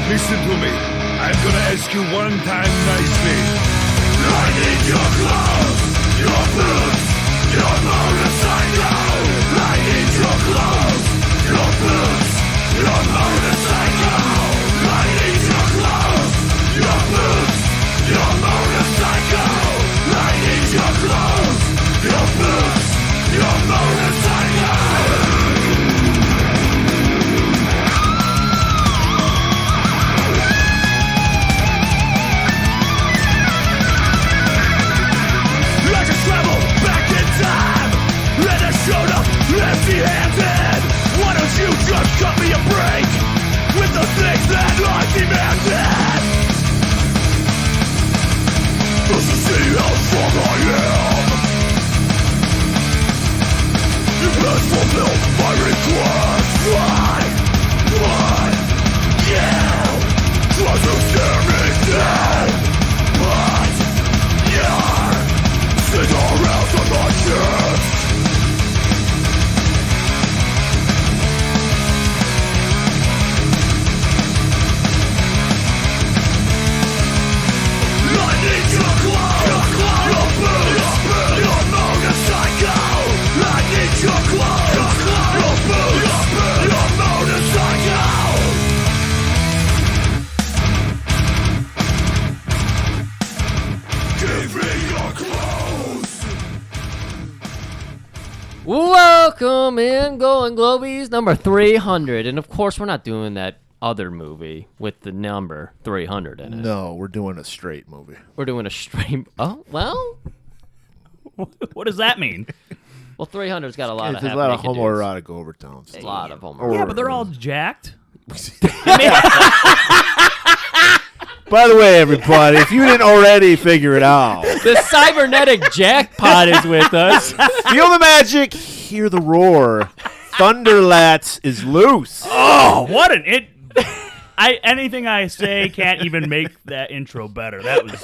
Listen to me. I'm gonna ask you one time nicely. I need your clothes, your boots, your motorcycle. I need your clothes, your boots, your motorcycle. I need your clothes, your boots, your motorcycle. I need your clothes, your boots, your motorcycle. Showed up empty-handed. Why don't you just cut me a break with the things that I demanded? Just to see how strong I am. You can't fulfill my request. Why? You try to stare me down, but you're sitting around on my chest. Welcome in, Golan-Globus, number 300. And of course, we're not doing that other movie with the number 300 in it. No, we're doing a straight movie. We're doing a straight... Oh, well... What does that mean? Well, 300's got a lot of There's a lot of homoerotic overtones. A lot of homoerotic. Yeah, but they're all jacked. By the way, everybody, if you didn't already figure it out, The cybernetic jackpot is with us. feel the magic, hear the roar. Thunderlats is loose. Oh, what an it! Anything I say can't even make that intro better. That was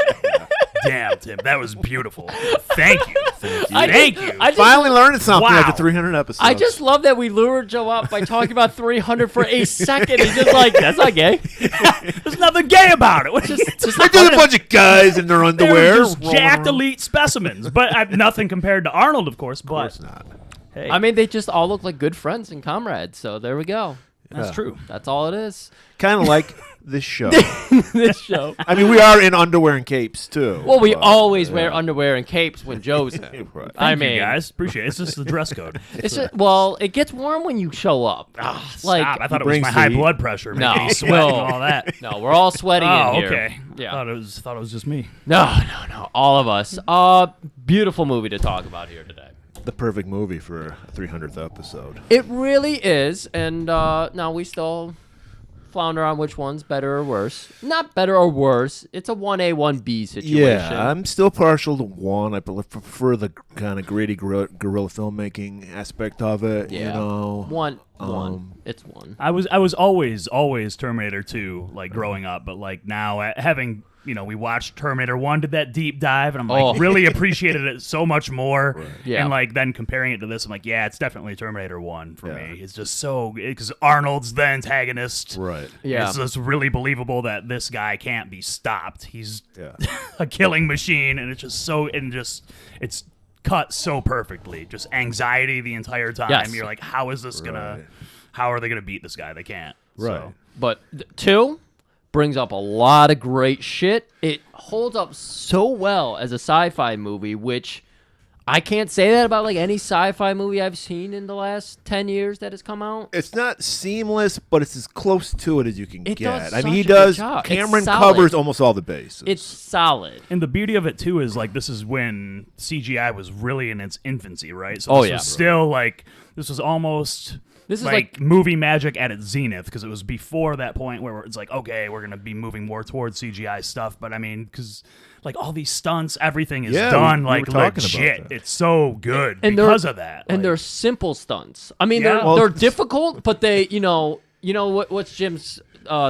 damn, Tim. That was beautiful. Thank you. Thank you. I just, Finally learning something Wow. after 300 episodes. I just love that we lured Joe up by talking about 300 for a second. He's just like, that's not gay. There's nothing gay about it. Just They're just a bunch of guys in their underwear. They're just rolling jacked around. elite specimens, but nothing compared to Arnold, of course. Of course But not. hey, I mean, they just all look like good friends and comrades. So there we go. that's Yeah. true. That's all it is. Kind of like this show. This show. I mean, we are in underwear and capes, too. Well, we but, always wear yeah. underwear and capes when Joe's in. Right. I Thank mean, you guys, appreciate it. It's just the dress code. it's just, well, it gets warm when you show up. Like, Stop. I thought it was brings my the high heat. blood pressure No. making me sweat No. and all that. no, we're all sweaty Oh, in here. okay. Yeah. Thought it was just me. No, all of us. Beautiful movie to talk about here today. The perfect movie for a 300th episode. It really is, and now we still flounder on which one's better or worse. Not better or worse. It's a 1A, 1B situation. Yeah, I'm still partial to one. I prefer the kind of gritty guerrilla filmmaking aspect of it. Yeah. You know, One. It's one. I was always Terminator 2, like growing up, but like now having, we watched Terminator 1, did that deep dive, and I'm like really appreciated it so much more. Right. Yeah. And like then comparing it to this, I'm like, yeah, it's definitely Terminator 1 for me. It's just so, because Arnold's the antagonist. right? Yeah. It's just really believable that this guy can't be stopped. He's Yeah. a killing machine, and it's just so, it's cut so perfectly. Just anxiety the entire time. Yes. You're like, how is this Right. how are they gonna beat this guy? They can't. Right. So. But 2 brings up a lot of great shit. It holds up so well as a sci-fi movie, which I can't say that about like any sci-fi movie I've seen in the last 10 years that has come out. It's not seamless, but it's as close to it as you can It get. does I mean, he such a good does. job. It's Cameron solid. covers almost all the bases. It's solid. And the beauty of it too is like this is when CGI was really in its infancy, right? So this was still like this was almost This is like movie magic at its zenith, because it was before that point where it's like, okay, we're gonna be moving more towards CGI stuff. But I mean, because like all these stunts, everything is done we like were talking about legit. that. It's so good And because of that. And Like, they're simple stunts. I mean, Yeah. they're difficult, but they, what's Jim's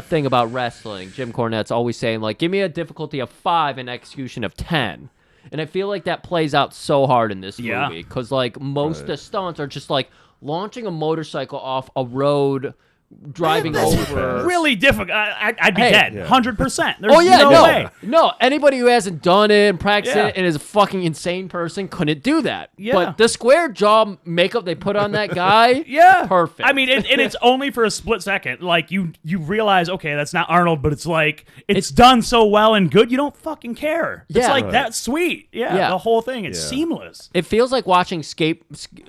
thing about wrestling? Jim Cornette's always saying, like, give me a difficulty of 5 and execution of 10. And I feel like that plays out so hard in this Yeah. movie, because like most of the stunts are just like launching a motorcycle off a road driving over. Really difficult. I'd be Hey. dead. Yeah. 100%. There's Oh yeah, no way. no. Anybody who hasn't done it and practiced Yeah. it and is a fucking insane person couldn't do that. Yeah. But the square jaw makeup they put on that guy, Yeah, perfect. I mean, and it's only for a split second. Like you realize, okay, that's not Arnold, but it's like it's done so well and good, you don't fucking care. It's Yeah. like Right. that's sweet. Yeah, Yeah. the whole thing. It's Yeah. seamless. It feels like watching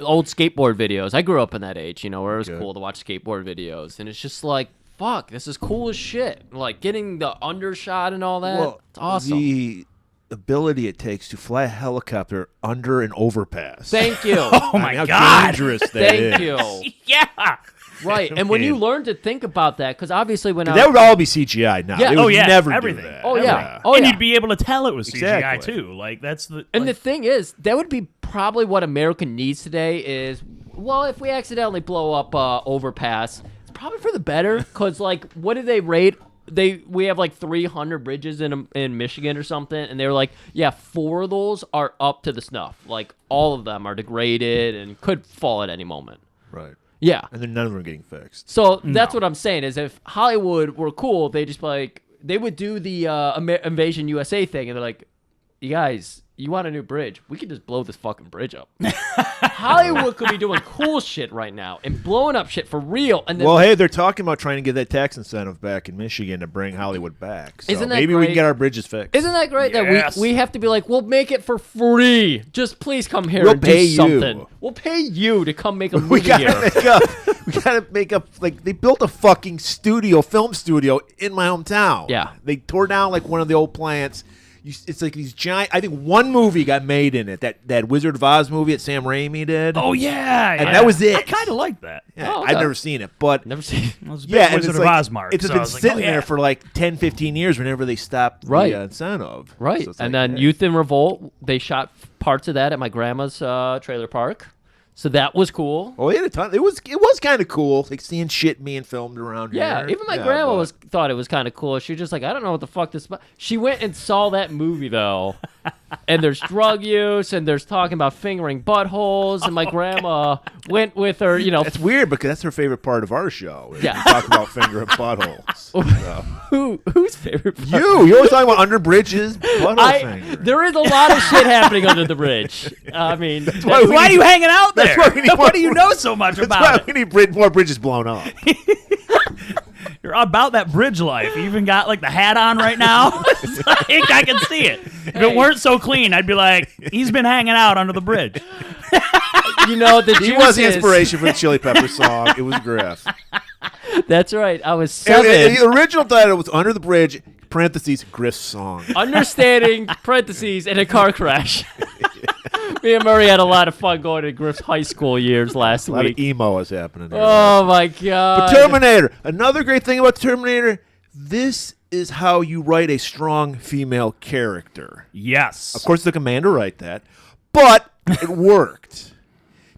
old skateboard videos. I grew up in that age, where it was Okay. cool to watch skateboard videos, and it's just like, fuck, this is cool as shit. Like getting the undershot and all that. It's awesome. The ability it takes to fly a helicopter under an overpass. Thank you. Oh my how god. dangerous that Thank is. you. Yeah. Right, and when you mean- learn to think about that, because obviously when I That would all be CGI now. Yeah. They Oh, would yeah, never everything. do that. Oh, yeah. Oh, and yeah. you'd be able to tell it was CGI Exactly. too. Like that's the. And like, the thing is, that would be probably what America needs today is, well, if we accidentally blow up overpass, it's probably for the better, because, like, what did they rate? We have, like, 300 bridges in Michigan or something, and they were like, yeah, 4 of those are up to the snuff. Like, all of them are degraded and could fall at any moment. Right. Yeah. And then none of them are getting fixed. So that's what I'm saying is if Hollywood were cool, they just like they would do the Invasion USA thing, and they're like, "You guys, you want a new bridge? We could just blow this fucking bridge up." Hollywood could be doing cool shit right now and blowing up shit for real. And then Well, hey, they're talking about trying to get that tax incentive back in Michigan to bring Hollywood back. So Isn't that maybe we great? can get our bridges fixed. isn't that great Yes. that we have to be like, we'll make it for free. Just please come here We'll and pay do you. something. We'll pay you to come make a movie we gotta here. make up. We gotta make up. Like they built a fucking film studio in my hometown. Yeah. They tore down like one of the old plants. It's like these giant. I think one movie got made in it. That Wizard of Oz movie that Sam Raimi did. oh yeah, And that was it. I kind of like that. Yeah, Oh, okay. I've never seen it, but Never seen. It was a big yeah, and Wizard it's of like, Oz mark. it's so I been was like, sitting oh, yeah. there for like 10, 15 years. Whenever they stopped Right. the incentive, Right. So it's And like, then hey. Youth in Revolt, they shot parts of that at my grandma's trailer park. So that was cool. Oh, they had a ton. It was kind of cool, like seeing shit being filmed around Yeah, here. even my Yeah, grandma but- thought it was kind of cool. She was just like, I don't know what the fuck this. She went and saw that movie though, and there's drug use and there's talking about fingering buttholes, and my grandma went with her. It's weird because that's her favorite part of our show. Is Yeah. to talk about finger and buttholes. So. whose favorite? Part? You always talking about under bridges, butthole finger. There is a lot of shit happening under the bridge. I mean, why Why are you hanging out there? That's why we need what do you know so much That's about why it? we need more bridges blown up. You're about that bridge life. You even got like the hat on right now. It's like, I can see it. If it weren't so clean, I'd be like, he's been hanging out under the bridge. the He juice was the is- inspiration for the Chili Pepper song. It was Griff. That's right. I was And 7. the original title was Under the Bridge, parentheses, Griff's song. Understanding parentheses in a car crash. Me and Murray had a lot of fun going to Griff's high school years last A lot week. of emo was happening there. Oh my god! But Terminator. Another great thing about Terminator, this is how you write a strong female character. Yes. Of course, the commander write that, but it worked.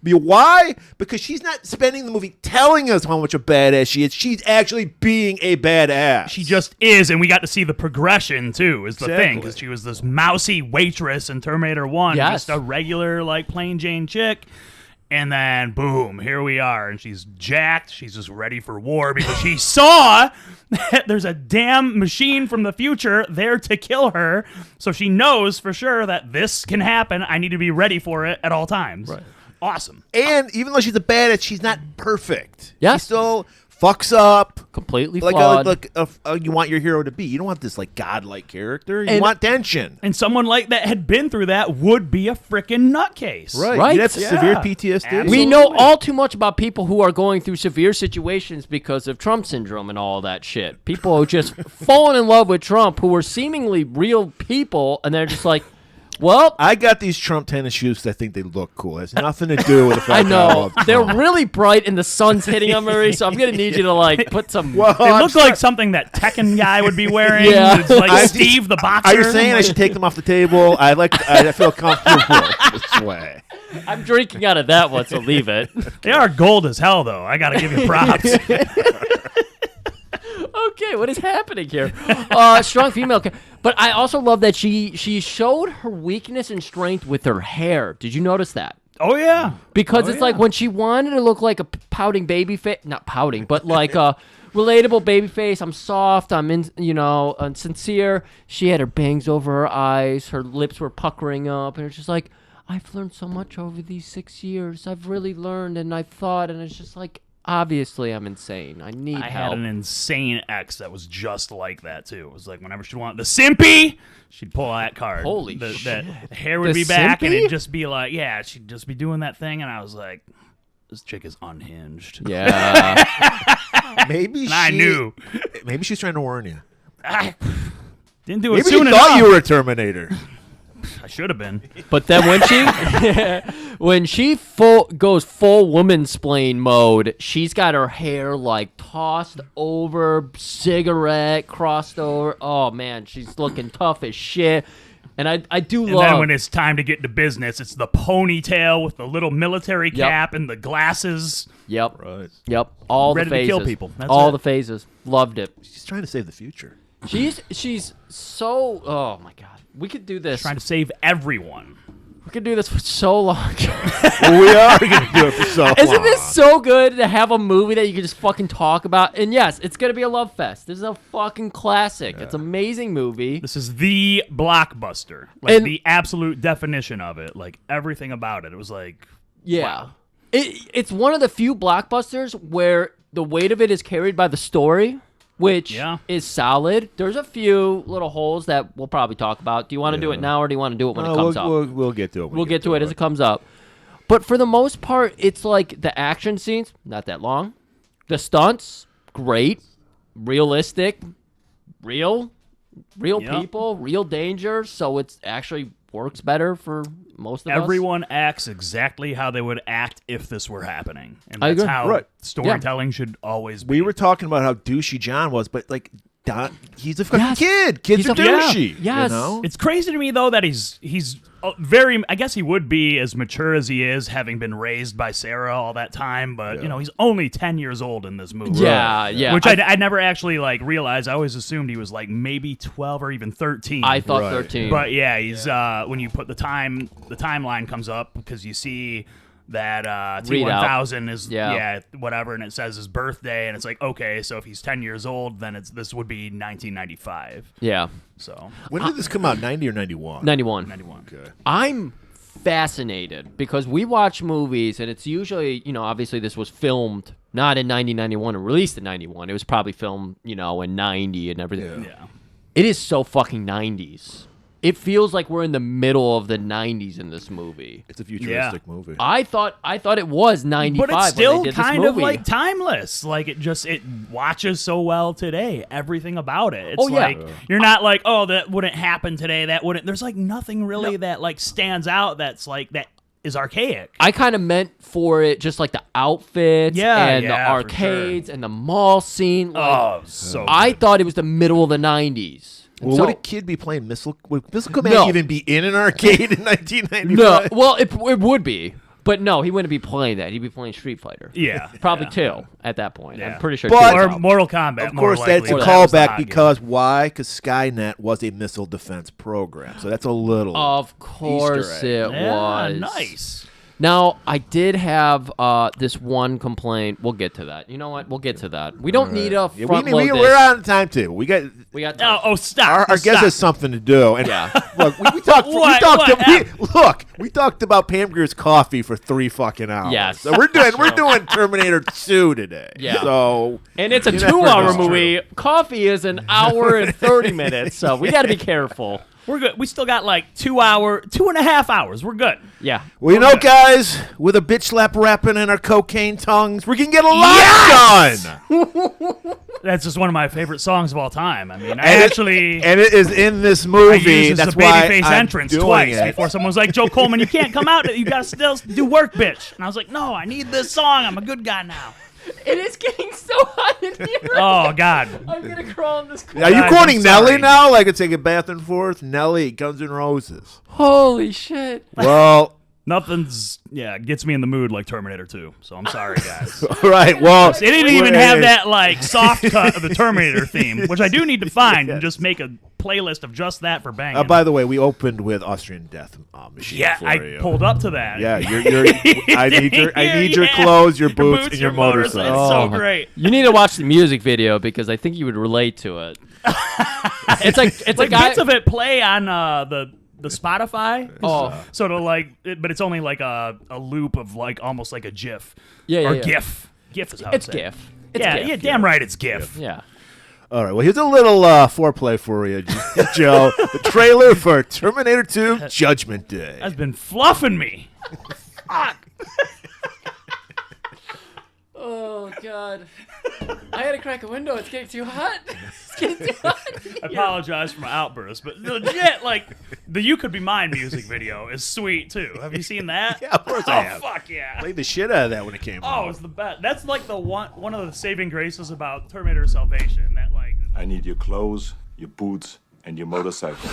Why? Because she's not spending the movie telling us how much a badass she is. She's actually being a badass. She just is, and we got to see the progression too. Is the thing Exactly. because she was this mousy waitress in Terminator 1, Yes. just a regular like plain Jane chick, and then boom, here we are, and she's jacked. She's just ready for war because she saw that there's a damn machine from the future there to kill her, so she knows for sure that this can happen. I need to be ready for it at all times. Right. Awesome. And even though she's a badass, she's not perfect. Yes. She still fucks up. completely Like, flawed. you want your hero to be. You don't want this like godlike character. You And- want tension. And someone like that had been through that would be a freaking nutcase. Right. You'd have Yeah. severe PTSD. Absolutely. We know all too much about people who are going through severe situations because of Trump syndrome and all that shit. People who just fallen in love with Trump who were seemingly real people, and they're just like, well, I got these Trump tennis shoes 'cause I think they look cool. It has nothing to do with the fact I that I know love they're Trump. really bright and the sun's hitting on Marie, so I'm gonna need you to like put some. Well, They I'm look sorry. like something that Tekken guy would be wearing. Yeah. It's like I- Steve the boxer. Are you saying I should take them off the table? I feel comfortable this way. I'm drinking out of that one, so leave it. They are gold as hell, though. I gotta give you props. Okay, what is happening here? Strong female, but I also love that she showed her weakness and strength with her hair. Did you notice that? Oh yeah. Because it's like when she wanted to look like a pouting baby face, not pouting, but like a relatable baby face. I'm soft. I'm sincere. She had her bangs over her eyes. Her lips were puckering up, and it's just like, I've learned so much over these 6 years. I've really learned, and I've thought, and it's just like, obviously, I'm insane. I need I help. had an insane ex that was just like that too. It was like whenever she wanted the simpy, she'd pull out that card. Holy the shit. The hair would The be back, and simpy? it'd just be like, yeah, she'd just be doing that thing, and I was like, this chick is unhinged. Yeah. Maybe And I knew. Maybe she's trying to warn you. I didn't do it Maybe soon you thought enough. you were a Terminator. I should have been. But then when she goes full woman-splain mode, she's got her hair like tossed over, cigarette crossed over. Oh man, she's looking tough as shit. And I do And love. then when it's time to get to business, it's the ponytail with the little military cap and the glasses. Yep. Right. Yep. All Ready the to phases. kill people. That's all it. the phases. Loved it. She's trying to save the future. She's so. Oh my god. We could do this. Trying to save everyone. We could do this for so long. Well, we are going to do it for so long. Isn't this so good to have a movie that you can just fucking talk about? And yes, it's gonna be a love fest. This is a fucking classic. It's an amazing movie. This is the blockbuster. Like And- the absolute definition of it. Like everything about it. It was like, Yeah. wow. It's one of the few blockbusters where the weight of it is carried by the story, which is solid. There's a few little holes that we'll probably talk about. Do you want to do it now, or do you want to do it when it comes up? We'll get to it. We'll get to it as it comes up. But for the most part, it's like the action scenes, not that long. The stunts, great. Realistic. Real people, real danger. So it actually works better for most of us. Everyone acts exactly how they would act if this were happening. And I that's agree. how Right. storytelling should always be. We were talking about how douchey John was, but like Don, he's a fucking Yes. kid. Kids He's are a- yeah. douchey. Yes. You know? It's crazy to me though that he's very. I guess he would be as mature as he is, having been raised by Sarah all that time. But he's only 10 years old in this movie. Yeah, yeah. Which I never actually like realized. I always assumed he was like maybe 12 or even 13. I thought Right. 13. But yeah, he's when you put the timeline comes up because you see that T1000 is whatever, and it says his birthday, and it's like, okay, so if he's 10 years old, then this would be 1995. Yeah. So When did this come out? 90 or 91? 91. 91. Okay. I'm fascinated because we watch movies, and it's usually, obviously this was filmed not in 1991 and released in 91. It was probably filmed, in 90 and everything. Yeah. It is so fucking 90s. It feels like we're in the middle of the 90s in this movie. It's a futuristic movie. I thought it was 95 But it's still when they did this kind of movie. like timeless. Like it watches so well today. Everything about it. It's Oh, yeah. like you're not like, oh, that wouldn't happen today. That wouldn't. There's like nothing really that like stands out. That's like that is archaic. I kind of meant for it just like the outfits and the for arcades and the mall scene. Like, Oh, so I good. thought it was the middle of the 90s. Well, So- would a kid be playing Missile? Would Missile Command No. even be in an arcade in 1995? No, well, it would be, but no, he wouldn't be playing that. He'd be playing Street Fighter. Yeah, Probably yeah. 2 at that point. Yeah. I'm pretty sure. But- 2 Or was out. Mortal Kombat. Of more course, that's a likely. That was the callback hot because why? Because Skynet was a missile defense program, so that's a little. Of course Easter egg. it Yeah, was. nice. Now, I did have this one complaint. We'll get to that. You know what? We'll get to that. We don't need a Yeah, front load we're this. on time too. We got Oh, stop. our guest has something to do. And Yeah. look, we talked. What We talked about Pam Greer's coffee for 3 fucking hours. Yes. So we're doing Terminator 2 today. Yeah. So And it's a You never 2-hour know. movie. Coffee is an hour and 30 minutes, so we got to be careful. We're good. We still got like 2.5 hours. We're good. Yeah. well, you know, guys, with a bitch slap rapping and our cocaine tongues, we can get a lot done. That's just one of my favorite songs of all time. I mean, And it is in this I movie. used That's as a why babyface I'm entrance doing twice it. before someone was like, Joe Coleman, you can't come out. You got to still do work, bitch. And I was like, no, I need this song. I'm a good guy now. It is getting so hot in here. Oh, God. I'm going to crawl in this Are you Guys, quoting I'm Nelly sorry. now? Like it's like a back and forth? Nelly, Guns N' Roses. Holy shit. Well, Nothing's, gets me in the mood like Terminator 2. So I'm sorry, guys. all right. Well, It didn't even have that, like, soft cut of the Terminator theme, which I do need to find and just make a playlist of just that for banging. By the way, we opened with Austrian Death Machine. yeah, for I you. pulled up to that. Yeah, I need your clothes, your boots, and your motorcycle. It's so great. You need to watch the music video because I think you would relate to it. It's like Like a guy. bits of it play on the Spotify. Oh. Sort of but it's only like a loop of like almost like a GIF. Yeah, or yeah. GIF. GIF is how It's it's GIF. It's Yeah, GIF. yeah, damn right, it's GIF. Yeah. All right, well, here's a little foreplay for you, Joe. The trailer for Terminator 2 Judgment Day. That's been fluffing me. Fuck. Oh God! I had to crack a window. It's getting too hot. It's getting too hot. I apologize for my outburst, but legit, like the "You Could Be Mine" music video is sweet too. Have you seen that? Yeah, of course oh, I have. fuck yeah! Played the shit out of that when it came Oh, out. it's the best. That's like the one of the saving graces about Terminator Salvation. That like I need your clothes, your boots, and your motorcycle.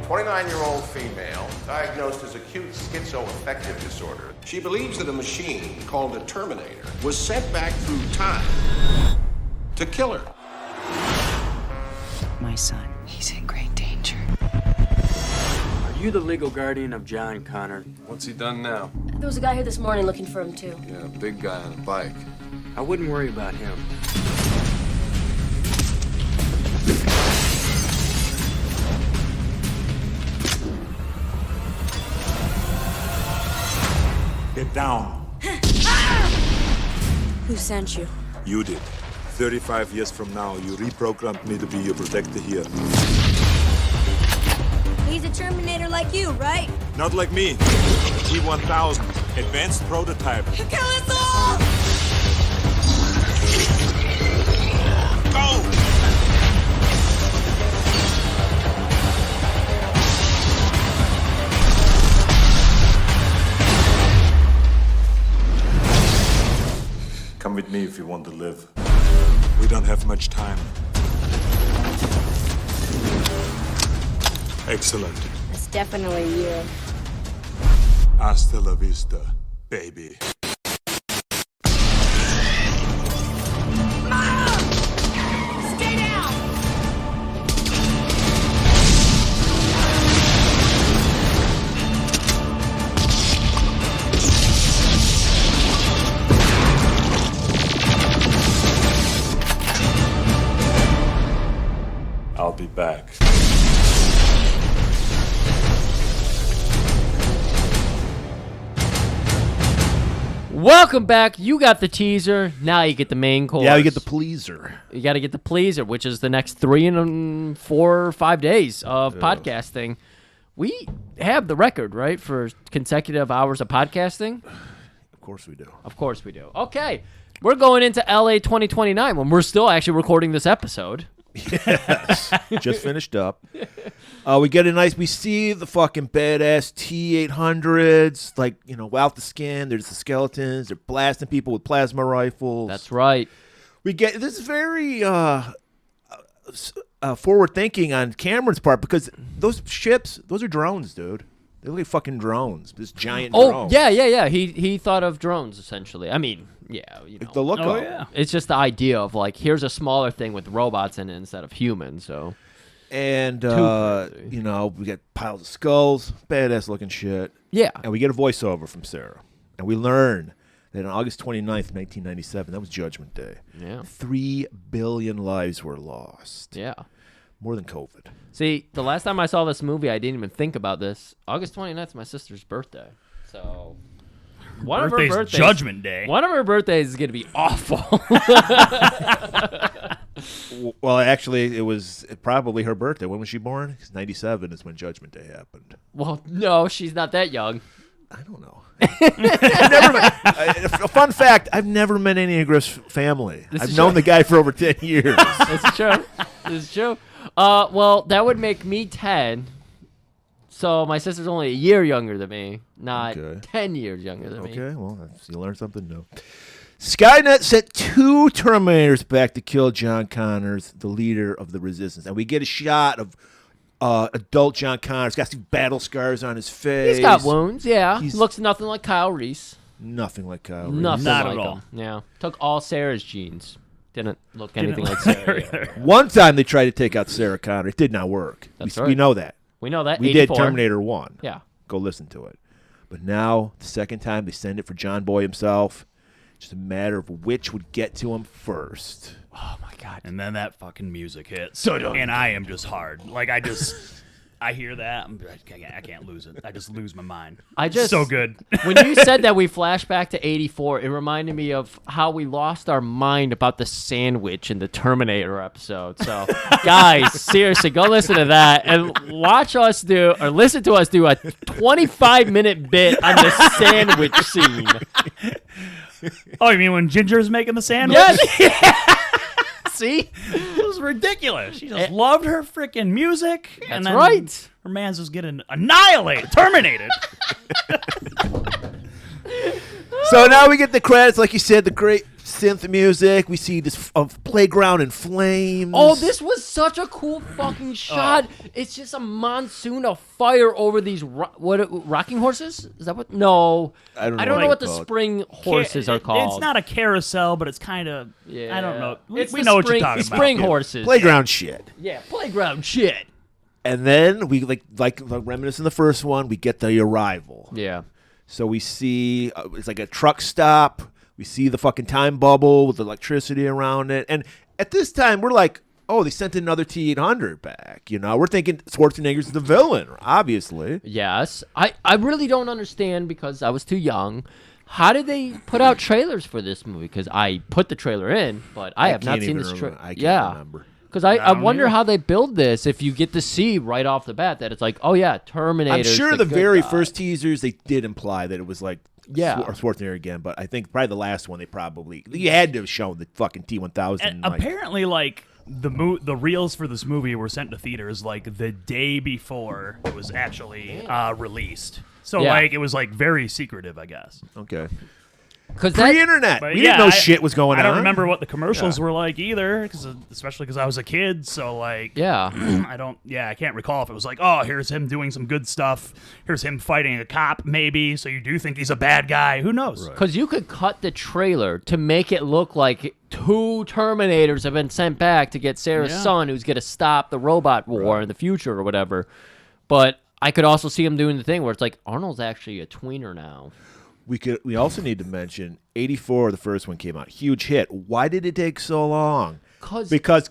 29-year-old female diagnosed as acute schizoaffective disorder. She believes that a machine called a Terminator was sent back through time to kill her. My son, he's in great danger. Are you the legal guardian of John Connor? What's he done now? There was a guy here this morning looking for him, too. Yeah, big guy on a bike. I wouldn't worry about him. Get down. Who sent you? You did. 35 years from now, you reprogrammed me to be your protector here. He's a Terminator like you, right? Not like me. T-1000, advanced prototype. Kill us all! Go! Come with me if you want to live. We don't have much time. Excellent. That's definitely you. Hasta la vista, baby. Stay down! I'll be back. Welcome back. You got the teaser. Now you get the main course. Yeah, you get the pleaser. You got to get the pleaser, which is the next 3 and 4 or 5 days of podcasting. We have the record, right, for consecutive hours of podcasting? Of course we do. Of course we do. Okay. We're going into LA 2029 when we're still actually recording this episode. Yes. Just finished up. We see the fucking badass T-800s, like, out the skin. There's the skeletons. They're blasting people with plasma rifles. That's right. We get this very forward thinking on Cameron's part because those ships, those are drones, dude. They look like fucking drones. This giant drone. Yeah. He thought of drones, essentially. I mean, yeah. The look oh of yeah. It's just the idea of, like, here's a smaller thing with robots in it instead of humans, so. And, crazy. we get piles of skulls, badass looking shit. Yeah. And we get a voiceover from Sarah. And we learn that on August 29th, 1997, that was Judgment Day. Yeah. 3 billion lives were lost. Yeah. More than COVID. See, the last time I saw this movie, I didn't even think about this. August 29th is my sister's birthday. So, one of her Birthday's birthdays, Judgment Day. One of her birthdays is going to be awful. Well, actually, it was probably her birthday. When was she born? 97 is when Judgment Day happened. Well, no, she's not that young. I don't know. A fun fact, I've never met any of Griff's family. This I've is known true. the guy for over 10 years. It's true. It's true. Well, that would make me 10. So my sister's only a year younger than me, not Okay. 10 years younger than me. Okay, well, you learn something new. Skynet sent 2 Terminators back to kill John Connors, the leader of the Resistance. And we get a shot of adult John Connors. Got some battle scars on his face. He's got wounds, yeah. He's- Looks nothing like Kyle Reese. Nothing like Kyle Reese. Nothing Not like at all. him. Yeah, took all Sarah's genes. Didn't look anything like Sarah. either. One time they tried to take out Sarah Connor. It did not work. That's we right. know that. We know that. We 84. did Terminator 1. Yeah. Go listen to it. But now, the second time, they send it for John Boy himself. Just a matter of which would get to him first. Oh my God. And then that fucking music hits. So dumb. And I am just hard. Like, I hear that. I can't lose it. I just lose my mind. So good. When you said that we flashed back to 84, it reminded me of how we lost our mind about the sandwich in the Terminator episode. So, guys, seriously, go listen to that and listen to us do a 25-minute bit on the sandwich scene. Oh, you mean when Ginger's making the sandwich? Yes. See? It was ridiculous. She just loved her freaking music. And That's then right. Her man's just getting annihilated, terminated. So now we get the credits, like you said, the great synth music. We see this playground in flames. Oh, this was such a cool fucking shot. It's just a monsoon of fire over these rocking horses? Is that what? No. I don't know I don't know what the called. spring horses are called. It's not a carousel, but it's kind of. I don't know. We It's the know what you're spring- talking the about. spring horses. Playground shit. Yeah, playground shit. And then we like reminiscing the first one, we get the arrival. Yeah. So we see it's like a truck stop. We see the fucking time bubble with electricity around it. And at this time, we're like, oh, they sent another T-800 back. You know, we're thinking Schwarzenegger's the villain, obviously. Yes. I really don't understand because I was too young. How did they put out trailers for this movie? Because I put the trailer in, but I have not seen this trailer. I can't remember. Because I wonder how they build this if you get to see right off the bat that it's like, oh, yeah, Terminator. I'm sure the very first teasers, they did imply that it was like Schwarzenegger again, but I think probably the last one, you had to have shown the fucking T-1000. And apparently, like, the reels for this movie were sent to theaters, like, the day before it was actually released. So, like, it was, like, very secretive, I guess. Okay. Pre-internet. We didn't know shit was going on. I don't remember what the commercials were like either, especially because I was a kid. So, like, I can't recall if it was like, oh, here's him doing some good stuff. Here's him fighting a cop, maybe. So you do think he's a bad guy. Who knows? Because you could cut the trailer to make it look like 2 Terminators have been sent back to get Sarah's son, who's going to stop the robot war in the future or whatever. But I could also see him doing the thing where it's like, Arnold's actually a tweener now. We also need to mention 84, the first one came out. Huge hit. Why did it take so long? Because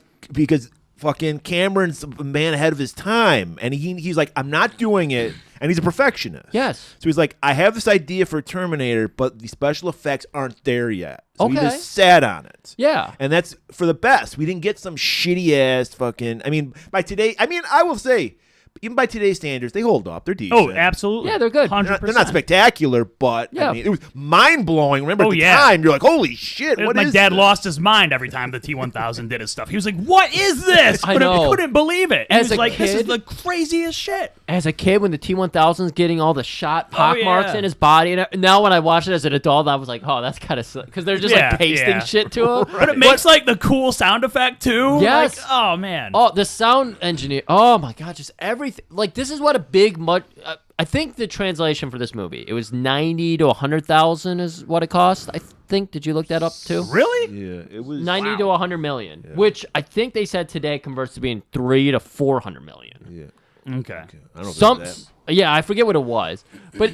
fucking Cameron's a man ahead of his time. And he's like, I'm not doing it. And he's a perfectionist. Yes. So he's like, I have this idea for Terminator, but the special effects aren't there yet. So he Okay. just sat on it. Yeah. And that's for the best. We didn't get some shitty ass fucking. I will say, even by today's standards, they hold up. They're decent. Oh, absolutely. Yeah, they're good. 100%. They're not spectacular, but it was mind blowing. Remember at the time, you're like, "Holy shit! What My is dad this? lost his mind every time the T-1000 did his stuff. He was like, "What is this?" I But know. he couldn't believe it. He As was a like, "This is kid- the craziest shit." As a kid, when the T-1000's getting all the shot pock yeah. marks in his body, and now when I watch it as an adult, I was like, oh, that's kind of silly. Because they're just like pasting shit to him. But it makes like the cool sound effect too. Yes. Like, oh man. Oh, the sound engineer. Oh my god, just everything. Like this is what a big I think the translation for this movie, it was 90 to 100,000 is what it cost. I think. Did you look that up too? Really? Yeah, it was 90 to 100 million, which I think they said today converts to being 3 to 400 million. Yeah. Okay. I don't know. If it's that. Yeah, I forget what it was, but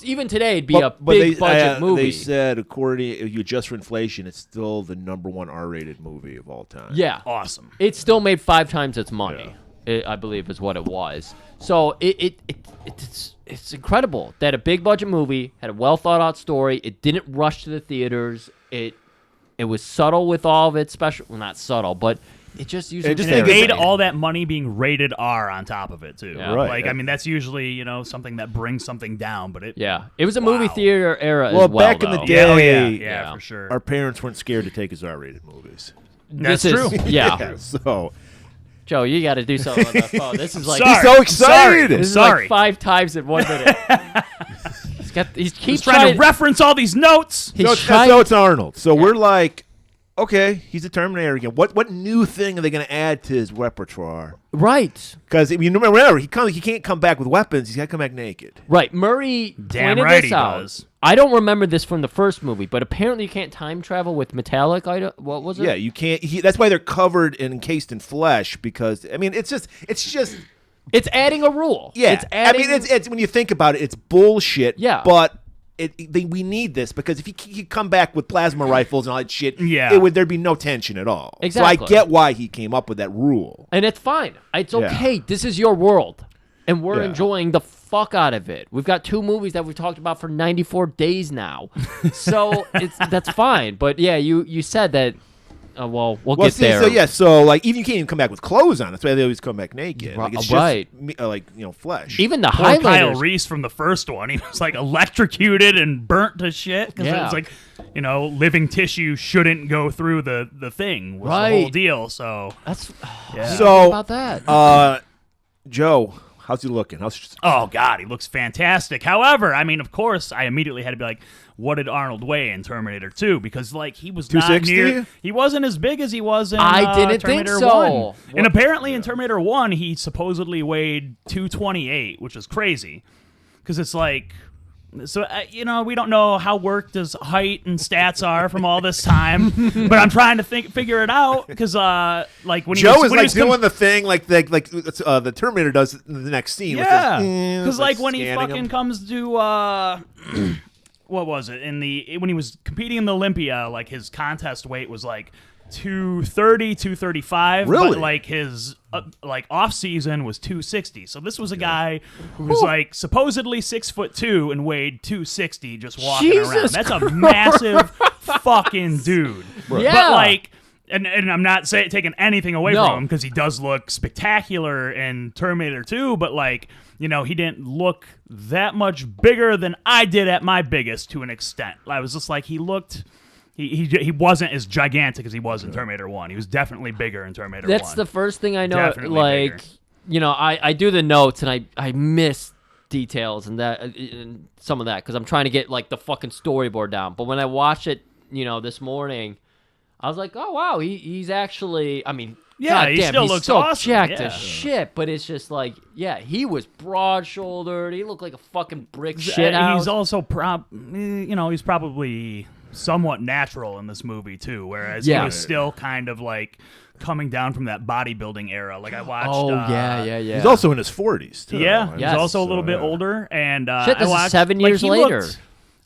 even today it'd be a big budget movie. They said, according if you adjust for inflation, it's still the #1 R-rated movie of all time. Yeah, awesome. It still made 5 times its money. I believe is what it was. So it's incredible that a big budget movie had a well thought out story. It didn't rush to the theaters. It was subtle with all of its special. Well, not subtle, but it just used. It made all that money being rated R on top of it too. Yeah. Right. Like I mean, that's usually something that brings something down. But it was a movie theater era. Well, as well, back in the though. day, yeah, for sure. Our parents weren't scared to take us R-rated movies. That's This is- true. Yeah. So. Joe, you got to do something on the phone. This is like He's so excited. This is like 5 times in 1 minute. He keeps He's trying to reference all these notes. So it's Arnold. So we're like, okay, he's a Terminator again. What new thing are they going to add to his repertoire? Right. Because remember, he can't come back with weapons. He's got to come back naked. Right. Murray Damn pointed right this he out. does. I don't remember this from the first movie, but apparently you can't time travel with metallic item. What was it? Yeah, you can't. That's why they're covered and encased in flesh. Because I mean, it's just. It's adding a rule. Yeah, It's adding, I mean, it's when you think about it, it's bullshit. Yeah. But we need this because if he come back with plasma rifles and all that shit, Yeah. there'd be no tension at all. Exactly. So I get why he came up with that rule. And it's fine. It's Yeah. okay. This is your world. And we're Yeah. enjoying the fuck out of it. We've got 2 movies that we've talked about for 94 days now. So that's fine. But yeah, you said that. We'll get there. So like even you can't even come back with clothes on. That's why they always come back naked. Like, it's just, Right. Flesh. Even the Poor Kyle highlighters. Reese from the first one, he was like electrocuted and burnt to shit because it Yeah. was like, living tissue shouldn't go through the thing was the whole Right. deal. So That's Yeah. So about that. Joe, how's he looking? oh god, he looks fantastic. However, I mean, of course, I immediately had to be like, what did Arnold weigh in Terminator 2? Because like he was not 260? he wasn't as big as he was in I didn't think Terminator so. 1. And apparently in Terminator 1, he supposedly weighed 228, which is crazy. Because it's like, so we don't know how worked his height and stats are from all this time, but I'm trying to figure it out because like when Joe he was, is when like he was doing the thing like the Terminator does in the next scene. yeah, because because like when he fucking comes to what was it when he was competing in the Olympia, like his contest weight was like 230, 235. Really? But like his like off season was 260. So this was a guy who was like supposedly 6'2" and weighed 260 just walking around. Jesus That's a Christ. massive fucking dude. Yeah. But like. And I'm not taking anything away No. from him because he does look spectacular in Terminator 2, but like, he didn't look that much bigger than I did at my biggest to an extent. I was just like, he looked, he wasn't as gigantic as he was in Terminator 1. He was definitely bigger in Terminator 1. That's the first thing I know. Definitely Like, bigger. I do the notes and I miss details and that and some of that because I'm trying to get like the fucking storyboard down. But when I watched it, this morning, I was like, oh wow, he's actually. I mean, Yeah, God he damn, still he's looks so awesome, jacked yeah. as shit. But it's just like, yeah, he was broad shouldered. He looked like a fucking brick shit house. He's also he's probably somewhat natural in this movie too, whereas he Yeah. was still kind of like coming down from that bodybuilding era. Like I watched. Oh yeah. He's also in his 40s too. Yeah, Yes. he's also a little So, bit yeah. older, and Shit, this I is watched, 7 like, years he later. looked-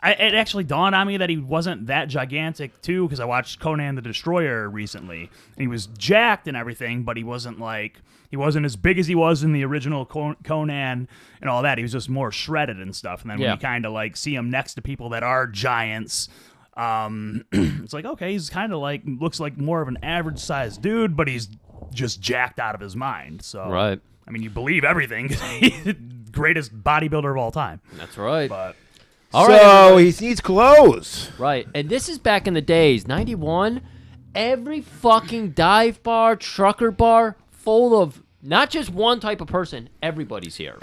it actually dawned on me that he wasn't that gigantic too, because I watched Conan the Destroyer recently, and he was jacked and everything, but he wasn't as big as he was in the original Conan and all that. He was just more shredded and stuff. And then when Yeah. you kind of like see him next to people that are giants, it's like, okay, he's kind of like looks like more of an average sized dude, but he's just jacked out of his mind. So Right. I mean, you believe everything. He's the greatest bodybuilder of all time. That's right. But All so right, everybody. he needs clothes. Right. And this is back in the days, 91. Every fucking dive bar, trucker bar, full of not just one type of person. Everybody's here.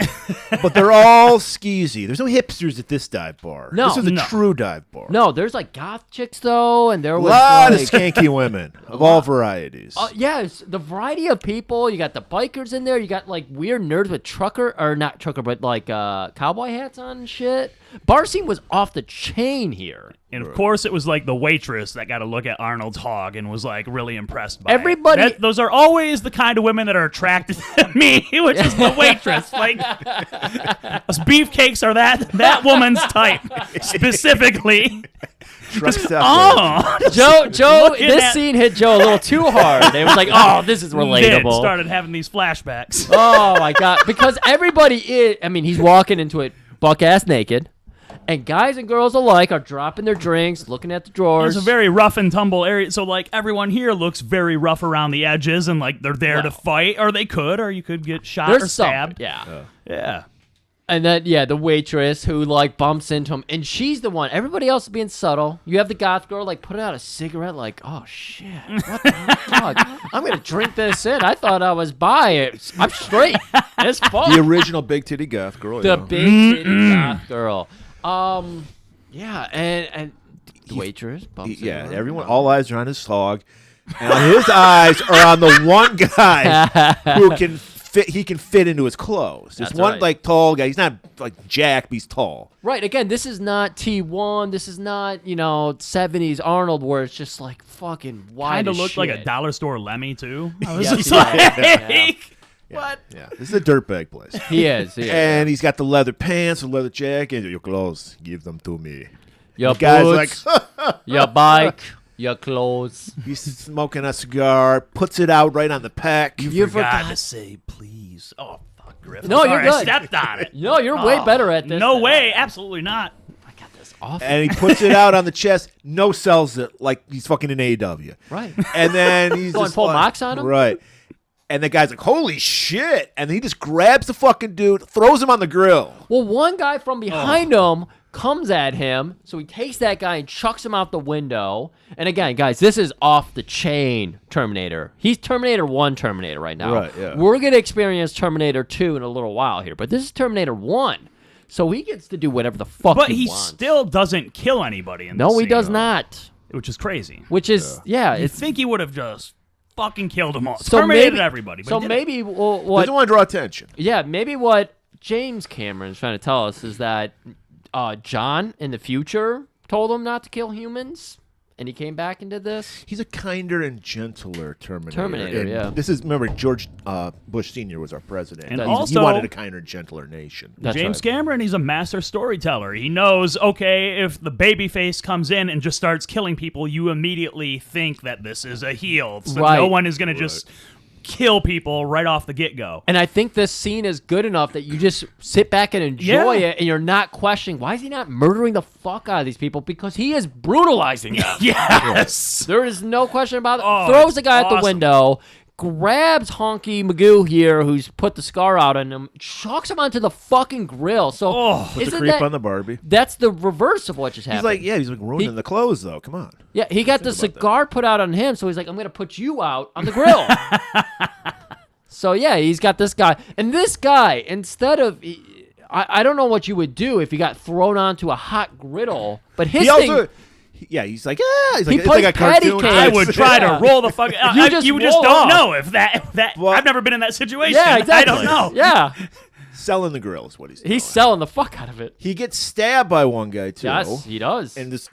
But they're all skeezy. There's no hipsters at this dive bar. No. This is a No. true dive bar. No, there's like goth chicks though, and there A was lot like, of skanky women of all varieties. yes, the variety of people. You got the bikers in there. You got like weird nerds with not trucker, but like cowboy hats on and shit. Bar scene was off the chain here. And of course, it was like the waitress that got a look at Arnold's hog and was like really impressed by Everybody- it. Those are always the kind of women that are attracted to me, which is the waitress. Like, those beefcakes are that woman's type specifically. Truck stop Oh, Joe, Looking this at- scene hit Joe a little too hard. It was like, oh, this is did relatable. started having these flashbacks. Oh my god! Because everybody is. I mean, he's walking into it buck ass naked, and guys and girls alike are dropping their drinks, looking at the drawers. It's a very rough and tumble area, so like everyone here looks very rough around the edges, and like they're there to Wow. fight, or you could get shot There's or some, stabbed. yeah. Yeah. And then the waitress who like bumps into him, and she's the one. Everybody else is being subtle. You have the goth girl like putting out a cigarette, like, oh shit, what the fuck? I'm gonna drink this in. I thought I was by it. I'm straight. It's fun. The original big titty goth girl. The yeah. big titty goth girl. Yeah, and The waitress bumps yeah, into her. everyone, all eyes are on his hog, and his eyes are on the one guy who can fit. He can fit into his clothes. There's That's one right. like tall guy. He's not like Jack, but he's tall. Right. Again, this is not T1. This is not 70s Arnold, where it's just like fucking wide. Kind of as looked like a shit. dollar store Lemmy too. I was Yes, just he like, did. Yeah. what? Yeah, this is a dirtbag place. He is. And he's got the leather pants, the leather jacket. Your clothes, give them to me. Your The guy's boots, like, your bike, your clothes. he's smoking a cigar, puts it out right on the pack. You Forgot forgot. to say please. Oh fuck, Griff. No, you're Sorry, I good. stepped on it. No, you're way better at this. No than way, absolutely not. I got this off. And he puts it out on the chest. No sells it like he's fucking an AW. Right. And then he's Going just full like, Mox on him? Right. And the guy's like, holy shit. And he just grabs the fucking dude, throws him on the grill. Well, one guy from behind him comes at him, so he takes that guy and chucks him out the window. And again, guys, this is off the chain Terminator. He's Terminator 1 Terminator right now. Right, yeah. We're going to experience Terminator 2 in a little while here, but this is Terminator 1. So he gets to do whatever the fuck But he he wants. still doesn't kill anybody in this No, he scene, does not. which is crazy. Which is, yeah, You it's think he would have just fucking killed them all, so terminated maybe, everybody. But So he didn't. maybe what Doesn't want to draw attention. Yeah, maybe what James Cameron's trying to tell us is that John in the future told him not to kill humans, and he came back into this. He's a kinder and gentler Terminator. Terminator, And yeah. This is, remember, George Bush Sr. was our president. And he also- wanted a kinder, gentler nation. That's James right. Cameron, he's a master storyteller. He knows, okay, if the baby face comes in and just starts killing people, you immediately think that this is a heel. So Right. no one is going to just kill people right off the get-go. And I think this scene is good enough that you just sit back and enjoy Yeah. it, and you're not questioning, why is he not murdering the fuck out of these people? Because he is brutalizing them. Yes. There is no question about it. Oh, Throws it's the guy out the awesome. window, grabs Honky Magoo here, who's put the scar out on him, chucks him onto the fucking grill. So Put the isn't creep that, on the Barbie. that's the reverse of what just He's happened. like, yeah, he's like ruining the clothes, though. Come on. Yeah, he got the cigar put out on him, so he's like, I'm going to put you out on the grill. So, yeah, he's got this guy. And this guy, instead of... I don't know what you would do if he got thrown onto a hot griddle, but his He thing... also, yeah, he's like, yeah, he's like, it's plays like a patty cartoon. cake. I would try Yeah. to roll the fuck. You just you roll don't off. know if that. Well- I've never been in that situation. yeah, exactly. I don't know. Yeah, Selling the grill is what he's doing. he's selling the fuck out of it. He gets stabbed by one guy, too. Yes, he does. And this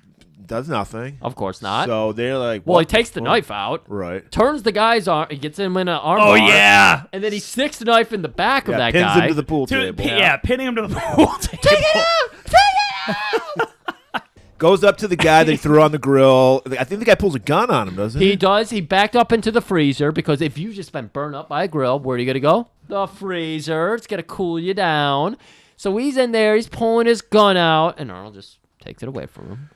does nothing. Of course not. So they're like, well, he what takes the fuck? knife out, Right. turns the guy's arm, he gets him in an arm Oh bar, yeah. and then he sticks the knife in the back of Yeah, that pins guy. him to the pool table. Pinning him to the pool table. Take it out! Take it out! Goes up to the guy they threw on the grill. I think the guy pulls a gun on him, doesn't he? He does. He backed up into the freezer because if you've just been burned up by a grill, where are you going to go? The freezer. It's going to cool you down. So he's in there. He's pulling his gun out, and Arnold just takes it away from him.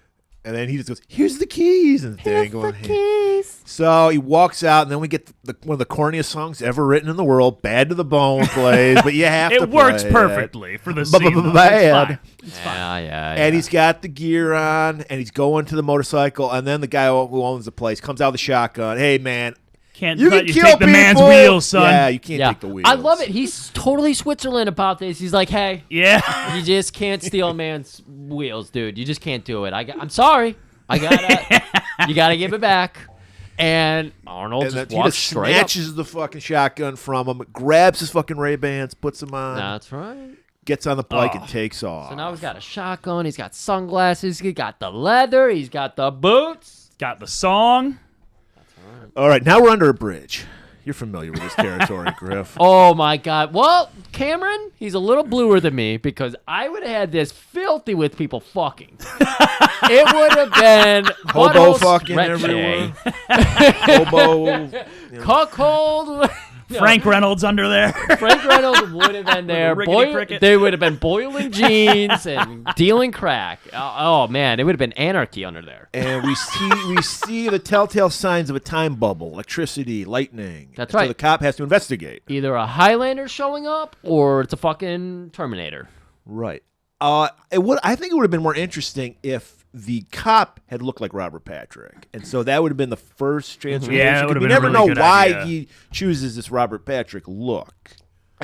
And then he just goes, "Here's the keys," and Here's the keys. So he walks out, and then we get one of the corniest songs ever written in the world. "Bad to the Bone" plays, but you have to. It works play it. perfectly for the scene. though. Bad. It's fine. Yeah. And he's got the gear on, and he's going to the motorcycle, and then the guy who owns the place comes out with a shotgun. Hey, man, Can't you let can you kill take the man's people." wheels, son. Yeah, you can't take the wheels. I love it. He's totally Switzerland about this. He's like, hey, Yeah. you just can't steal a man's wheels, dude. You just can't do it. I'm sorry. I gotta. You gotta give it back. And Arnold And just then he walks just straight up. snatches the fucking shotgun from him, grabs his fucking Ray-Bans, puts them on, That's right. gets on the bike, and takes off. So now he's got a shotgun. He's got sunglasses. He got the leather. He's got the boots. Got the song. All right, now we're under a bridge. You're familiar with this territory, Griff. Oh my God. Well, Cameron, he's a little bluer than me because I would have had this filthy with people fucking. It would have been Hobo butthole fucking stretching, everywhere. Hobo. cuckold. Frank Reynolds under there. Frank Reynolds would have been there. rickety cricket. They would have been boiling jeans and dealing crack. Oh man, it would have been anarchy under there. And we see the telltale signs of a time bubble, electricity, lightning. That's So right. the cop has to investigate. Either a Highlander showing up or it's a fucking Terminator. Right. I think it would have been more interesting if the cop had looked like Robert Patrick, and so that would have been the first transformation. Yeah, that would have we been a never really know good why idea. he chooses this Robert Patrick look.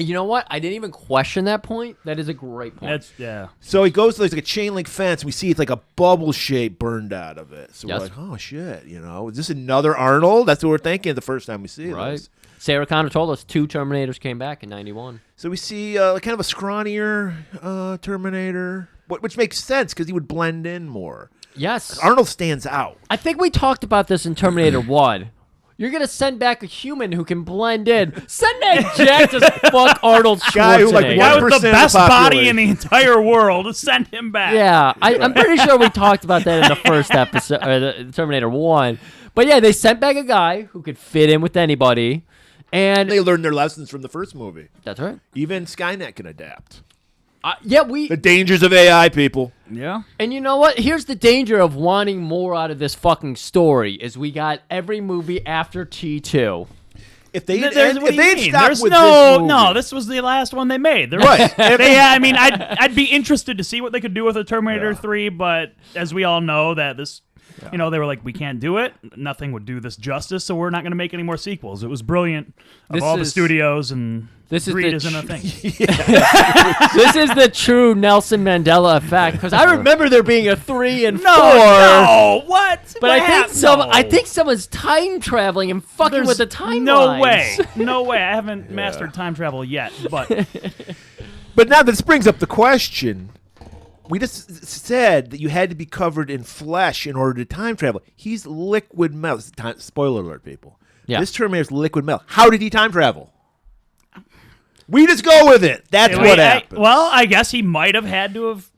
You know what? I didn't even question that point. That is a great point. So he goes to like a chain link fence. We see it's like a bubble shape burned out of it. So we're like, oh shit, is this another Arnold? That's what we're thinking the first time we see this. Sarah Connor told us 2 Terminators came back in 91. So we see kind of a scrawnier Terminator, which makes sense because he would blend in more. Yes. Arnold stands out. I think we talked about this in Terminator 1. You're going to send back a human who can blend in. Send back Jack to fuck Arnold Schwarzenegger. Guy with the best body in the entire world. Send him back. Yeah, I'm pretty sure we talked about that in the first episode, or the Terminator 1. But yeah, they sent back a guy who could fit in with anybody. And they learned their lessons from the first movie. That's right. Even Skynet can adapt. The dangers of AI, people. Yeah. And you know what? Here's the danger of wanting more out of this fucking story is we got every movie after T2. If they had There's stopped this with this was the last one they made. Right. I mean, I'd be interested to see what they could do with a Terminator 3, but as we all know, that this, they were like, we can't do it. Nothing would do this justice, so we're not going to make any more sequels. It was brilliant of all the studios, and greed isn't a thing. This is the true Nelson Mandela effect, because I remember there being a 3 and 4. No, what? But I think someone's time traveling and fucking with the timelines. No way. I haven't mastered time travel yet, but But now this brings up the question. We just said that you had to be covered in flesh in order to time travel. He's liquid metal. Spoiler alert, people. Yeah. This Terminator's liquid metal. How did he time travel? We just go with it. That's what happened. I guess he might have had to have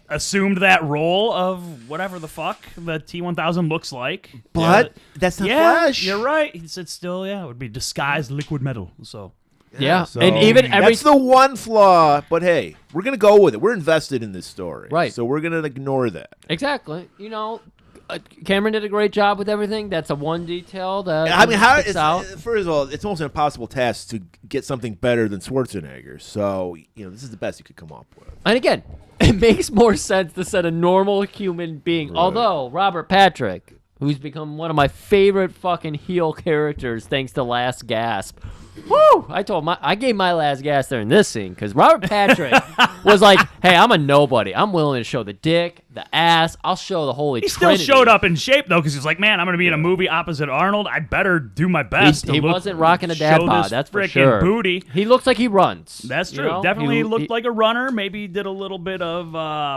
assumed that role of whatever the fuck the T-1000 looks like. But that's not flesh. You're right. It's still, it would be disguised liquid metal. So. Yeah, So and even that's the one flaw. But hey, we're gonna go with it. We're invested in this story, right? So we're gonna ignore that. Exactly. Cameron did a great job with everything. That's a one detail that first of all, it's almost an impossible task to get something better than Schwarzenegger. So this is the best you could come up with. And again, it makes more sense to set a normal human being. Right. Although Robert Patrick, who's become one of my favorite fucking heel characters, thanks to Last Gasp. Woo! I gave my last gas there in this scene because Robert Patrick was like, "Hey, I'm a nobody. I'm willing to show the dick, the ass. I'll show the holy." He still showed up in shape though, because he's like, "Man, I'm going to be in a movie opposite Arnold. I better do my best." He wasn't rocking a dad bod. That's for sure. Booty. He looks like he runs. That's true. Definitely looked like a runner. Maybe did a little bit of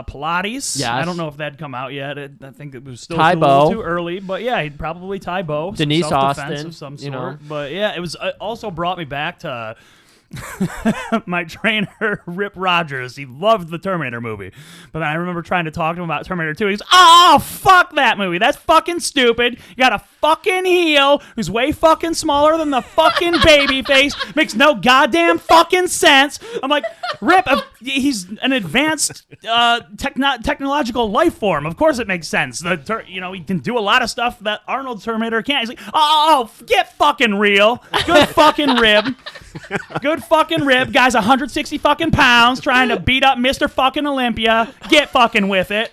Pilates. Yes. I don't know if that had come out yet. I think it was still a little too early. But yeah, he'd probably Tae Bo. Denise Austin of some sort. But yeah, it was also brought me back to my trainer, Rip Rogers. He loved the Terminator movie. But then I remember trying to talk to him about Terminator 2. He's, "Oh, fuck that movie. That's fucking stupid. You got a fucking heel who's way fucking smaller than the fucking baby face. Makes no goddamn fucking sense." I'm like, Rip, he's an advanced technological life form. Of course it makes sense. He can do a lot of stuff that Arnold Terminator can't. He's like, "Oh, get fucking real. Good fucking rib. Good fucking rib. Guy's 160 fucking pounds trying to beat up Mr. fucking Olympia. Get fucking with it."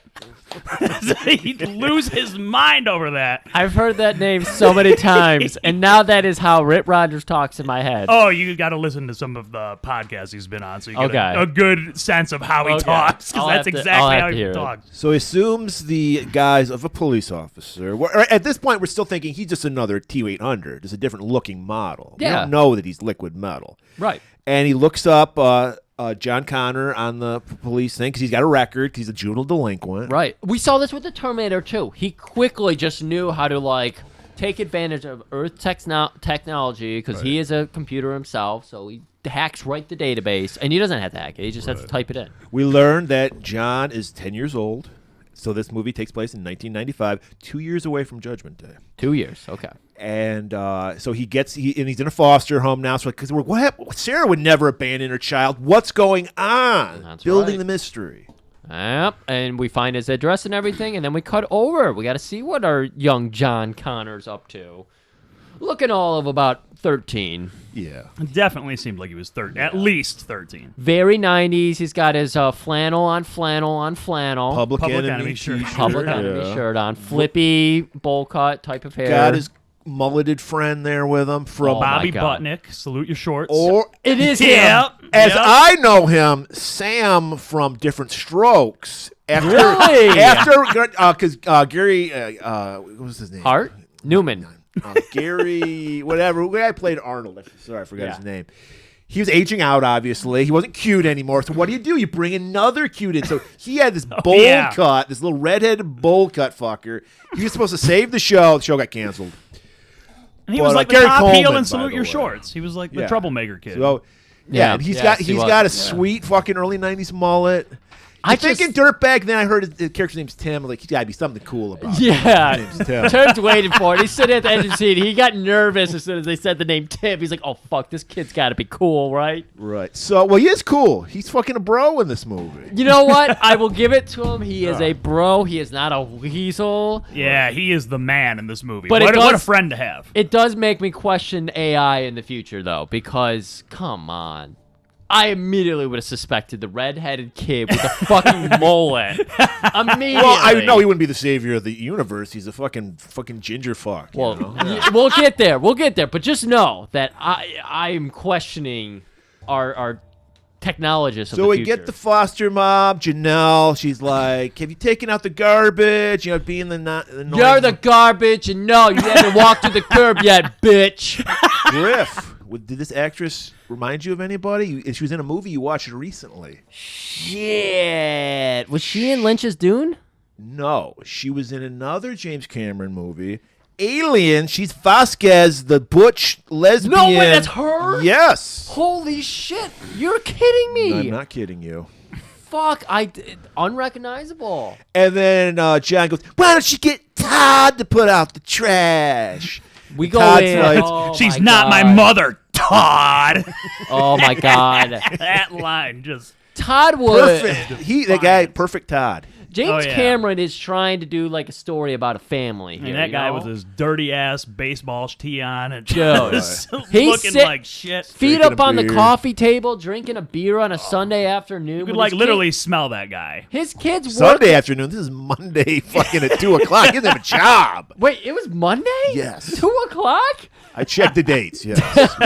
He'd lose his mind over that. I've heard that name so many times, and now that is how Rip Rogers talks in my head. Oh, you got to listen to some of the podcasts he's been on, so you get a good sense of how he talks, because that's exactly how he talks. So he assumes the guise of a police officer. At this point, we're still thinking he's just another T-800, just a different looking model. Yeah. We don't know that he's liquid metal. Right. And he looks up John Connor on the police thing because he's got a record, because he's a juvenile delinquent. Right. We saw this with the Terminator too. He quickly just knew how to take advantage of Earth technology because he is a computer himself. So he hacks right the database, and he doesn't have to hack it. He just has to type it in. We learned that John is 10 years old. So this movie takes place in 1995, 2 years away from Judgment Day. 2 years, okay. And so he's in a foster home now. So because Sarah would never abandon her child. What's going on? That's Building right. the mystery. Yep, and we find his address and everything, and then we cut over. We got to see what our young John Connor's up to. Looking all of about 13. Yeah. It definitely seemed like he was 13, at least 13. Very 90s. He's got his flannel on flannel on flannel. Public Enemy shirt. Public Enemy shirt on. Flippy, bowl cut type of hair. Got his mulleted friend there with him from Bobby God. Butnick, salute your shorts. or It is him. Yep. as Yep. I know him, Sam from Different Strokes. After, Really? because Gary, what was his name? Hart? Newman. Gary, whatever. The guy played Arnold. Sorry, I forgot his name. He was aging out, obviously. He wasn't cute anymore. So what do? You bring another cute in. So he had this bowl cut, this little redheaded bowl cut fucker. He was supposed to save the show. The show got canceled. And he was like the Gary top Coleman, heel by and salute the your way. shorts. He was like the Yeah. troublemaker kid. So, Yeah. and he's Yes, he got a was. sweet fucking early 90s mullet. I I'm thinking dirtbag. Then I heard his character's name's Tim. Like, he's got to be something cool about it. Yeah. His name's Tim. Turn's waiting for it. He's sitting at the edge of the seat. He got nervous as soon as they said the name Tim. He's like, oh, fuck, this kid's got to be cool, right? Right. So, well, he is cool. He's fucking a bro in this movie. You know what? I will give it to him. He is a bro. He is not a weasel. Yeah, he is the man in this movie. But what it a does- friend to have. It does make me question AI in the future, though, because, come on. I immediately would have suspected the redheaded kid with the fucking mullet. Immediately. Well, I know he wouldn't be the savior of the universe. He's a fucking ginger fuck. Well, you know? we'll get there. We'll get there. But just know that I am questioning our technologists of So the we future. get the foster mom, Janelle. She's like, "Have you taken out the garbage? You know, being the You're the garbage, and no, you haven't walked to the curb yet, bitch." Griff. Did this actress remind you of anybody? She was in a movie you watched recently. Shit. Was she in Lynch's Dune? No, she was in another James Cameron movie. Alien. She's Vasquez, the butch lesbian. No way, that's her? Yes. Holy shit. You're kidding me. I'm not kidding you. Fuck. Unrecognizable. And then John goes, "Why don't you get Todd to put out the trash?" We go Todd's in. like, Oh She's my not my God. mother, Todd. Oh, my God. That line just... Todd was... perfect. The guy, perfect Todd. James Oh, yeah. Cameron is trying to do like a story about a family here. And that you guy know? with his dirty ass baseball tee on and Joe. just He's looking sit- like shit. feet Drinking up a on the beer. coffee table, drinking a beer on a Sunday afternoon. You could with like his literally kid- smell that guy. his kids Sunday work. afternoon. This is Monday fucking at 2 o'clock. He doesn't have a job. Wait, it was Monday? Yes. 2 o'clock? I checked the dates, yes.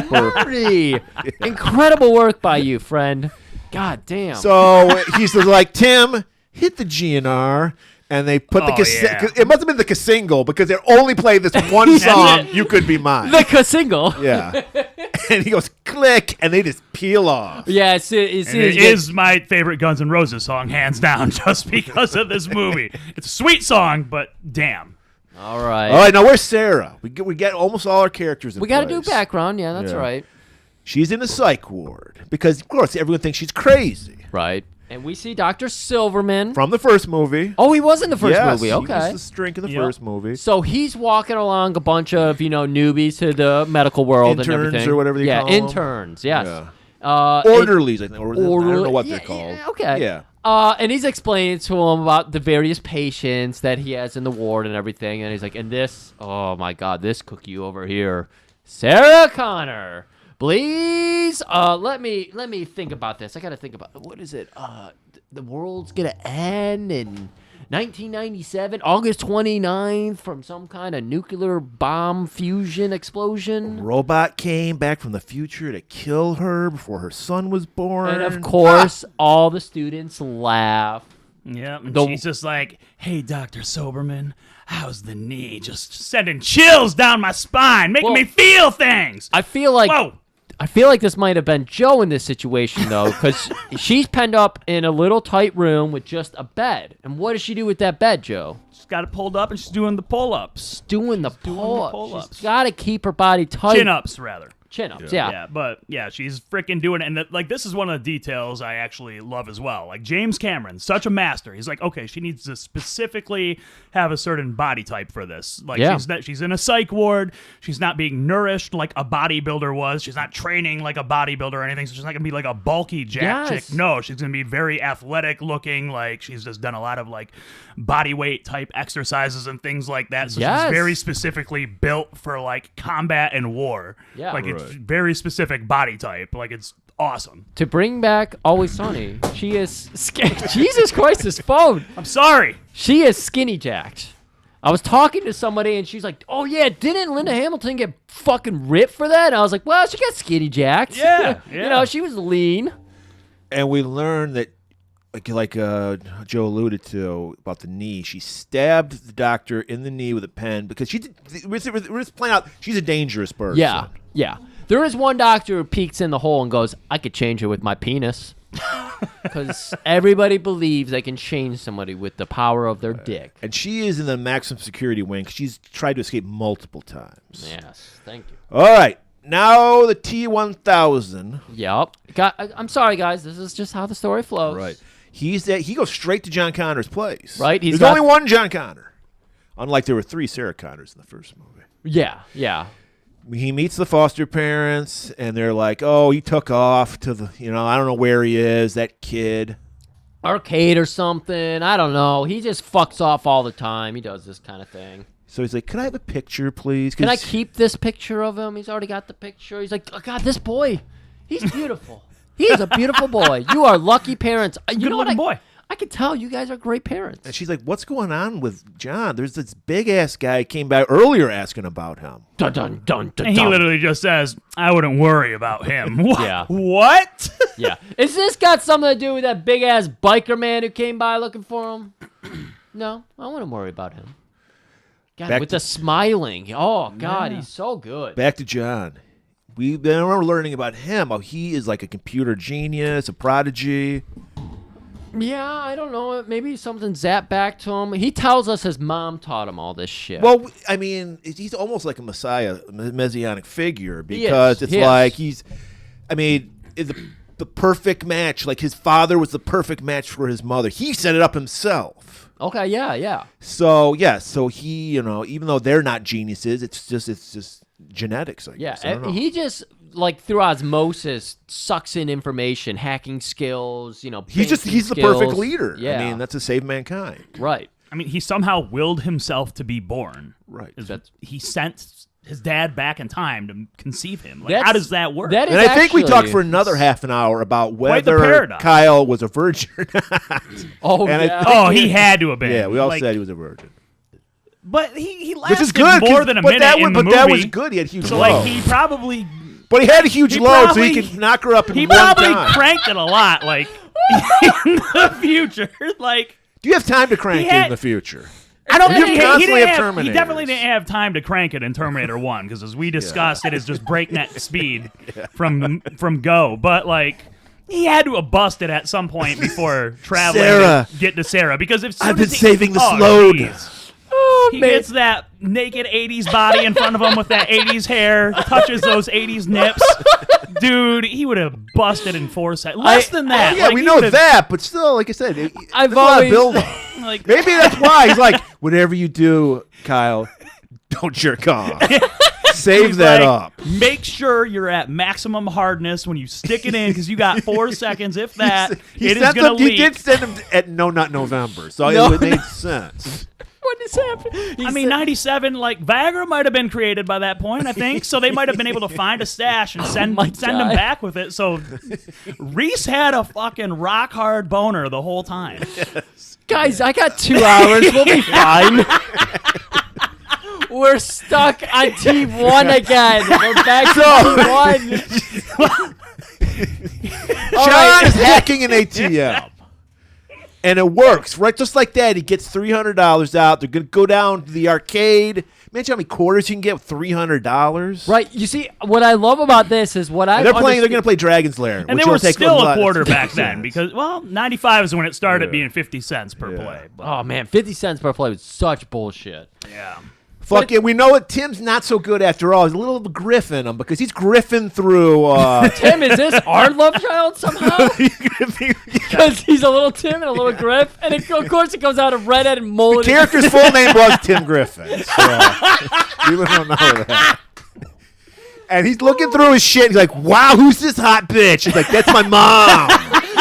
Dirty. Incredible work by you, friend. God damn. So he's like, "Tim, hit the GNR." And they put the Oh, cassette. yeah. It must have been the cassingle because they only played this one song, "You Could Be Mine." the single. Yeah. And he goes, click, and they just peel off. Yeah, it's And it is my favorite Guns N' Roses song, hands down, just because of this movie. It's a sweet song, but damn. All right. All right, now where's Sarah? We get almost all our characters in We got to place. do background. Yeah, that's Yeah. right. She's in the psych ward because, of course, everyone thinks she's crazy. Right. And we see Dr. Silverman. From the first movie. Oh, he was in the first Yes, movie. he Okay. was the drink in the Yep. first movie. So he's walking along a bunch of, newbies to the medical world and Interns everything. or whatever they yeah, call 'em. interns, yes. Yeah. It- Orderlies, I think. Or, I don't know what yeah, they're called. yeah, okay. Yeah. And he's explaining to him about the various patients that he has in the ward and everything. And he's like, and this, oh my God, this cookie over here, Sarah Connor. Please, let me think about this. I gotta think about what is it? The world's gonna end in 1997, August 29th, from some kind of nuclear bomb fusion explosion. Robot came back from the future to kill her before her son was born. And of course, all the students laugh. Yeah, and The- she's just like, "Hey, Dr. Soberman, how's the knee? Just sending chills down my spine, making Well, me feel things." I feel like Whoa. I feel like this might have been Joe in this situation, though, because she's penned up in a little tight room with just a bed. And what does she do with that bed, Joe? She's got it pulled up and she's doing the pull-ups. Doing the doing the pull-ups. pull-ups. She's got to keep her body tight. Chin-ups, rather. Chin-ups, yeah. But yeah, she's freaking doing it. And this is one of the details I actually love as well. Like James Cameron, such a master. He's like, okay, she needs to specifically have a certain body type for this. Like Yeah. she's in a psych ward. She's not being nourished like a bodybuilder was. She's not training like a bodybuilder or anything. So she's not gonna be like a bulky jack Yes. chick. No, she's gonna be very athletic looking. Like she's just done a lot of like body weight type exercises and things like that. So Yes. she's very specifically built for like combat and war. Yeah. Like it's very specific body type. Like it's awesome. To bring back Always Sunny, she is... Jesus Christ, this phone. I'm sorry. She is skinny jacked. I was talking to somebody, and she's like, "Oh yeah, didn't Linda Hamilton get fucking ripped for that?" And I was like, "Well, she got skinny jacked. Yeah, you know, she was lean." And we learned that, like Joe alluded to about the knee, she stabbed the doctor in the knee with a pen because we're just playing out. She's a dangerous person. Yeah. There is one doctor who peeks in the hole and goes, "I could change her with my penis." Because everybody believes they can change somebody with the power of their dick. And she is in the maximum security wing. She's tried to escape multiple times. Yes, thank you. All right. Now the T-1000. Yep. I'm sorry, guys. This is just how the story flows. Right. He goes straight to John Connor's place. Right. There's only one John Connor. Unlike there were 3 Sarah Connors in the first movie. Yeah. He meets the foster parents, and they're like, "Oh, he took off to the, I don't know where he is, that kid. Arcade or something. I don't know. He just fucks off all the time. He does this kind of thing. So he's like, "Can I have a picture, please? Can I keep this picture of him?" He's already got the picture. He's like, "Oh, God, this boy, he's beautiful. He is a beautiful boy. You are lucky parents. You know what? Boy. I can tell you guys are great parents." And she's like, "What's going on with John? There's this big-ass guy came by earlier asking about him." Dun, dun, dun, dun, And he dun. literally just says, "I wouldn't worry about him." Yeah. What? Yeah. Is this got something to do with that big-ass biker man who came by looking for him? No, I wouldn't worry about him. God, with the smiling. Oh, God, he's so good. Back to John. We remember learning about him, how he is like a computer genius, a prodigy. Yeah, I don't know. Maybe something zapped back to him. He tells us his mom taught him all this shit. Well, I mean, he's almost like a messiah, a messianic figure, because it's like he's, the perfect match. Like his father was the perfect match for his mother. He set it up himself. Okay, yeah. So he, even though they're not geniuses, it's just genetics. I guess. I don't know. He just like through osmosis sucks in information, hacking skills. He's the perfect leader. Yeah. I mean, that's to save mankind. Right. I mean, he somehow willed himself to be born. Right. He sent his dad back in time to conceive him. Like, how does that work? And I think we talked for another half an hour about Quite the whether paradox. Kyle was a virgin or not. Oh, And yeah. He had to have been. Yeah, we all said he was a virgin. But he Which lasted is good. more than a minute in the movie. That was good. He had huge So, load. like, he probably... But he had a huge load, so he could knock her up in He one probably time. cranked it a lot, like, in the future. Like, Do you have time to crank it in the future? I don't You think constantly have he Terminators. definitely didn't have time to crank it in Terminator 1, because as we discussed, it is just breakneck speed from Go. But, like, he had to have busted at some point before traveling Sarah. to get to Sarah. Because if I've been saving this load. He gets that naked 80s body in front of him with that 80s hair, touches those 80s nips. Dude, he would have busted in 4 seconds. Less than that. Yeah, Like, we he know would've- that, but still, like I said, there's I've a lot of always- build-up. Like, Maybe that's why he's like, whatever you do, Kyle, don't jerk off. Save he's that like, up. Make sure you're at maximum hardness when you stick it in, because you got 4 seconds. If that, He it is sent going to them- leak. He did send him at Not November, so No, it made sense. What is happening? I mean, 97, like, Viagra might have been created by that point, I think. So they might have been able to find a stash and send him God. back with it. So Reese had a fucking rock hard boner the whole time. Guys, I got 2 hours. We'll be fine. We're stuck on T1 again. We're back to T1. John is hacking an ATM. And it works, right? Just like that, he gets $300 out. They're going to go down to the arcade. Imagine how many quarters you can get with $300. Right. You see, what I love about this is what I They're going to play Dragon's Lair. And which they will were take still a lot- quarter back then because, 95 is when it started being 50 cents per Yeah. play. But, Oh, man. 50 cents per play was such bullshit. yeah. Fuck it. We know it. Tim's not so good after all. He's a little griff in him because he's griffing through. Tim, is this our love child somehow? Because he's a little Tim and a little Griff. And of course it comes out of redhead and The mullet. character's full name was Tim Griffin. So people don't know that. And he's looking through his shit. He's like, "Wow, who's this hot bitch?" He's like, "That's my mom."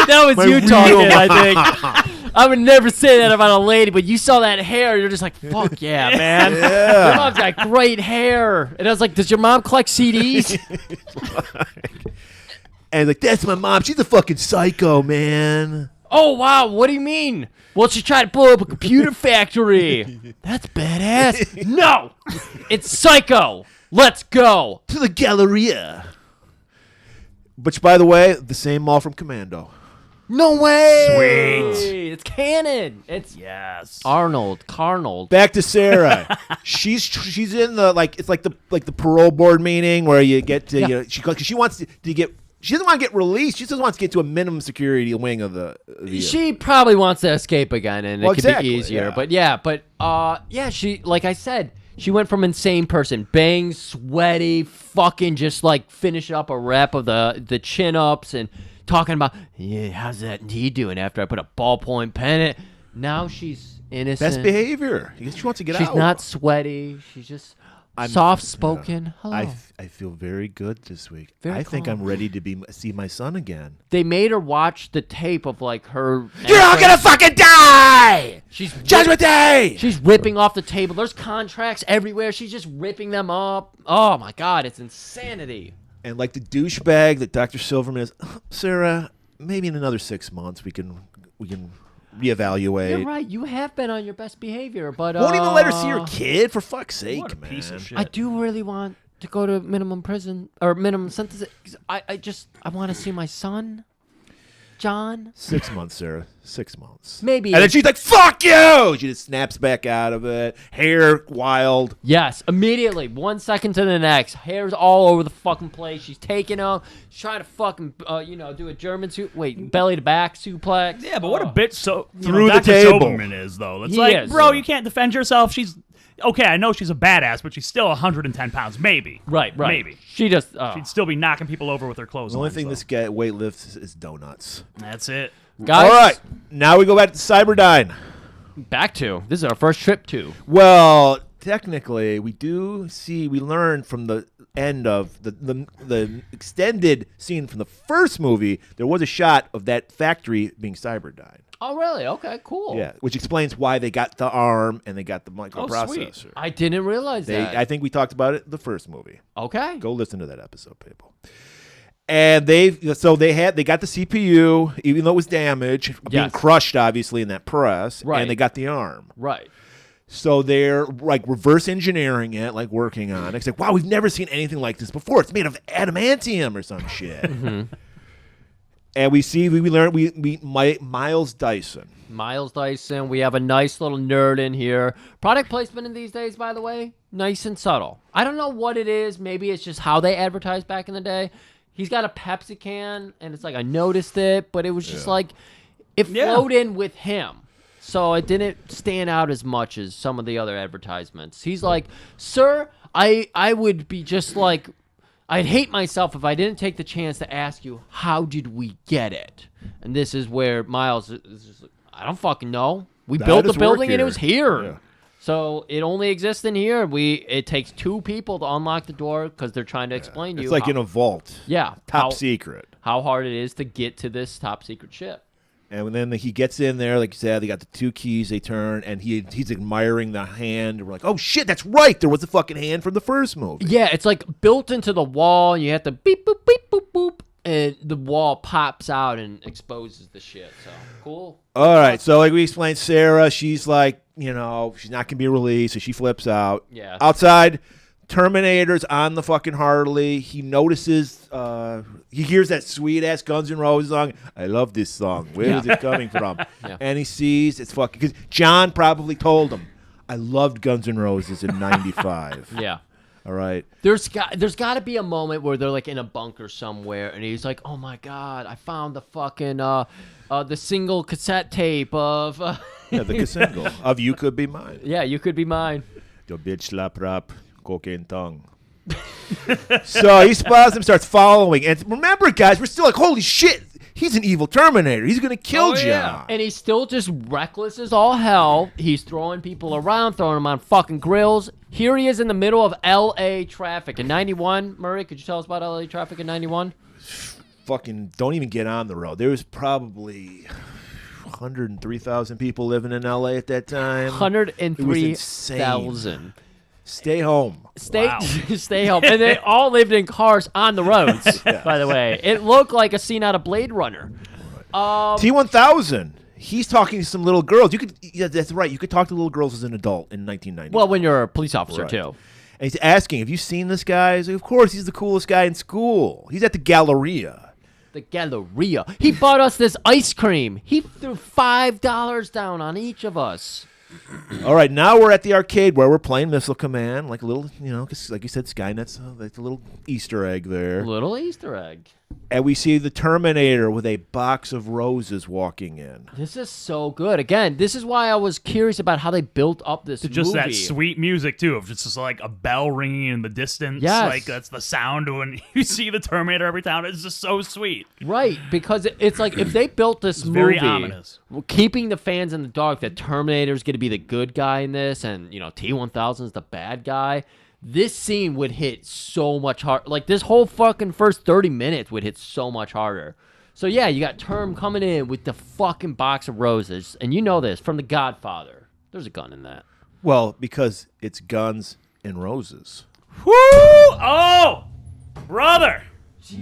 That was My you real talking, I mom. think. I would never say that about a lady, but you saw that hair, you're just like, fuck yeah, man. Yeah. Your mom's got great hair. And I was like, does your mom collect CDs? And he's like, "That's my mom. She's a fucking psycho, man." Oh, wow, what do you mean? Well, she tried to blow up a computer factory. That's badass. No, it's Psycho. Let's go. To the Galleria. Which, by the way, the same mall from Commando. No way. Sweet. It's canon. It's Yes. Carnold. Back to Sarah. she's in the it's like the parole board meeting where you get to you know she wants to get. She doesn't want to get released. She just wants to get to a minimum security wing of the She probably wants to escape again, and it could exactly, be easier. yeah. But she, like I said, she went from insane person, bang, sweaty, fucking just like finish up a rep of the chin ups and talking about, yeah, how's that knee doing after I put a ballpoint pen in it. Now she's innocent. best behavior. She wants to get out. She's not sweaty. She's just soft spoken. Hello. I feel very good this week. Very I think calm. I'm ready to see my son again. They made her watch the tape of like her. You're all gonna fucking die. She's Judgment Day. She's ripping off the table. There's contracts everywhere. She's just ripping them up. Oh my God, it's insanity. And like the douchebag that Dr. Silverman is, Sarah, maybe in another 6 months we can reevaluate. You're right. You have been on your best behavior, but Won't even let her see her kid, for fuck's sake, What a man. piece of shit. I do really want to go to minimum prison or minimum sentence. I want to see my son, John. 6 months, Sarah. 6 months. Maybe. And then she's like, fuck you! She just snaps back out of it. Hair wild. Yes, immediately. 1 second to the next. Hair's all over the fucking place. She's taking out. She's trying to fucking, do a German belly to back suplex. Yeah, but what a bitch Through the Dr. table. Silverman is, though. It's He like, is. bro, you can't defend yourself. She's... Okay, I know she's a badass, but she's still 110 pounds. Maybe. Right. Maybe. She just. She'd still be knocking people over with her clothes The only on, thing so. this guy weight lifts is donuts. That's it. Guys, All right. Now we go back to Cyberdyne. back to. This is our first trip to. Well, technically, we learn from the end of the extended scene from the first movie, there was a shot of that factory being Cyberdyne. Oh, really? Okay, cool. Yeah, which explains why they got the arm and they got the sweet. microprocessor. I didn't realize that. I think we talked about it in the first movie. Okay. Go listen to that episode, people. And they got the CPU, even though it was damaged, being Yes. crushed obviously in that press, Right. and they got the arm. Right. So they're like reverse engineering it, like working on it. It's like, wow, we've never seen anything like this before. It's made of adamantium or some shit. Mm-hmm. And we meet Miles Dyson. Miles Dyson. We have a nice little nerd in here. Product placement in these days, by the way, nice and subtle. I don't know what it is. Maybe it's just how they advertised back in the day. He's got a Pepsi can, and it's like I noticed it, but it was just like it flowed in with him. So it didn't stand out as much as some of the other advertisements. He's like, sir, I would be just like, I'd hate myself if I didn't take the chance to ask you, how did we get it? And this is where Miles is just like, I don't fucking know. We built the building and it was here. Yeah. So it only exists in here. It takes 2 people to unlock the door because they're trying to explain to you. It's like how, in a vault. yeah, Top secret. how hard it is to get to this top secret ship. And then he gets in there, like you said, they got the 2 keys, they turn, and he's admiring the hand. We're like, oh shit, that's right. There was a fucking hand from the first movie. Yeah, it's like built into the wall. And you have to beep, boop, beep, boop, boop. And the wall pops out and exposes the shit. So, cool. All right, so like we explained, Sarah, she's like, she's not going to be released, so she flips out. Yeah. Outside, Terminator's on the fucking Harley. He notices, he hears that sweet-ass Guns N' Roses song. I love this song. Where is it coming from? Yeah. And he sees it's fucking, because John probably told him, I loved Guns N' Roses in 95. Yeah. All right. There's got to be a moment where they're like in a bunker somewhere, and he's like, "Oh my god, I found the fucking the single cassette tape of Yeah, the single of You Could Be Mine. yeah, you could be mine." Your bitch slap rap, cocaine tongue. So he spots him, starts following. And remember, guys, we're still like, holy shit, he's an evil Terminator. He's going to kill John. And he's still just reckless as all hell. He's throwing people around, throwing them on fucking grills. Here he is in the middle of L.A. traffic in 91. Murray, could you tell us about L.A. traffic in 91? Fucking don't even get on the road. There was probably 103,000 people living in L.A. at that time. 103,000. Stay home. Stay home. And they all lived in cars on the roads, by the way. It looked like a scene out of Blade Runner. T-1000. He's talking to some little girls. That's right. You could talk to little girls as an adult in 1990. Well, when you're a police officer Right. too. And he's asking, have you seen this guy? He's like, of course, he's the coolest guy in school. He's at the Galleria. The Galleria. He bought us this ice cream. He threw $5 down on each of us. All right, now we're at the arcade where we're playing Missile Command, like a little, 'cause like you said, Skynet's like a little Easter egg there. Little Easter egg. And we see the Terminator with a box of roses walking in. This is so good. Again, this is why I was curious about how they built up this Just movie. that sweet music too, of just like a bell ringing in the distance. Yes. Like that's the sound when you see the Terminator every time. It's just so sweet. Right, because it's like if they built this movie, very ominous. keeping the fans in the dark that Terminator's going to be the good guy in this, and T-1000 is the bad guy. This scene would hit so much hard. Like this whole fucking first 30 minutes would hit so much harder. So yeah, you got Term coming in with the fucking box of roses, and you know this from The Godfather. There's a gun in that. Well, because it's guns and roses. Woo! Oh, brother!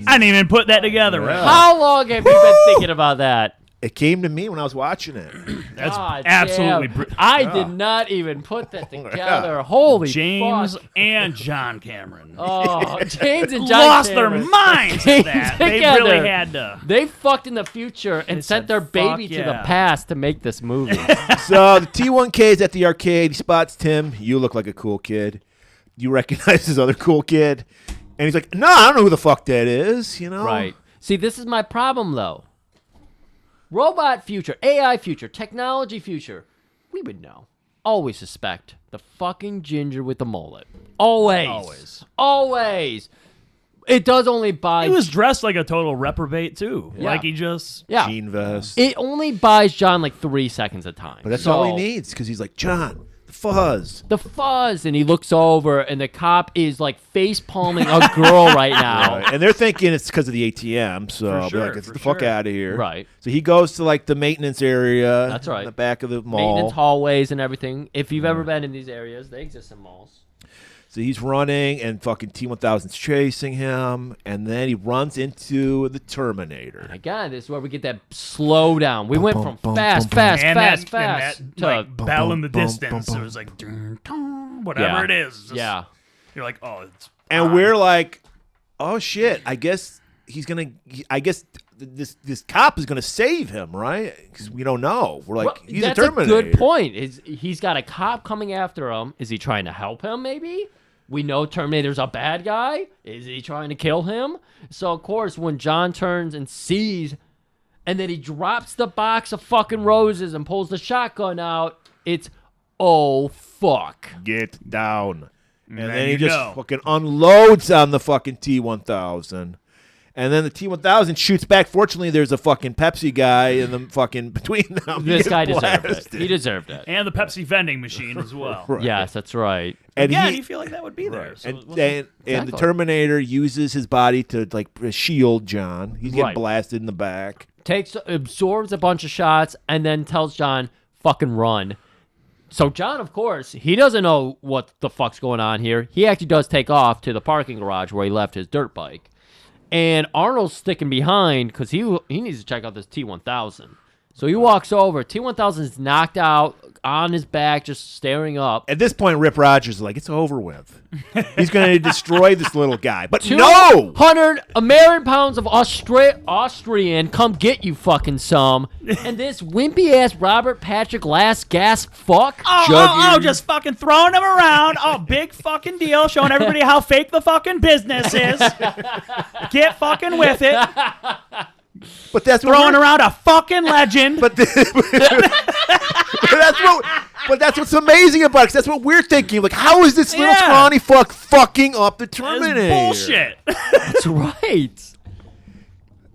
I didn't even put that together. Right? How long have you been thinking about that? It came to me when I was watching it. That's God absolutely. damn. I did not even put that together. Holy James fuck. and John Cameron. Oh, James and John lost Cameron their minds came at that. They together. really had to. They fucked in the future and sent said, their baby "Fuck to the yeah." past to make this movie. So the T1K is at the arcade. He spots Tim. You look like a cool kid. You recognize this other cool kid. And he's like, no, I don't know who the fuck that is, Right. See, this is my problem, though. Robot future, AI future, technology future. We would know. Always suspect the fucking ginger with the mullet. Always. Always. It does only buy... He was dressed like a total reprobate, too. Yeah. Like he just... Yeah. Jean vest. It only buys John like 3 seconds a time. But that's So- all he needs, because he's like, John, the fuzz. The fuzz, and he looks over, and the cop is like face palming a girl right now. Right. And they're thinking it's because of the ATM, so I'll be sure, like, get for the fuck sure. out of here. Right. So he goes to like the maintenance area. That's right. In the back of the mall. Maintenance hallways and everything. If you've ever been in these areas, they exist in malls. So he's running, and fucking T-1000's chasing him, and then he runs into the Terminator. Again, this is where we get that slow down. We went from fast, And fast that, to like, bell in the bum, distance. bum, It was like, dun, dun, whatever Yeah. it is. Just- yeah. You're like, oh, it's... And we're like, oh shit, I guess he's gonna. I guess this cop is gonna save him, right? Because we don't know. We're like, Well, he's that's a Terminator. good point. He's got a cop coming after him. Is he trying to help him? Maybe. We know Terminator's a bad guy. Is he trying to kill him? So of course, when John turns and sees, and then he drops the box of fucking roses and pulls the shotgun out, it's oh fuck. Get down. And then then he you just know. fucking unloads on the fucking T-1000. And then the T-1000 shoots back. Fortunately, there's a fucking Pepsi guy in the fucking between them. He This gets guy deserved it. blasted. He deserved it. And the Pepsi vending machine as well. Right. Yes, that's right. And Yeah, he, you feel like that would be there. So and, it wasn't- and the Exactly. Terminator uses his body to like shield John. He's getting Right. blasted in the back. Absorbs a bunch of shots, and then tells John, fucking run. So John, of course, he doesn't know what the fuck's going on here. He actually does take off to the parking garage where he left his dirt bike. And Arnold's sticking behind because he needs to check out this T-1000. So he walks over. T-1000 is knocked out on his back, just staring up. At this point, Rip Rogers is like, it's over with. He's going to destroy this little guy. But no! 200 American pounds of Austrian, come get you fucking some. And this wimpy-ass Robert Patrick last gasp fuck. just fucking throwing him around. Oh, big fucking deal. Showing everybody how fake the fucking business is. Get fucking with it. But that's what Throwing we're- around a fucking legend. But that's what's amazing about it. 'Cause that's what we're thinking. Like, how is this little Yeah. scrawny fuck fucking up the It's Terminator? bullshit. That's right.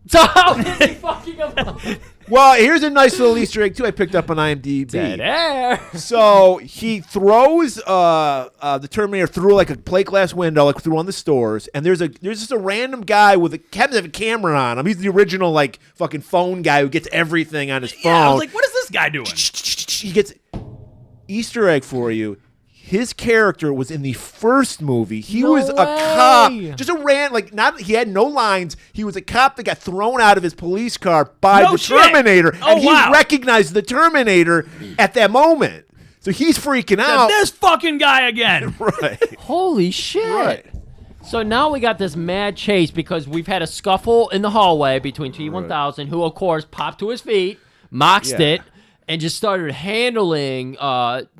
So how is he fucking up? Well, here's a nice little Easter egg too. I picked up on IMDb. Dead air. So he throws the Terminator through like a plate glass window, like through one of the stores, and there's just a random guy with happens to have a camera on him. He's the original like fucking phone guy who gets everything on his phone. Yeah, I was like, what is this guy doing? He gets Easter egg for you. his character was in the first movie. He No was a way. cop, just a he had no lines. He was a cop that got thrown out of his police car by No the shit. Terminator, Oh, and he wow. recognized the Terminator at that moment. So he's freaking out. This fucking guy again. Right. Holy shit. Right. So now we got this mad chase because we've had a scuffle in the hallway between T-1000, who, of course, popped to his feet, moxed Yeah. it, and just started handling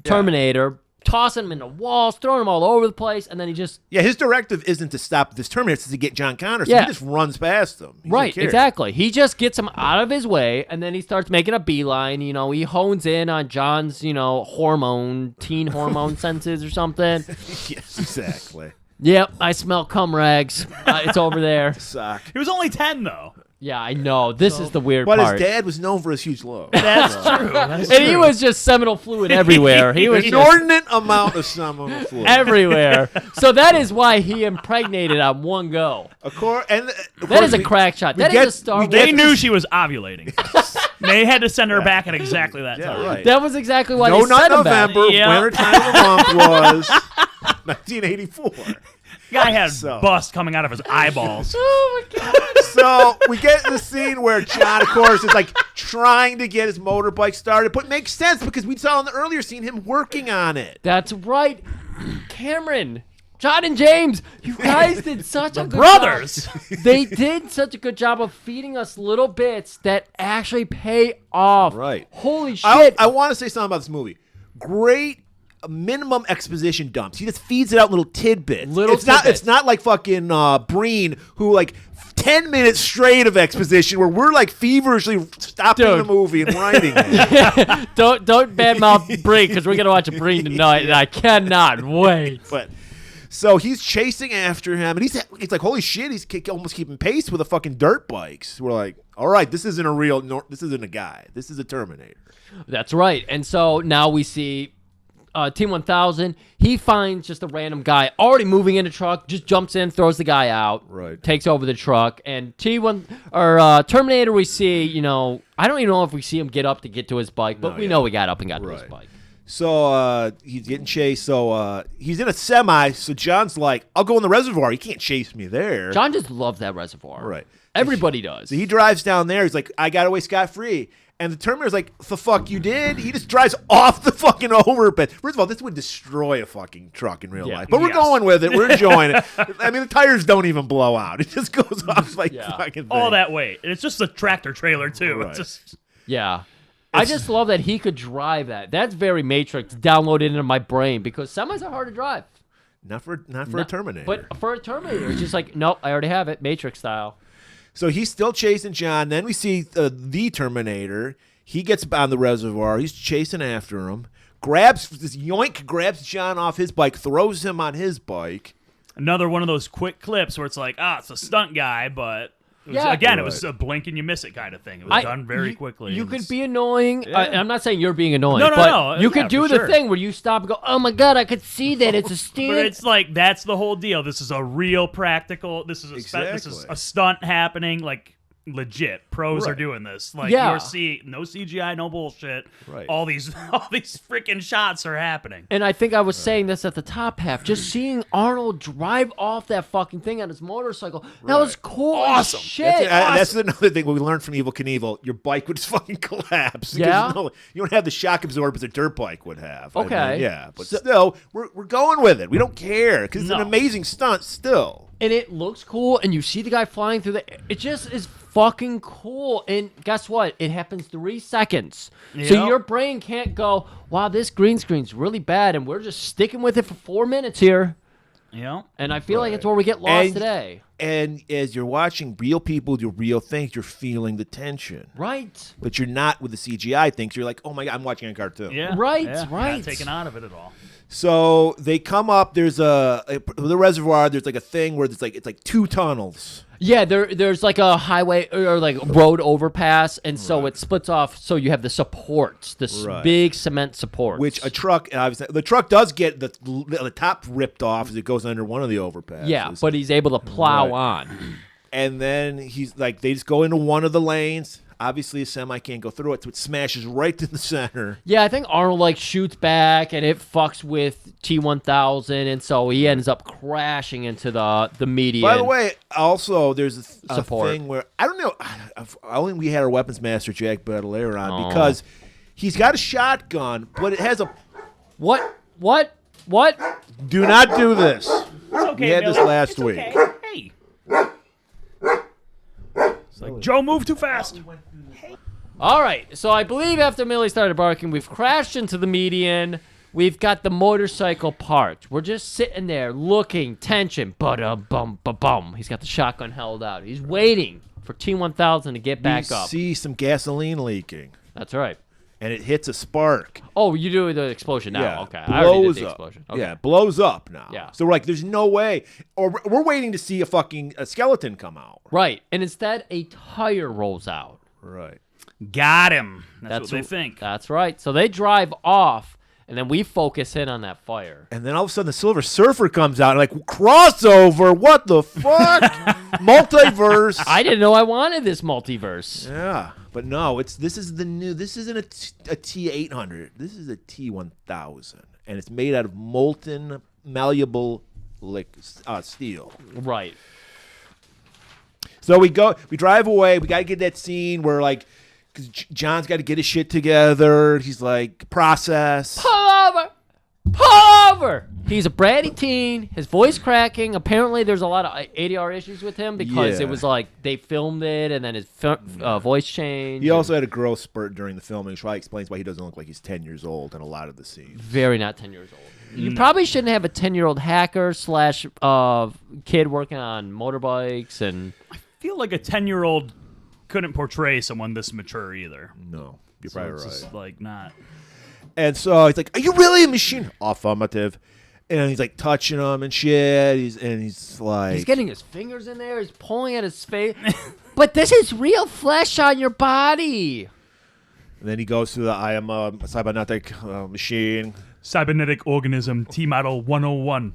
Terminator, tossing him into walls, throwing him all over the place, and then he just... Yeah, his directive isn't to stop this Terminator, it's to get John Connor, so Yeah. he just runs past them. He doesn't Right, care. exactly. He just gets him out of his way, and then he starts making a beeline. You know, he hones in on John's, teen hormone senses or something. Yes, exactly. Yep, I smell cum rags. It's over there. Sock. He was only 10, though. Yeah, I know. This is the weird But part. his dad was known for his huge love. That's true. And he was just seminal fluid everywhere. He was just Inordinate amount of seminal fluid. everywhere. So that is why he impregnated on one go. Of course, and of That course is a we- crack shot. we That get- is a Star we Wars. get They knew she was ovulating. They had to send her back at exactly that Yeah, time. right. That was exactly why No, they not sent him back. November. Yeah. Winter time of the month was 1984. Guy had So- bust coming out of his eyeballs. Oh my god. So we get the scene where John, of course, is like trying to get his motorbike started, but it makes sense because we saw in the earlier scene him working on it. That's right. Cameron, John and James, you guys did such a good Brothers. job. They did such a good job of feeding us little bits that actually pay off. Right. Holy shit. I want to say something about this movie. Great minimum exposition dumps. He just feeds it out little tidbits. Little it's not. tidbits. It's not like fucking Breen, who like 10 minutes straight of exposition where we're like feverishly stopping Dude. the movie and writing it. don't badmouth Breen because we're gonna watch a Breen tonight, and I cannot wait. But so he's chasing after him, and he's like, holy shit, he's almost keeping pace with the fucking dirt bikes. We're like, all right, this isn't a real. This isn't a guy. This is a Terminator. That's right. And so now we see T-1000. He finds just a random guy already moving in a truck, just jumps in, throws the guy out, Right. takes over the truck. And Terminator, we see, I don't even know if we see him get up to get to his bike, but we know he got up and got to his Right. bike. So he's getting chased. So he's in a semi. So John's like, I'll go in the reservoir. He can't chase me there. John just loves that reservoir. Right. Everybody does. So he drives down there. He's like, I got away scot-free. And the Terminator's like, the fuck you did? He just drives off the fucking overpass. First of all, this would destroy a fucking truck in real life. But we're Yes. going with it. We're enjoying it. I mean, the tires don't even blow out. It just goes off like fucking All thing. that weight. And it's just a tractor trailer, too. Right. It's just... Yeah. I just love that he could drive that. That's very Matrix downloaded into my brain because semis are hard to drive. Not for a Terminator. But for a Terminator, it's just like, nope, I already have it, Matrix style. So he's still chasing John. Then we see the Terminator. He gets on the reservoir. He's chasing after him. Grabs John off his bike, throws him on his bike. Another one of those quick clips where it's like, it's a stunt guy, but it was, Yeah. it was a blink and you miss it kind of thing. It was done very quickly. You and could it's- be annoying. I'm not saying you're being annoying, No, but you could yeah, do for the sure. thing where you stop and go, oh my God, I could see that. It's a stand. But it's like that's the whole deal. This is a real practical. This is this is a stunt happening. Like legit, pros are doing this. Like Yeah. you're seeing no CGI, no bullshit. Right. All these freaking shots are happening. And I think I was saying this at the top half. Just seeing Arnold drive off that fucking thing on his motorcycle, that was cool as shit. That's another thing we learned from Evel Knievel. Your bike would just fucking collapse. Yeah? Because you don't have the shock absorbers a dirt bike would have. I mean, Okay. yeah, but still, we're going with it. We don't care because it's an No. amazing stunt still. And it looks cool, and you see the guy flying through the... It just is fucking cool. And guess what? It happens 3 seconds. So Yep. your brain can't go, wow, this green screen's really bad, and we're just sticking with it for 4 minutes here. You know? And I feel like it's where we get lost And- today. And as you're watching real people do real things, you're feeling the tension. Right. But you're not with the CGI things. You're like, oh my God, I'm watching a cartoon. Yeah. Right, yeah, right. Not taken out of it at all. So they come up. There's the reservoir. There's like a thing where it's like 2 tunnels. Yeah, there's like a highway or like road overpass, and so it splits off. So you have the supports, this Right. big cement supports. Which a truck, obviously, the truck does get the top ripped off as it goes under one of the overpasses. yeah, but he's able to plow Right. on. And then he's like, they just go into one of the lanes. obviously a semi can't go through it, so it smashes right to the center. Yeah, I think Arnold like shoots back and it fucks with T-1000, and so he ends up crashing into the median. By the way, also there's a Support. thing where I don't know. I only we had our weapons master Jack Battleair on because he's got a shotgun, but it has a. What? Do not do this. It's okay, We had this Billy. last It's week. okay. Hey. It's like, Joe, move too fast. All right, so I believe after Millie started barking, we've crashed into the median. We've got the motorcycle parked. We're just sitting there looking, tension, ba-dum-bum-ba-bum. He's got the shotgun held out. He's waiting for T-1000 to get back we up. see some gasoline leaking, That's right. and it hits a spark. Oh, you do the explosion now. Yeah, Okay, I already did blows the up. explosion. Okay. Yeah, blows up now. Yeah. So we're like, there's no way, or we're waiting to see a skeleton come out. Right, and instead a tire rolls out. Right. Got him. That's what they think. That's right. So they drive off, and then we focus in on that fire. And then all of a sudden, the Silver Surfer comes out and like crossover. What the fuck? Multiverse. I didn't know I wanted this multiverse. Yeah, but no, this is the new. This isn't a T-800. This is a T-1000, and it's made out of molten, malleable steel. Right. So we drive away. We gotta get that scene where like, cause John's got to get his shit together. He's like process. Pull over. He's a bratty teen. His voice cracking. Apparently, there's a lot of ADR issues with him because Yeah. it was like they filmed it and then his voice changed. He also had a growth spurt during the filming, which probably explains why he doesn't look like he's 10 years old in a lot of the scenes. Very not 10 years old. You probably shouldn't have a 10-year-old hacker / kid working on motorbikes and. I feel like a 10-year-old couldn't portray someone this mature either. No, you're So probably it's right. just, like, not. And so he's like, "Are you really a machine?" Affirmative. And he's like touching him and shit. He's like, He's getting his fingers in there. He's pulling at his face. But this is real flesh on your body. And then he goes through the I am a cybernetic machine. Cybernetic organism, T-Model 101.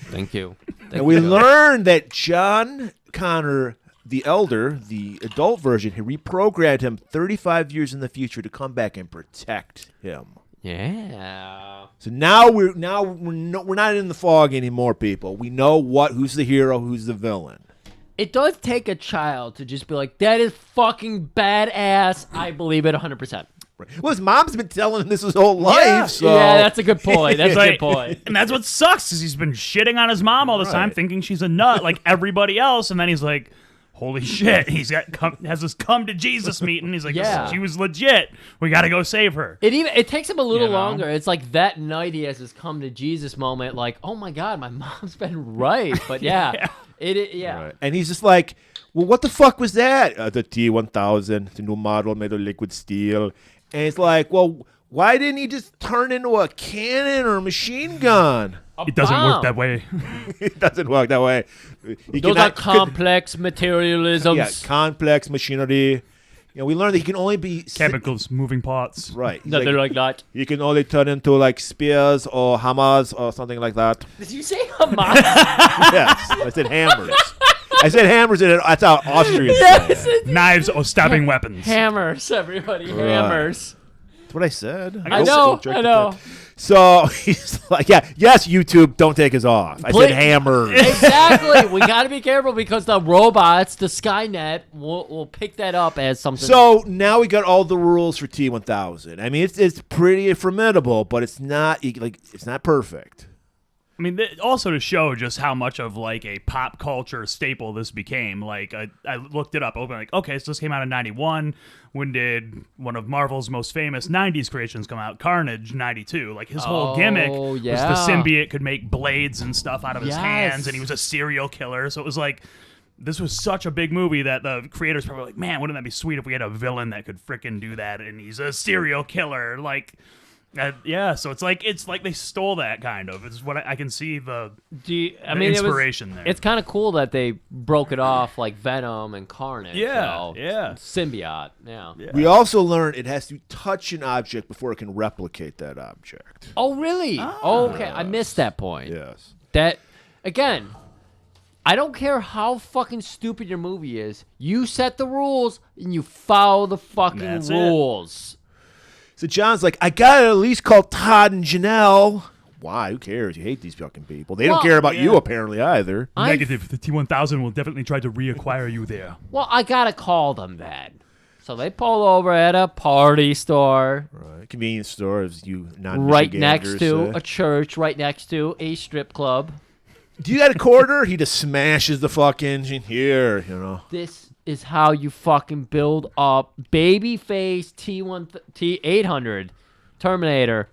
Thank you. And we learned that John Connor, the elder, the adult version, he reprogrammed him 35 years in the future to come back and protect him. Yeah. So now we're not in the fog anymore, people. We know who's the hero, who's the villain. It does take a child to just be like, that is fucking badass. I believe it 100%. Well, his mom's been telling him this his whole life. Yeah. So. Yeah, that's a good point. That's a Like, good point. and that's what sucks is he's been shitting on his mom all the time, thinking she's a nut like everybody else, and then he's like, holy shit, he's has this come to Jesus meeting. He's like, Yeah. she was legit. We got to go save her. It takes him a little You know? longer. It's like that night he has his come to Jesus moment. Like, oh my God, my mom's been right. But yeah, yeah. Right. And he's just like, well, what the fuck was that? The T-1000, the new model made of liquid steel. And it's like, well, why didn't he just turn into a cannon or a machine gun? It doesn't work that way. It doesn't work that way. Those are complex materialisms. Yeah, complex machinery. You know, we learned that he can only be Chemicals, moving parts. Right. He's Nothing like that. You can only turn into like spears or hammers or something like that. Did you say Hamas? Yes, I said hammers. I said hammers, and that's how Austrians say it. Knives or stabbing weapons. Hammers, everybody. Hammers. That's what I said. I know. So he's like, yes, YouTube, don't take us off. I said hammers. Exactly. We got to be careful because the robots, the Skynet, will pick that up as something. So now we got all the rules for T-1000. I mean, it's pretty formidable, but it's not perfect. I mean, also to show just how much of like a pop culture staple this became. Like I looked it up. I was like, okay, so this came out in '91. When did one of Marvel's most famous '90s creations come out? Carnage, '92. Like his whole gimmick was the symbiote could make blades and stuff out of his hands, and he was a serial killer. So it was like, this was such a big movie that the creators probably were like, man, wouldn't that be sweet if we had a villain that could frickin' do that, and he's a serial killer, like. So it's like they stole that kind of. It's what I can see the inspiration there. It's kind of cool that they broke it off like Venom and Carnage. Yeah. Symbiote. Yeah. We also learned it has to touch an object before it can replicate that object. Oh, really? Oh, okay. I missed that point. Yes. That, again, I don't care how fucking stupid your movie is. You set the rules and you follow the fucking That's it. rules. So John's like, I gotta at least call Todd and Janelle. Why? Who cares? You hate these fucking people. They don't care about you apparently either. Negative. The T-1000 will definitely try to reacquire you there. Well, I gotta call them then. So they pull over at a party store. Right. Convenience store, as you non Right next to a church, right next to a strip club. Do you got a quarter? He just smashes the fuck engine here, you know. This is how you fucking build up babyface T800 Terminator.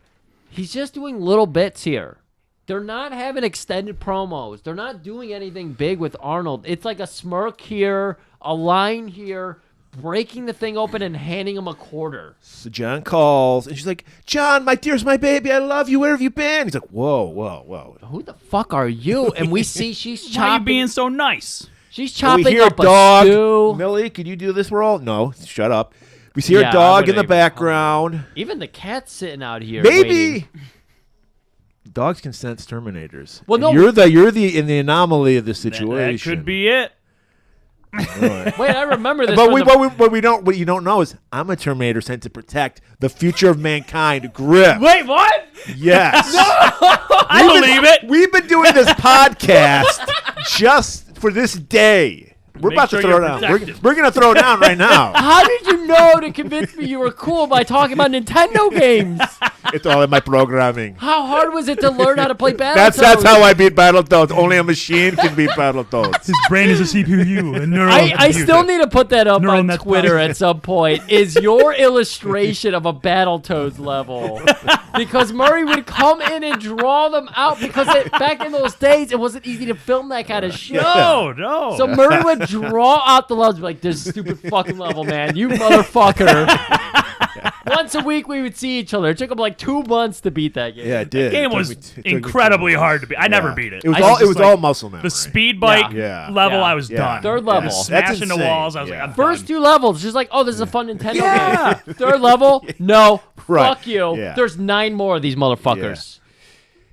He's just doing little bits here. They're not having extended promos. They're not doing anything big with Arnold. It's like a smirk here, a line here, breaking the thing open and handing him a quarter. So John calls, and she's like, John, my dearest, my baby, I love you. Where have you been? He's like, whoa, whoa, whoa. Who the fuck are you? And we see she's chopping. Why are you being so nice? She's chopping we hear up a dog. a stew. Millie, could you do this role? No, shut up. We see Yeah, a I dog in wouldn't the even background. Even the cat's sitting out here. Maybe. waiting. Dogs can sense Terminators. Well, no, you're the in the anomaly of the situation. That could be it. Right. Wait, I remember this. But from what you don't know is I'm a Terminator sent to protect the future of mankind. Grip. Wait, what? Yes. I believe it. We've been doing this podcast just for this day. We're Make about sure to throw you're down. protected. We're going to throw down right now. How did you know to convince me you were cool by talking about Nintendo games? It's all in my programming. How hard was it to learn how to play Battletoads? That's how I beat Battletoads. Only a machine can beat Battletoads. His brain is a CPU, a neural I computer. still need to put that up Neural on net Twitter processing. at some point. Is your illustration of a Battletoads level. Because Murray would come in and draw them out because back in those days, it wasn't easy to film that kind of shit. No. So Murray would draw out the levels, be like, this stupid fucking level, man. You motherfucker. Once a week, we would see each other. It took him like 2 months to beat that game. Yeah, it did. The game It took was me- it took me 2 incredibly months. hard to beat. I never beat it. It was I all. just It was like, all muscle memory. the speed bike Yeah. level. Yeah. I was Yeah. done. Third level. That's Smashing the insane. walls. I was Yeah. like, I'm First done. 2 levels, just like, oh, this is a fun Nintendo Yeah. game. Third level, no, Right. fuck you. Yeah. There's 9 more of these motherfuckers.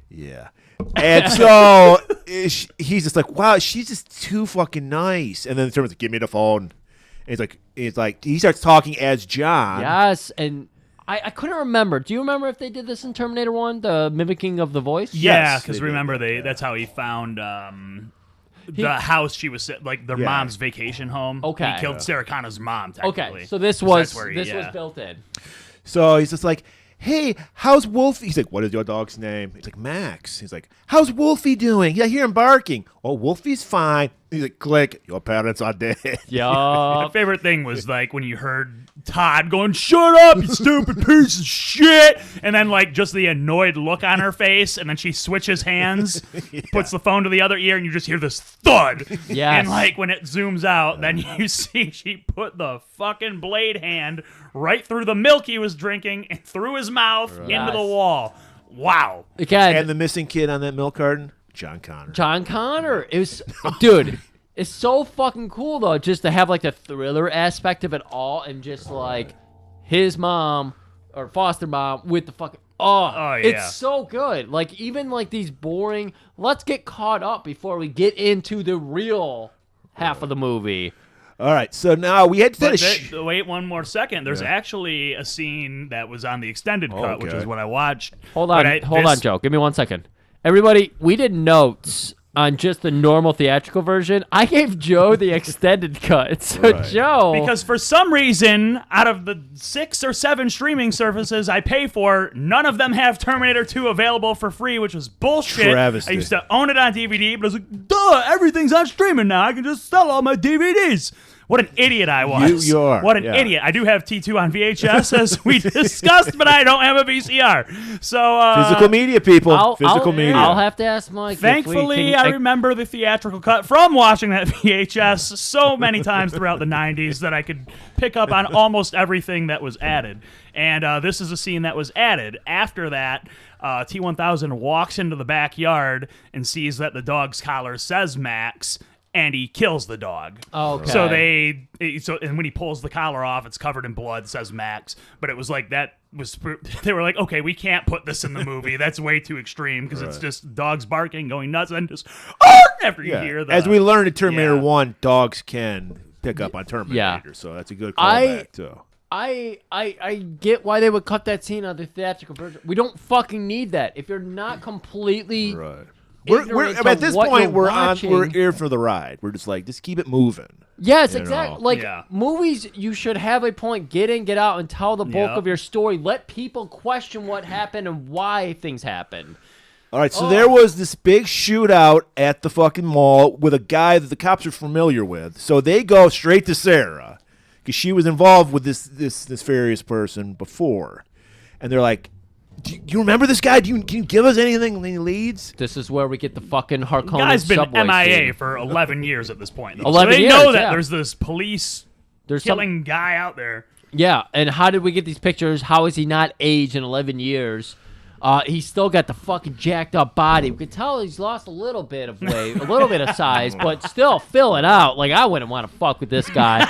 Yeah. And so he's just like, wow, she's just too fucking nice. And then the Terminator's like, give me the phone. And he's like, he starts talking as John. Yes, and I couldn't remember. Do you remember if they did this in Terminator 1, the mimicking of the voice? Yeah, Yes, because they did. remember Yeah. that's how he found the house she was like their Yeah. mom's vacation home. Okay. He killed Sarah Connor's mom. Technically. Okay, so this 'Cause was that's where he- was yeah. built in. So he's just like, hey, how's Wolfie? He's like, what is your dog's name? He's like, Max. He's like, how's Wolfie doing? Yeah, I hear him barking. Oh, Wolfie's fine. He's like, click, your parents are dead. My Yeah. favorite thing was like when you heard Todd going, "Shut up, you stupid piece of shit," and then like just the annoyed look on her face, and then she switches hands, puts the phone to the other ear, and you just hear this thud. Yes. And like when it zooms out, then you see she put the fucking blade hand right through the milk he was drinking and through his mouth into the Yes. wall. Wow. Again, And the missing kid on that milk carton, John Connor. John Connor. It was, dude. It's so fucking cool though, just to have like the thriller aspect of it all, and just like his mom or foster mom with the fucking yeah. it's so good. Like even like these boring. Let's get caught up before we get into the real half of the movie. All right, so now we had to But finish. wait one more second. There's actually a scene that was on the extended cut, which okay. is what I watched. Hold on, hold on, Joe. Give me 1 second. Everybody, we did notes on just the normal theatrical version. I gave Joe the extended cut. So Right. Joe, Because for some reason, out of the 6 or 7 streaming services I pay for, none of them have Terminator 2 available for free, which was bullshit. Travesty. I used to own it on DVD, but I was like, duh, everything's on streaming now. I can just sell all my DVDs. What an idiot I was. You are, What an yeah. idiot. I do have T2 on VHS, as we discussed, but I don't have a VCR. So, Physical media, people. Physical media. I'll have to ask Mike. Thankfully, I remember the theatrical cut from watching that VHS so many times throughout the 90s that I could pick up on almost everything that was added. And this is a scene that was added. After that, T-1000 walks into the backyard and sees that the dog's collar says Max, and he kills the dog. Okay. So and when he pulls the collar off, it's covered in blood, says Max. But it was like that was they were like, okay, we can't put this in the movie. That's way too extreme because it's just dogs barking, going nuts, and just after you hear that. As we learned in Terminator 1, dogs can pick up on Terminator, Yeah. so that's a good callback too. I get why they would cut that scene out of the theatrical version. We don't fucking need that. If you're not completely Right. ignorant At to this what point, you're we're watching- here for the ride. We're just like, just keep it moving. Yes, You exactly. know? Like Yeah. movies, you should have a point. Get in, get out, and tell the bulk Yep. of your story. Let people question what happened and why things happened. All right, so there was this big shootout at the fucking mall with a guy that the cops are familiar with. So they go straight to Sarah because she was involved with this nefarious person before, and they're like, "Do you remember this guy? Can you give us anything? Any leads?" This is where we get the fucking Harkonnen Guy's been subway MIA scene. for 11 years at this point. Though. 11 so they years, know that yeah. there's this police There's some- killing guy out there. Yeah, and how did we get these pictures? How is he not aged in 11 years? He's still got the fucking jacked up body. We could tell he's lost a little bit of weight, a little bit of size, but still filling out. Like, I wouldn't want to fuck with this guy.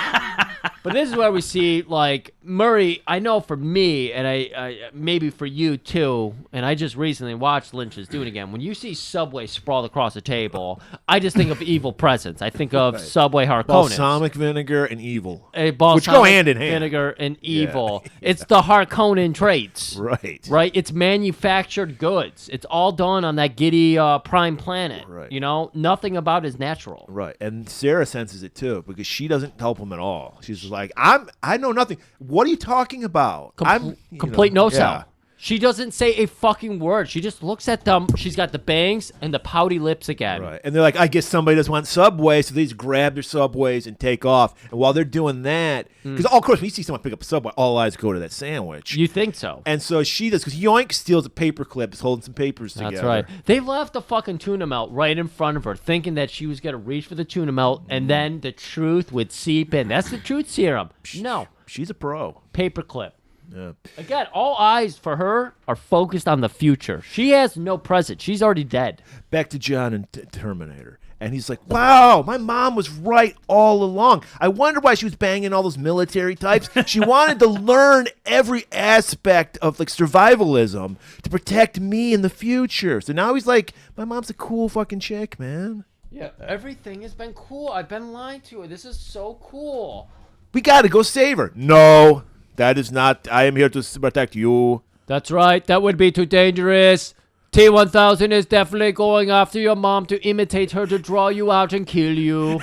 But this is where we see, like, Murray, I know for me, and I maybe for you too, and I just recently watched Lynch's do it again. When you see Subway sprawled across a table, I just think of evil presence. I think of Subway Harkonnen. Balsamic vinegar and evil, which Balsamic go hand in hand. Vinegar and evil. It's the Harkonnen traits. Right. Right? It's manufactured goods. It's all done on that giddy prime planet. Right. You know? Nothing about it is natural. Right, and Sarah senses it too because she doesn't help him at all. She's just like, I know nothing. What are you talking about? Complete no yeah. sell. She doesn't say a fucking word. She just looks at them. She's got the bangs and the pouty lips again. Right, and they're like, I guess somebody doesn't want Subway, so they just grab their Subways and take off. And while they're doing that, because of course when you see someone pick up a Subway, all eyes go to that sandwich. You think so? And so she does, because Yoink steals a paper clip, is holding some papers together. That's right. They left the fucking tuna melt right in front of her, thinking that she was going to reach for the tuna melt, and then the truth would seep in. That's the truth serum. No. She's a pro. Paperclip. Yeah. Again, all eyes for her are focused on the future. She has no present. She's already dead. Back to John and Terminator. And he's like, wow, my mom was right all along. I wonder why she was banging all those military types. She wanted to learn every aspect of like survivalism to protect me in the future. So now he's like, my mom's a cool fucking chick, man. Yeah, everything has been cool. I've been lied to. This is so cool. We got to go save her. No, that is not. I am here to protect you. That's right. That would be too dangerous. T-1000 is definitely going after your mom to imitate her to draw you out and kill you.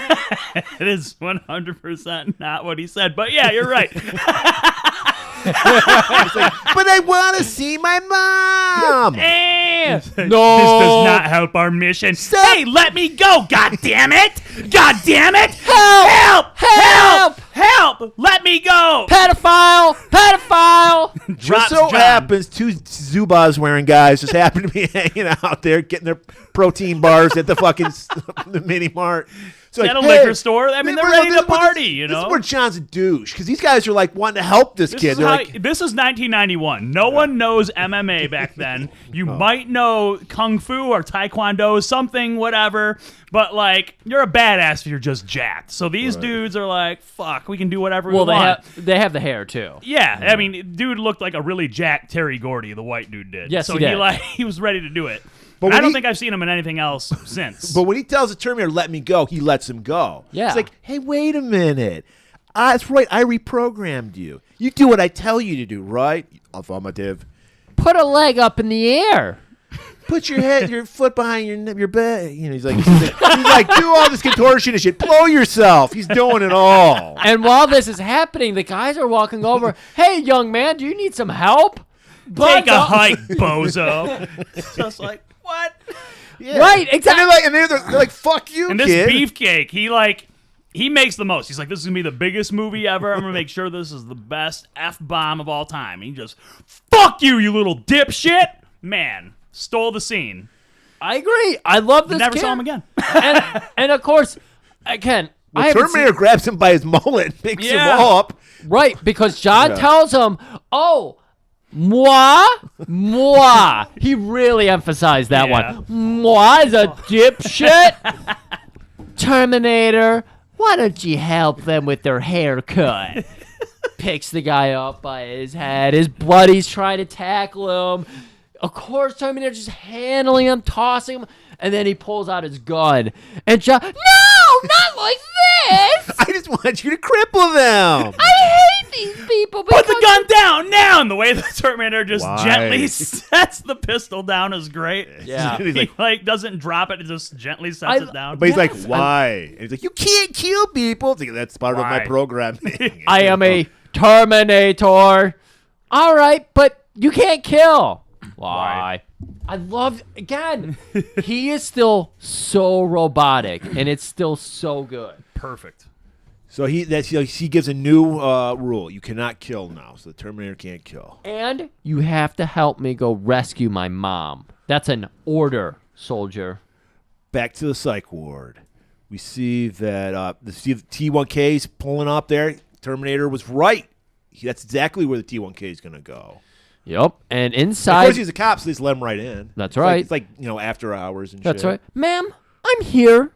It is 100% not what he said, but yeah, you're right. But I want to see my mom. No. This does not help our mission. Hey, let me go! God damn it! God damn it! Help! Help! Help! Let me go! Pedophile! Pedophile! Just Drops so John. happens, two Zubaz wearing guys just happen to be hanging out there getting their protein bars at the fucking the mini mart. So At a liquor store. I mean, they're ready to party, you This know? is where John's a douche because these guys are like wanting to help this kid. They're like, This is 1991. No one knows MMA back then. You might know Kung Fu or Taekwondo, something, whatever. But, like, you're a badass if you're just jacked. So these dudes are like, fuck, we can do whatever we want. They have the hair, too. Yeah, I mean, dude looked like a really jacked Terry Gordy, the white dude did. Yes, so he did. he was ready to do it. But And I when don't he- think I've seen him in anything else since. but when he tells the Terminator, "Let me go," he lets him go. Yeah. It's like, hey, wait a minute. That's right. I reprogrammed you. You do what I tell you to do, right? Affirmative. Put a leg up in the air. Put your foot behind your bed. You know, he's like, do all this contortion and shit. Blow yourself. He's doing it all. And while this is happening, the guys are walking over. Hey, young man, do you need some help? Take a hike, bozo. It's just like, what? Yeah. Right, exactly. And they're like, fuck you, And this kid. beefcake, he makes the most. He's like, this is going to be the biggest movie ever. I'm going to make sure this is the best F-bomb of all time. He just, fuck you, you little dipshit. Man, stole the scene. I agree. I love this Never kid. saw him again. and of course, again, I Well, haven't Terminator grabs him by his mullet and picks him up. right, because John tells him, oh, moi. He really emphasized that one. Moi is a dipshit. Terminator, why don't you help them with their haircut? Picks the guy up by his head. His buddy's trying to tackle him. Of course, Terminator just handling him, tossing him, and then he pulls out his gun. And John, no, not like this! I just want you to cripple them. I hate these people. Put the gun down now! And the way the Terminator just Why? gently sets the pistol down is great. Yeah. He's He like, doesn't drop it, it just gently sets it down. but he's like, Yes, why? And he's like, you can't kill people. It's like, that's part of my Why? programming. I am a Terminator. All right, but you can't kill. Why? I love, again, he is still so robotic, and it's still so good. Perfect. So he gives a new rule. You cannot kill now. So the Terminator can't kill. And you have to help me go rescue my mom. That's an order, soldier. Back to the psych ward. We see that the T1K is pulling up there. Terminator was right. That's exactly where the T1K is going to go. Yep. And Of inside... course, he's a cop, so they just let him right in. That's It's right. It's like after hours and That's shit. right. Ma'am, I'm here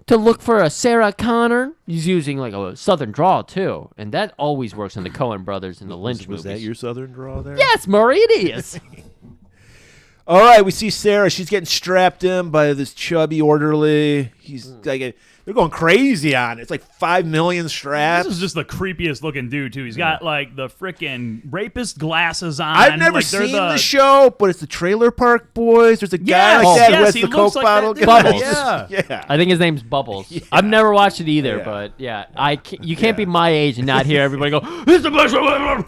to look for a Sarah Connor. He's using like a southern drawl, too. And that always works in the Coen brothers and the Lynch Was movies. that your southern draw there? Yes, Murray, it is. All right, we see Sarah. She's getting strapped in by this chubby orderly. He's like, they're going crazy on it. It's like 5 million straps. This is just the creepiest looking dude, too. He's got, like, the freaking rapist glasses on. I've never like, they're seen the show, but it's the Trailer Park Boys. There's a guy like that yes, who has he the looks Coke like bottle. that dude. Bubbles. Yeah. I think his name's Bubbles. I've never watched it either, Yeah. but yeah, you can't be my age and not hear everybody go, "This is the best show ever."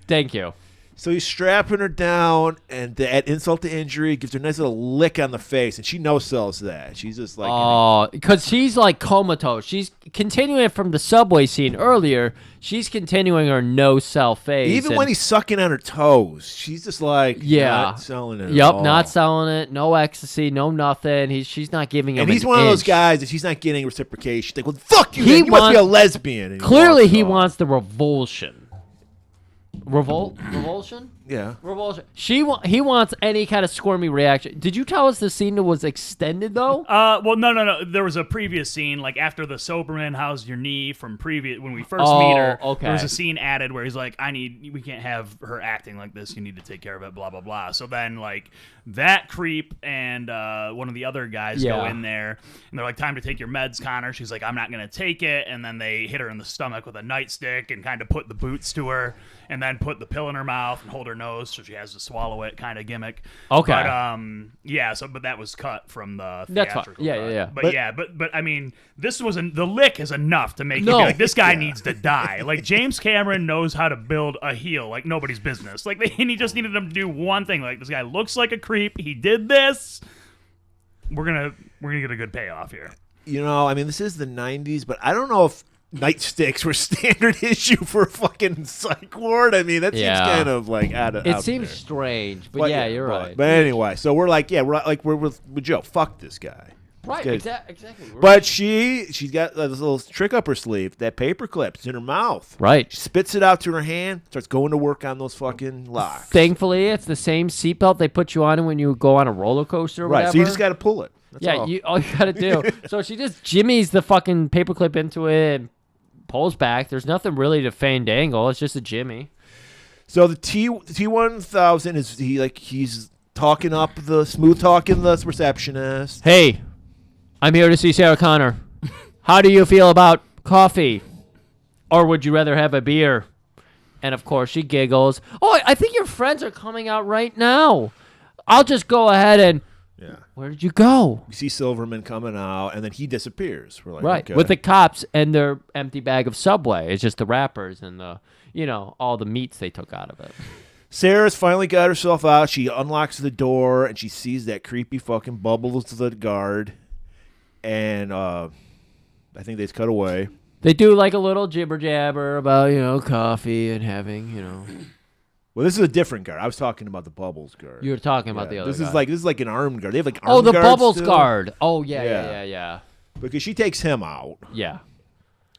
Thank you. So he's strapping her down, and at insult to injury, gives her a nice little lick on the face, and she no-sells that. She's just like, Oh, because she's like comatose. She's continuing from the subway scene earlier. She's continuing her no-sell phase. even when he's sucking on her toes, she's just like, not selling it. Yep, at all. not selling it. No ecstasy, no nothing. She's not giving him And he's an one of those inch. guys that she's not getting reciprocation. She's like, well, fuck you. He Then. You must be a wants- lesbian. And Clearly, he walks off. wants the revulsion. Revulsion? Yeah. Revulsion. He wants any kind of squirmy reaction. Did you tell us the scene was extended though? Well, no. There was a previous scene, like after the Soberman, how's your knee from previous when we first meet her. Okay. There was a scene added where he's like, we can't have her acting like this. You need to take care of it. Blah blah blah. So then like that creep and one of the other guys go in there and they're like, time to take your meds, Connor. She's like, I'm not gonna take it. And then they hit her in the stomach with a nightstick and kind of put the boots to her and then put the pill in her mouth and hold her nose so she has to swallow it, kind of gimmick. Okay. But but that was cut from the That's fine. theatrical Yeah. cut. But I mean, this was the lick is enough to make you No. be like, this guy needs to die. Like James Cameron knows how to build a heel like nobody's business. Like and he just needed him to do one thing. Like this guy looks like a creep. He did this. We're gonna get a good payoff here. You know, I mean, this is the 90s, but I don't know if nightsticks were standard issue for a fucking psych ward. I mean, that seems kind of like out It seems strange, but you're right. But anyway, so we're with Joe. Fuck this guy. Right, exactly. But she's got this little trick up her sleeve. That paper clip's in her mouth. Right. She spits it out to her hand, starts going to work on those fucking locks. Thankfully, it's the same seatbelt they put you on when you go on a roller coaster or Right, whatever. so you just got to pull it. That's yeah, all. all you got to do. So she just jimmies the fucking paperclip into it and pulls back. There's nothing really to fandangle. It's just a jimmy. So the T1000 is he's talking up the smooth talking the receptionist. Hey, I'm here to see Sarah Connor. How do you feel about coffee? Or would you rather have a beer? And of course she giggles. Oh, I think your friends are coming out right now. I'll just go ahead and... Yeah. Where did you go? We see Silverman coming out, and then he disappears. We're like, Right, okay. with the cops and their empty bag of Subway. It's just the wrappers and all the meats they took out of it. Sarah's finally got herself out. She unlocks the door, and she sees that creepy fucking Bubbles, the guard. And I think they just cut away. They do like a little jibber jabber about, coffee and having, Well, this is a different guard. I was talking about the Bubbles guard. You were talking about the other This guy. is like an armed guard. They have like Oh, armed the guards Bubbles still. guard. Oh, yeah. Because she takes him out. Yeah.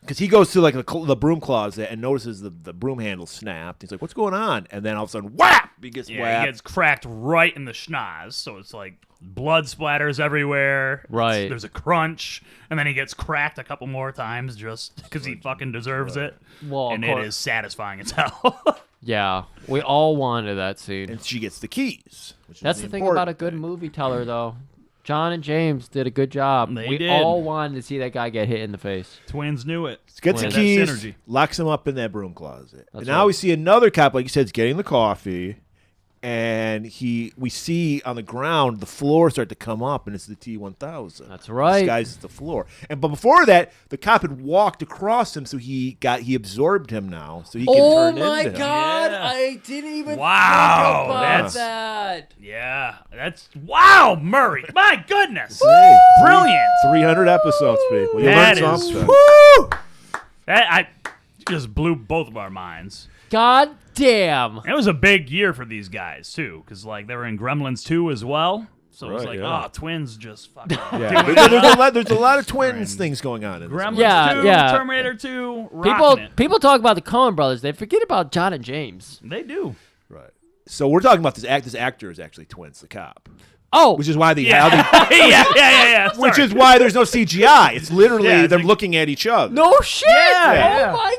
Because he goes to like the broom closet and notices the broom handle snapped. He's like, "What's going on?" And then all of a sudden, whap! He gets whapped. He gets cracked right in the schnoz, so it's like blood splatters everywhere. Right. There's a crunch, and then he gets cracked a couple more times just because he fucking deserves it. Well, of and it course. is satisfying as hell. Yeah, we all wanted that scene. And she gets the keys. Which That's is the thing about important a good thing. movie teller, though. John and James did a good job. They we did. all wanted to see that guy get hit in the face. Twins knew it. Gets the That keys, synergy. locks him up in that broom closet. That's And now right. we see another cop, like you said, is getting the coffee. And we see on the ground the floor start to come up, and it's the T-1000. That's right. Disguised as the floor. But before that, the cop had walked across him, so he absorbed him now, so he can turn into him. God! Yeah. I didn't even Wow, think about that's- that. Yeah, that's wow, Murray. My goodness, Hey, brilliant. 300 episodes, people. You That learned is something. woo. I just blew both of our minds. God damn! It was a big year for these guys too, because like they were in Gremlins 2 as well. So it was Right, like, yeah. oh, twins just fucking Yeah. doing it. There's a lot of twins things going on in this. Gremlins Yeah, 2, yeah. Terminator 2, rocking it. People talk about the Coen brothers. They forget about John and James. They do. Right. So we're talking about this actor is actually twins, the cop. Oh, Which is why Yeah. which Sorry. is why there's no CGI. It's literally Yeah, it's they're like- looking at each other. no shit! Yeah. Oh my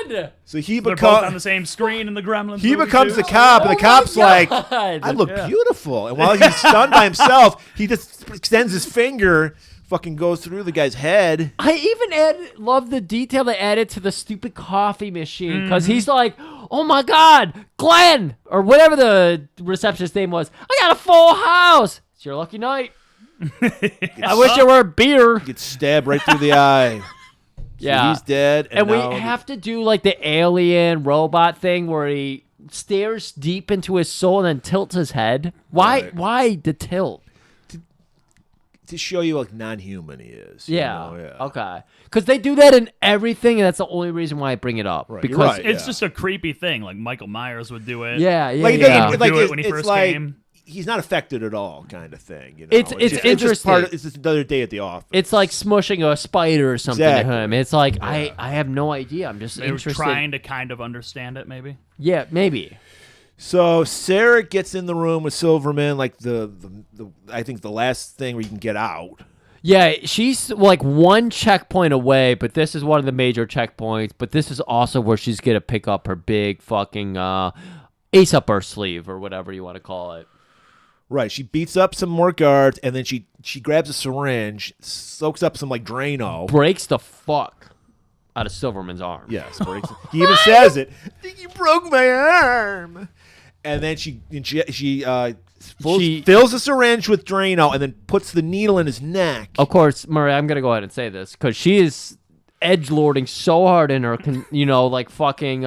god! So he They're both on the becomes same screen in the Gremlins. he movie, becomes too. the cop, and Oh the cop's my like, God. I look beautiful. And while he's stunned by himself, he just extends his finger, fucking goes through the guy's head. I even love the detail they added to the stupid coffee machine because he's like, "Oh my god, Glenn," or whatever the receptionist's name was. I got a full house. It's your lucky night. I wish there were beer. Gets stabbed right through the eye. So Yeah, he's dead. and we now- have to do like the alien robot thing where he stares deep into his soul and then tilts his head. Why? Right. Why the tilt? to show you like non-human he is. you Yeah. know, yeah. Okay. Because they do that in everything, and that's the only reason why I bring it up. Right, you're Because right. It's Yeah. just a creepy thing. Like Michael Myers would do it. yeah, yeah, Like, it yeah. doesn't- Would like do it it's, when he it's first like came. he's not affected at all, kind of thing. You know? It's just interesting. It's just another day at the office. It's like smushing a spider or something Exactly. to him. It's like I have no idea. I'm just They were interested. trying to kind of understand it, maybe. Yeah, maybe. So Sarah gets in the room with Silverman, like the I think the last thing where you can get out. Yeah, she's like one checkpoint away, but this is one of the major checkpoints. But this is also where she's gonna pick up her big fucking ace up her sleeve or whatever you want to call it. Right, she beats up some more guards, and then she grabs a syringe, soaks up some like Drano. Breaks the fuck out of Silverman's arm. Yes, breaks it. He even says it. I think you broke my arm. And then she fills the syringe with Drano, and then puts the needle in his neck. Of course, Murray, I'm gonna go ahead and say this because she is edgelording so hard in her, like fucking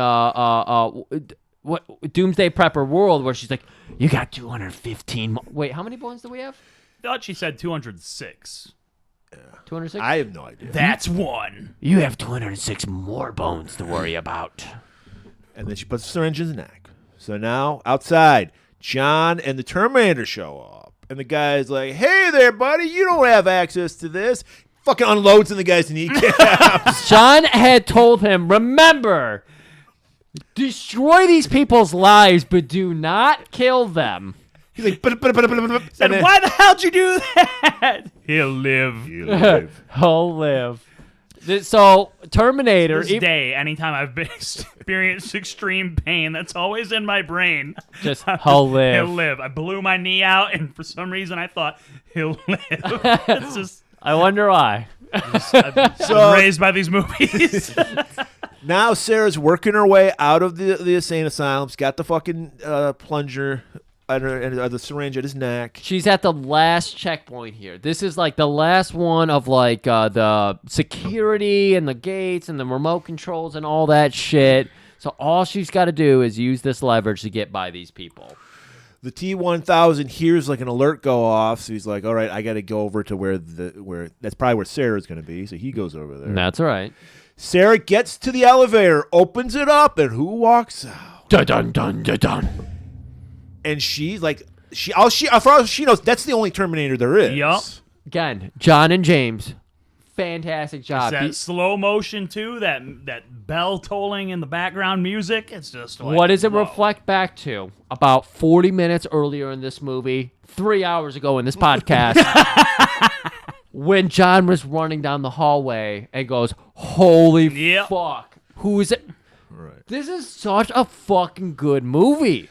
what Doomsday Prepper world where she's like, you got 215. Wait, how many bones do we have? Thought she said 206. 206. I have no idea. That's one. You have 206 more bones to worry about. And then she puts the syringe in his neck. So now, outside, John and the Terminator show up. And the guy's like, hey there, buddy, you don't have access to this. Fucking unloads in the guy's kneecaps. John had told him, remember, destroy these people's lives, but do not kill them. He's like, Said, why the hell'd you do that? He'll live. He'll live. So, Terminator... This day, anytime I've been experienced extreme pain, that's always in my brain. Just, he'll live. He'll live. I blew my knee out, and for some reason I thought, he'll live. It's just... I wonder why. I've been raised by these movies. Now Sarah's working her way out of the insane asylum. She's got the fucking plunger and the syringe at his neck. She's at the last checkpoint here. This is like the last one of like the security and the gates and the remote controls and all that shit. So all she's got to do is use this leverage to get by these people. The T-1000 hears like an alert go off, so he's like, all right, I got to go over to where that's probably where Sarah's going to be, so he goes over there. That's all right. Sarah gets to the elevator, opens it up, and who walks out? Dun dun dun dun dun. And she's like, as far as she knows, that's the only Terminator there is. Yup. Again, John and James, fantastic job. That slow motion, too, that bell tolling in the background music. It's just like, What does it whoa. reflect back to? About 40 minutes earlier in this movie, 3 hours ago in this podcast, when John was running down the hallway and goes, holy Yep. fuck, who is it? Right. This is such a fucking good movie.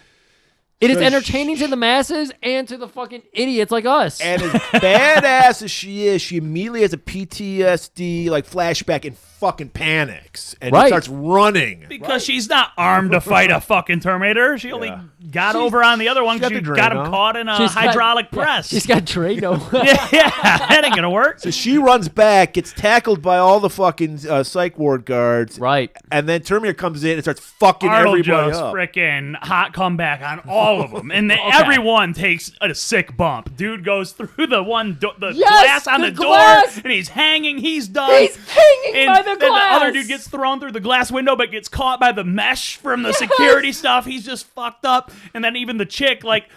It is entertaining to the masses and to the fucking idiots like us. And as badass as she is, she immediately has a PTSD like flashback and fucking panics and starts running because she's not armed to fight a fucking Terminator. She only got over on the other one because she got him caught in a hydraulic press. She's got Drano. yeah, that ain't gonna work. So she runs back, gets tackled by all the fucking psych ward guards, right? And then Terminator comes in and starts fucking Arnold everybody just up. Freaking hot comeback on all of them, and everyone takes a sick bump. Dude goes through the glass on the door, and he's hanging. He's done. He's hanging by the then glass. The other dude gets thrown through the glass window, but gets caught by the mesh from the security stuff. He's just fucked up. And then even the chick, like,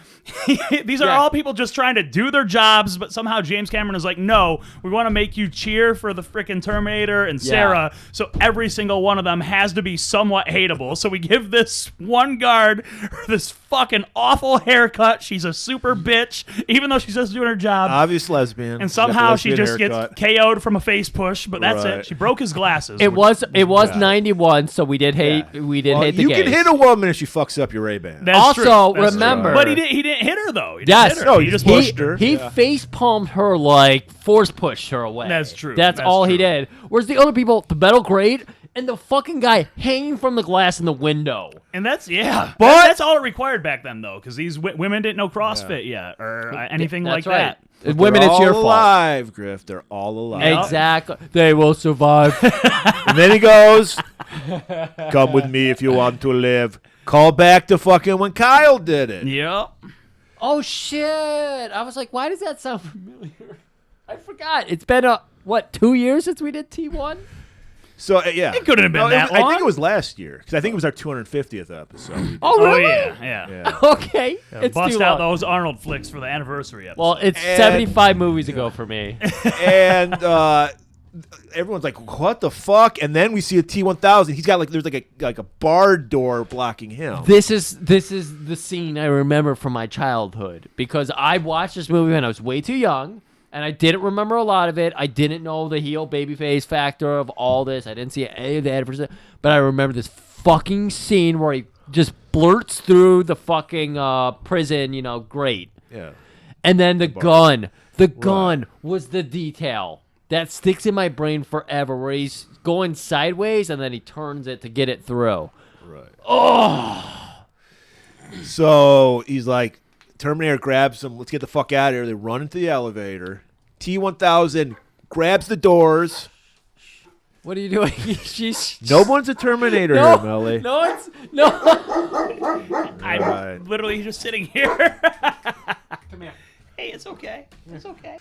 these are all people just trying to do their jobs, but somehow James Cameron is like, no, we want to make you cheer for the freaking Terminator and Sarah, so every single one of them has to be somewhat hateable. So we give this one guard this fucking awful haircut. She's a super bitch, even though she's just doing her job. Obvious lesbian. And somehow she just gets KO'd from a face push, but that's it. She broke his glasses. It was 91, so we did hate hate the you gays. can hit a woman if she fucks up your Ray-Ban. That's also, true. That's remember, true. But he didn't hit her though. He didn't hit her. No, he just pushed her. He face palmed her, like force pushed her away. That's true. That's all he did. Whereas the other people, the metal grade and the fucking guy hanging from the glass in the window. And that's that's all it required back then though, because these women didn't know CrossFit yet or anything like that. Women, it's your fault. They're all alive, Griff. They're all alive. Exactly. They will survive. And then he goes, come with me if you want to live. Call back to fucking when Kyle did it. Yep. Oh, shit. I was like, why does that sound familiar? I forgot. It's been, 2 years since we did T1? So, yeah. It couldn't have been that long. I think it was last year, because I think it was our 250th episode. Oh, really? Yeah. Okay. It's bust too out long. those Arnold flicks for the anniversary episode. Well, it's 75 movies ago for me. And everyone's like, what the fuck? And then we see a T-1000. He's got there's like a barred door blocking him. This is the scene I remember from my childhood because I watched this movie when I was way too young. And I didn't remember a lot of it. I didn't know the heel babyface factor of all this. I didn't see any of that. But I remember this fucking scene where he just blurts through the fucking prison, great. Yeah. And then the gun. The gun was the detail. That sticks in my brain forever where he's going sideways and then he turns it to get it through. Right. Oh! So he's like, Terminator grabs him. Let's get the fuck out of here. They run into the elevator. T-1000 grabs the doors. What are you doing? No one's a Terminator here, Melly. No. I'm literally just sitting here. Come here. Hey, it's okay. It's okay.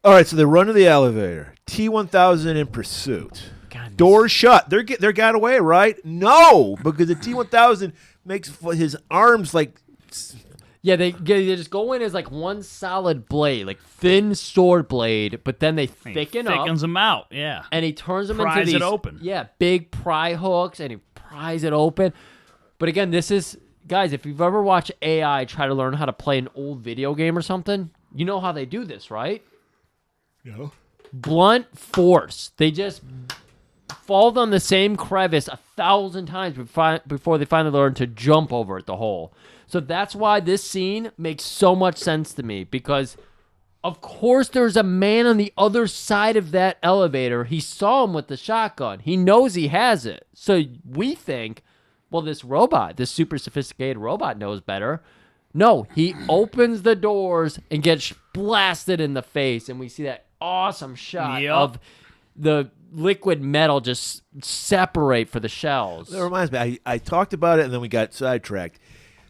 All right, so they run to the elevator. T-1000 in pursuit. God, Doors shut. They're got away, right? No, because the T-1000 makes his arms like... Yeah, they just go in as like one solid blade, like thin sword blade, but then they thickens them out, yeah. And he turns them Pries into these, it open. Yeah, big pry hooks, and he pries it open. But again, this is, guys, if you've ever watched AI try to learn how to play an old video game or something, you know how they do this, right? No. Blunt force. They just fall down the same crevice 1,000 times before they finally learn to jump over it, the hole. So that's why this scene makes so much sense to me because, of course, there's a man on the other side of that elevator. He saw him with the shotgun. He knows he has it. So we think, well, this super sophisticated robot knows better. No, he opens the doors and gets blasted in the face, and we see that awesome shot of the liquid metal just separate for the shells. That reminds me, I talked about it, and then we got sidetracked.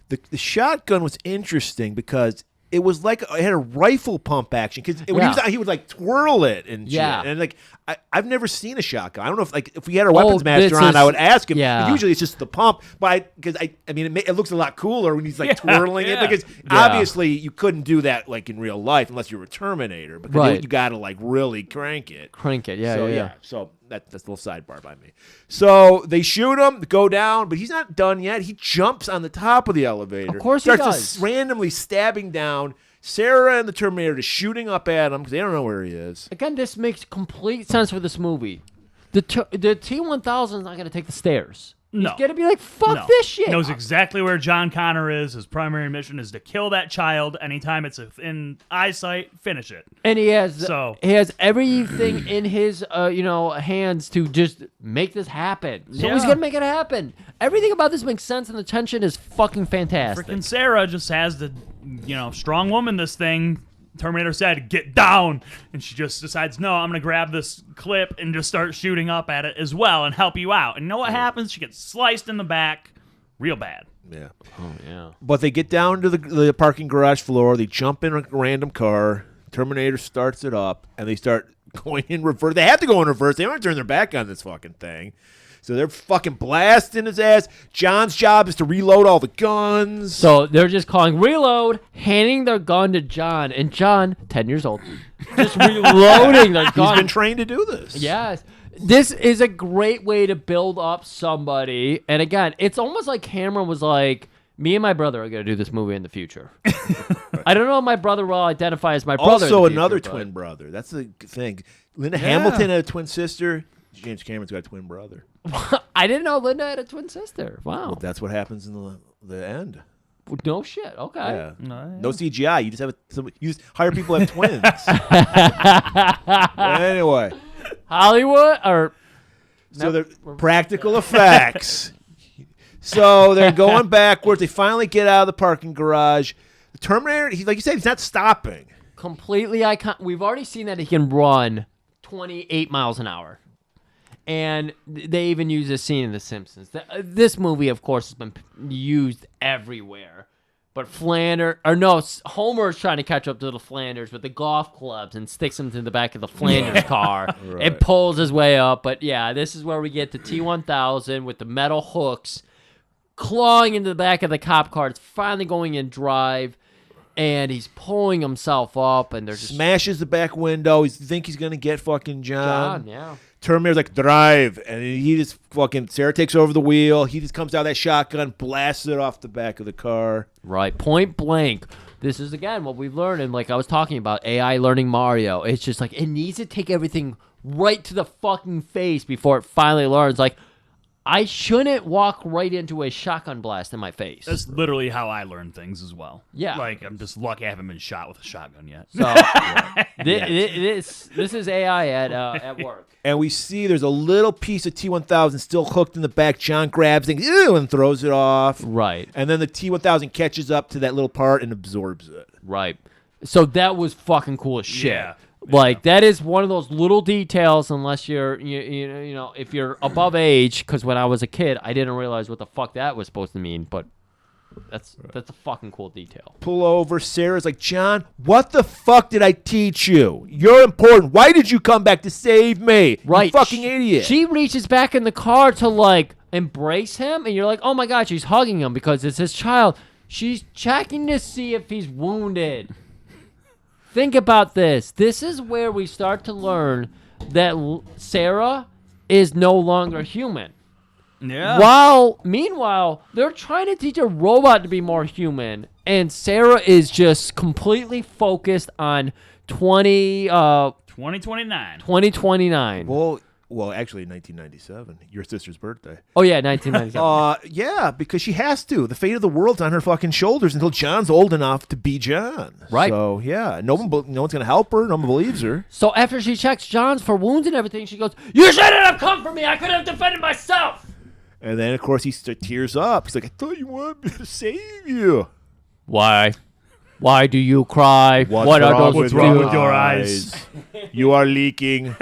The shotgun was interesting because it was like it had a rifle pump action because when he would like twirl it and shit. And like I've never seen a shotgun. I don't know if we had our weapons master on, I would ask him. Yeah. But usually it's just the pump, but because it looks a lot cooler when he's like twirling it because obviously you couldn't do that like in real life unless you were a Terminator because you got to like really crank it. So that's a little sidebar by me. So they shoot him, go down, but he's not done yet. He jumps on the top of the elevator. Of course starts he does. Randomly stabbing down. Sarah and the Terminator just shooting up at him because they don't know where he is. Again, this makes complete sense for this movie. The T-1000 is not going to take the stairs. No. He's gonna be like, fuck No. this shit. Knows exactly where John Connor is. His primary mission is to kill that child. Anytime it's in eyesight, finish it. And he has So- everything in his hands to just make this happen. So he's Yeah. gonna make it happen. Everything about this makes sense, and the tension is fucking fantastic. Freaking Sarah just has the, strong woman this thing. Terminator said, get down. And she just decides, no, I'm going to grab this clip and just start shooting up at it as well and help you out. And you know what happens? She gets sliced in the back real bad. Yeah. Oh yeah. But they get down to the parking garage floor. They jump in a random car. Terminator starts it up, and they start going in reverse. They have to go in reverse. They don't turn their back on this fucking thing. So they're fucking blasting his ass. John's job is to reload all the guns. So they're just calling reload, handing their gun to John, and John, 10 years old, just reloading their gun. He's been trained to do this. Yes. This is a great way to build up somebody. And again, it's almost like Cameron was like, me and my brother are going to do this movie in the future. I don't know if my brother will identify as my brother. Also, in the another future, twin brother. That's the thing. Linda Hamilton had a twin sister. James Cameron's got a twin brother. I didn't know Linda had a twin sister. Wow. Well, that's what happens in the end. No shit. Okay. Yeah. No CGI. You just have you just hire people who have twins. Anyway, Hollywood or so they're practical effects. So they're going backwards. They finally get out of the parking garage. The Terminator, like you said, he's not stopping. completely iconic. We've already seen that he can run 28 miles an hour. And they even use this scene in The Simpsons. This movie, of course, has been used everywhere. But Homer's trying to catch up to the Flanders with the golf clubs and sticks him to the back of the Flanders car and pulls his way up. But yeah, this is where we get the T-1000 with the metal hooks clawing into the back of the cop car. It's finally going in drive, and he's pulling himself up, and they're just smashes the back window. You think he's gonna get fucking John? Yeah. Terminator's like, drive, and he just fucking, Sarah takes over the wheel. He just comes out of that shotgun, blasts it off the back of the car. Right, point blank. This is, again, what we've learned, and like I was talking about, AI learning Mario. It's just like, it needs to take everything right to the fucking face before it finally learns, like, I shouldn't walk right into a shotgun blast in my face. That's literally how I learn things as well. Yeah. Like, I'm just lucky I haven't been shot with a shotgun yet. So, this is AI at work. And we see there's a little piece of T-1000 still hooked in the back. John grabs it and throws it off. Right. And then the T-1000 catches up to that little part and absorbs it. Right. So that was fucking cool as shit. Yeah. Like, that is one of those little details, unless you're, you know, if you're above age, because when I was a kid, I didn't realize what the fuck that was supposed to mean, but that's a fucking cool detail. Pull over. Sarah's like, John, what the fuck did I teach you? You're important. Why did you come back to save me? Right. You fucking idiot. She reaches back in the car to, like, embrace him, and you're like, oh my god, she's hugging him because it's his child. She's checking to see if he's wounded. Think about this. This is where we start to learn that Sarah is no longer human. Yeah. Meanwhile, they're trying to teach a robot to be more human, and Sarah is just completely focused on 2029. Well, actually, 1997, your sister's birthday. Oh yeah, 1997. Yeah, because she has to. The fate of the world's on her fucking shoulders until John's old enough to be John. Right. So yeah, no one's gonna help her. No one believes her. So after she checks John's for wounds and everything, she goes, "You shouldn't have come for me. I could have defended myself." And then of course he tears up. He's like, "I thought you wanted me to save you." Why? Why do you cry? What are those? What's wrong with your eyes? You are leaking.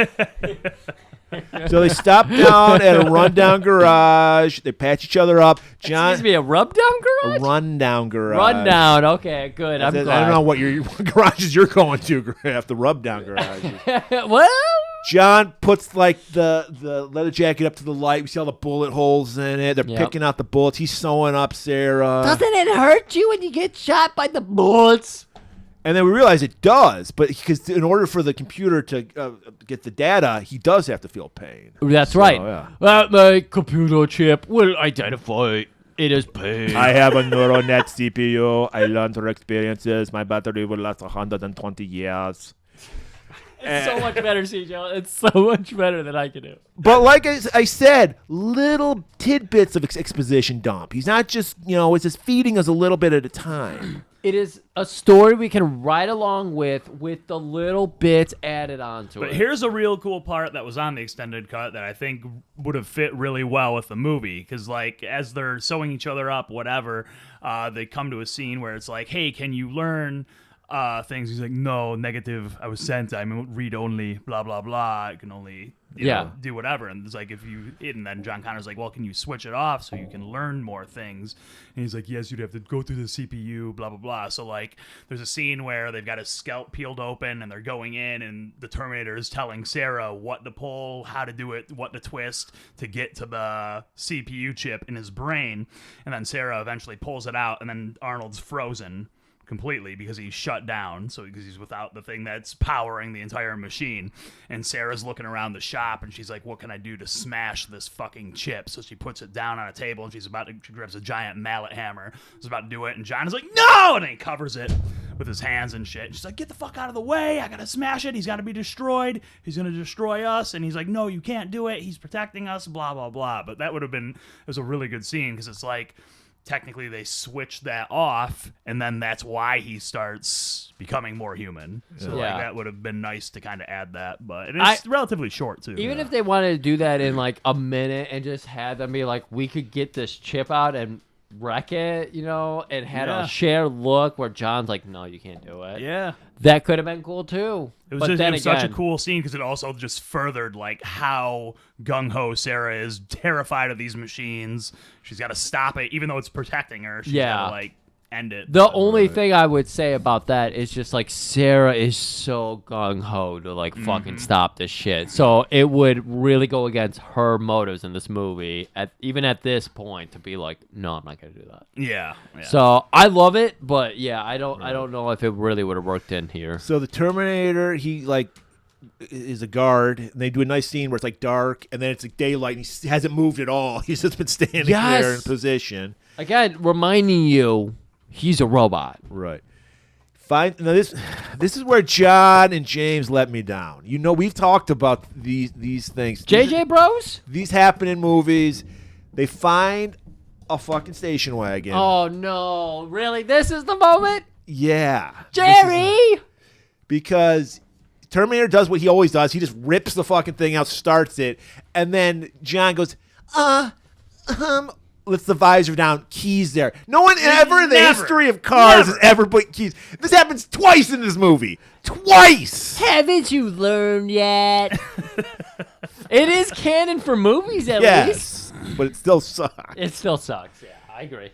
So they stop down at a rundown garage. They patch each other up. John, Excuse me, a rub-down garage? a rundown garage. Rundown. Okay, good. I'm I glad. don't know what garages you're going to, Graf. The rub-down garages. Well, John puts like the leather jacket up to the light. We see all the bullet holes in it. They're picking out the bullets. He's sewing up Sarah. doesn't it hurt you when you get shot by the bullets? And then we realize it does, but because in order for the computer to get the data, he does have to feel pain. That's right. yeah. My computer chip will identify it as pain. I have a neural net CPU. I learned through experiences. My battery will last 120 years. It's so much better, CJ. It's so much better than I can do. But like I said, little tidbits of exposition dump. He's not just, it's just feeding us a little bit at a time. It is a story we can ride along with the little bits added onto it. But here's a real cool part that was on the extended cut that I think would have fit really well with the movie. Because, like, as they're sewing each other up, whatever, they come to a scene where it's like, hey, can you learn things? He's like, no, negative. I was sent. I'm read only, blah, blah, blah. I can only do whatever. And it's like, and then John Connor's like, well, can you switch it off so you can learn more things? And he's like, yes, you'd have to go through the CPU, blah, blah, blah. So, like, there's a scene where they've got his scalp peeled open and they're going in and the Terminator is telling Sarah what to pull, how to do it, what to twist to get to the CPU chip in his brain. And then Sarah eventually pulls it out and then Arnold's frozen completely because he's shut down, because he's without the thing that's powering the entire machine. And Sarah's looking around the shop and she's like, what can I do to smash this fucking chip? So she puts it down on a table and she grabs a giant mallet hammer, is about to do it, and John is like, no! And then he covers it with his hands and shit. And she's like, get the fuck out of the way, I gotta smash it, he's gotta be destroyed, he's gonna destroy us. And he's like, no, you can't do it, he's protecting us, blah, blah, blah. But that would have been, it was a really good scene, because it's like, technically they switch that off, and then that's why he starts becoming more human. So like, that would have been nice to kind of add that, but it's relatively short too. Even if they wanted to do that in like a minute and just had them be like, we could get this chip out and wreck it, and had a shared look where John's like, no, you can't do it. Yeah. That could have been cool too. It was such a cool scene because it also just furthered like how gung-ho Sarah is, terrified of these machines. She's got to stop it, even though it's protecting her. She's got to like end it. The only thing I would say about that is just like Sarah is so gung-ho to like fucking stop this shit. So it would really go against her motives in this movie, even at this point, to be like, no, I'm not gonna do that. Yeah. So I love it, but I don't know if it really would have worked in here. So the Terminator, he like is a guard, and they do a nice scene where it's like dark, and then it's like daylight, and he hasn't moved at all. He's just been standing there in position. Again, reminding you, he's a robot. Right. Fine. Now this is where John and James let me down. We've talked about these things. JJ Bros? These happen in movies. They find a fucking station wagon. Oh no! Really? This is the moment? Yeah. Jerry! Because Terminator does what he always does. He just rips the fucking thing out, starts it, and then John goes, lets the visor down, keys there. No one ever in the history of cars has ever put keys. This happens twice in this movie. Twice! Haven't you learned yet? It is canon for movies, at least. But it still sucks. It still sucks, yeah. I agree.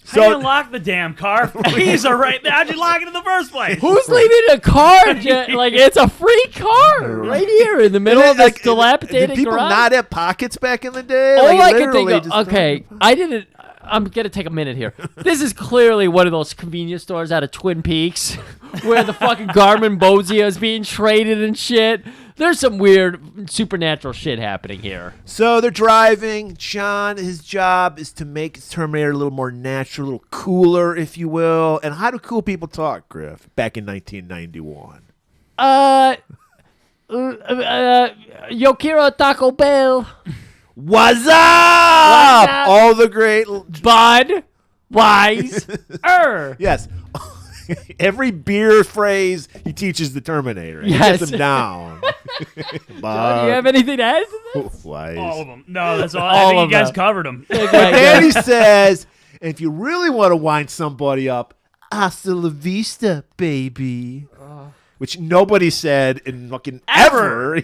So, how do you lock the damn car? Keys are right there. How'd you lock it in the first place? Who's leaving a car? Like, it's a free car right here in the middle of this dilapidated did people garage. not have pockets back in the day? All I can think of, okay, I'm going to take a minute here. This is clearly one of those convenience stores out of Twin Peaks where the fucking Garmin Bozia is being traded and shit. There's some weird supernatural shit happening here. So they're driving. John, his job is to make his Terminator a little more natural, a little cooler, if you will. And how do cool people talk, Griff, back in 1991? Yokiro Taco Bell. What's up? All the great Bud Wise. Yes. Every beer phrase he teaches the Terminator. He gets him down. Do you have anything to add to this? Wise. All of them. No, that's all. I think you guys covered them. But then he says, if you really want to wind somebody up, hasta la vista, baby. Which nobody said in fucking ever.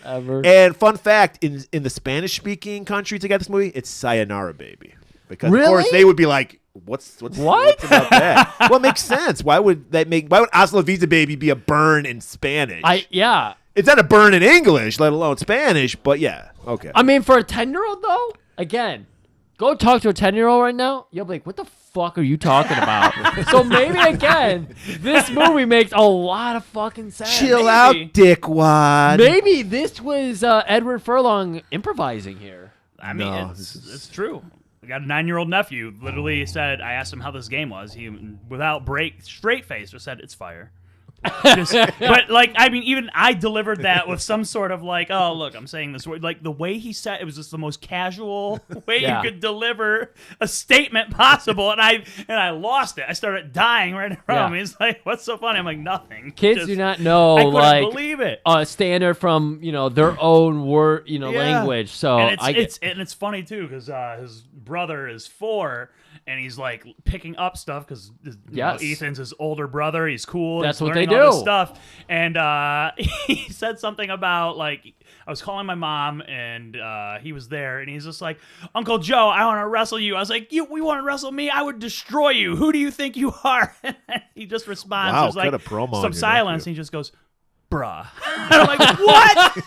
Ever. And fun fact, in the Spanish-speaking countries that got this movie, it's sayonara, baby. Because, of course, they would be like, what's about that? Well, it makes sense. Why would hasta la vista, baby be a burn in Spanish? It's not a burn in English, let alone Spanish, but yeah. Okay. I mean, for a 10-year-old, though, again, go talk to a 10-year-old right now. You'll be like, what the fuck are you talking about? So maybe, again, this movie makes a lot of fucking sense. Chill out, dickwad. Maybe this was Edward Furlong improvising here. I mean, it's true. I got a 9-year-old nephew. Literally said, I asked him how this game was. He, without straight face, just said, it's fire. But like, I mean, even I delivered that with some sort of like, oh look, I'm saying this word. Like the way he said it was just the most casual way Yeah. you could deliver a statement possible, and I lost it. I started dying right in front of me. It's like, what's so funny? I'm like, nothing. Kids do not know I couldn't like believe it. a standard from their own word Yeah. language. So and it's funny too because his brother is 4 and he's like picking up stuff because Ethan's his older brother. He's cool. That's he's what they learning all this do. stuff. And he said something about like I was calling my mom and he was there and he's just like, Uncle Joe, I want to wrestle you. I was like, we want to wrestle me? I would destroy you. Who do you think you are? And he just responds. Wow, There's like cut a promo on some your silence. nephew. And he just goes, bruh. And I'm like, what?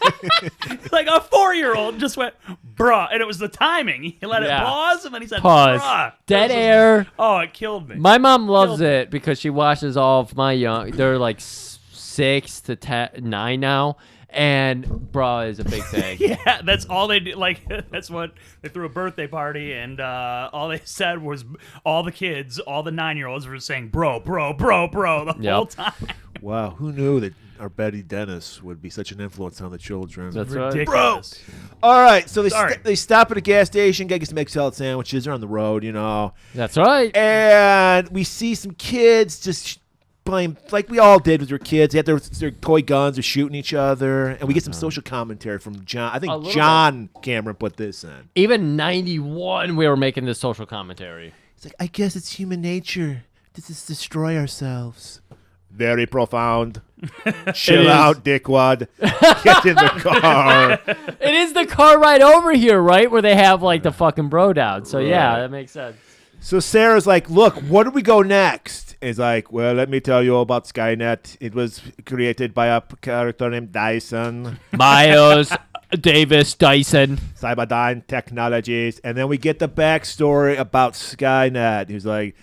Like a 4-year-old just went, bruh. And it was the timing. He let it pause and then he said, Pause. bruh. Dead air. Oh, it killed me. My mom loves it because she watches all of my young. They're like 6 to 9 now, and bruh is a big thing. Yeah, that's all they do. Like, that's what they threw a birthday party, and all they said was all the kids, all the 9-year-olds were saying, bro, the whole time. Wow, who knew that our Betty Dennis would be such an influence on the children? That's Ridiculous. Bro. All right, so Sorry. they stop at a gas station, get some egg salad sandwiches. They're on the road, That's right. And we see some kids just playing like we all did with your kids. They had their toy guns, they're shooting each other, and we get some social commentary from John. I think John Cameron put this in. Even 91, we were making this social commentary. It's like, I guess it's human nature to just destroy ourselves. Very profound. Chill out, dickwad. Get in the car. It is the car right over here, right? Where they have like the fucking bro down. So yeah, that makes sense. So Sarah's like, look, where do we go next? He's like, well, let me tell you all about Skynet. It was created by a character named Dyson. Miles Davis Dyson. Cyberdyne Technologies. And then we get the backstory about Skynet. He's like,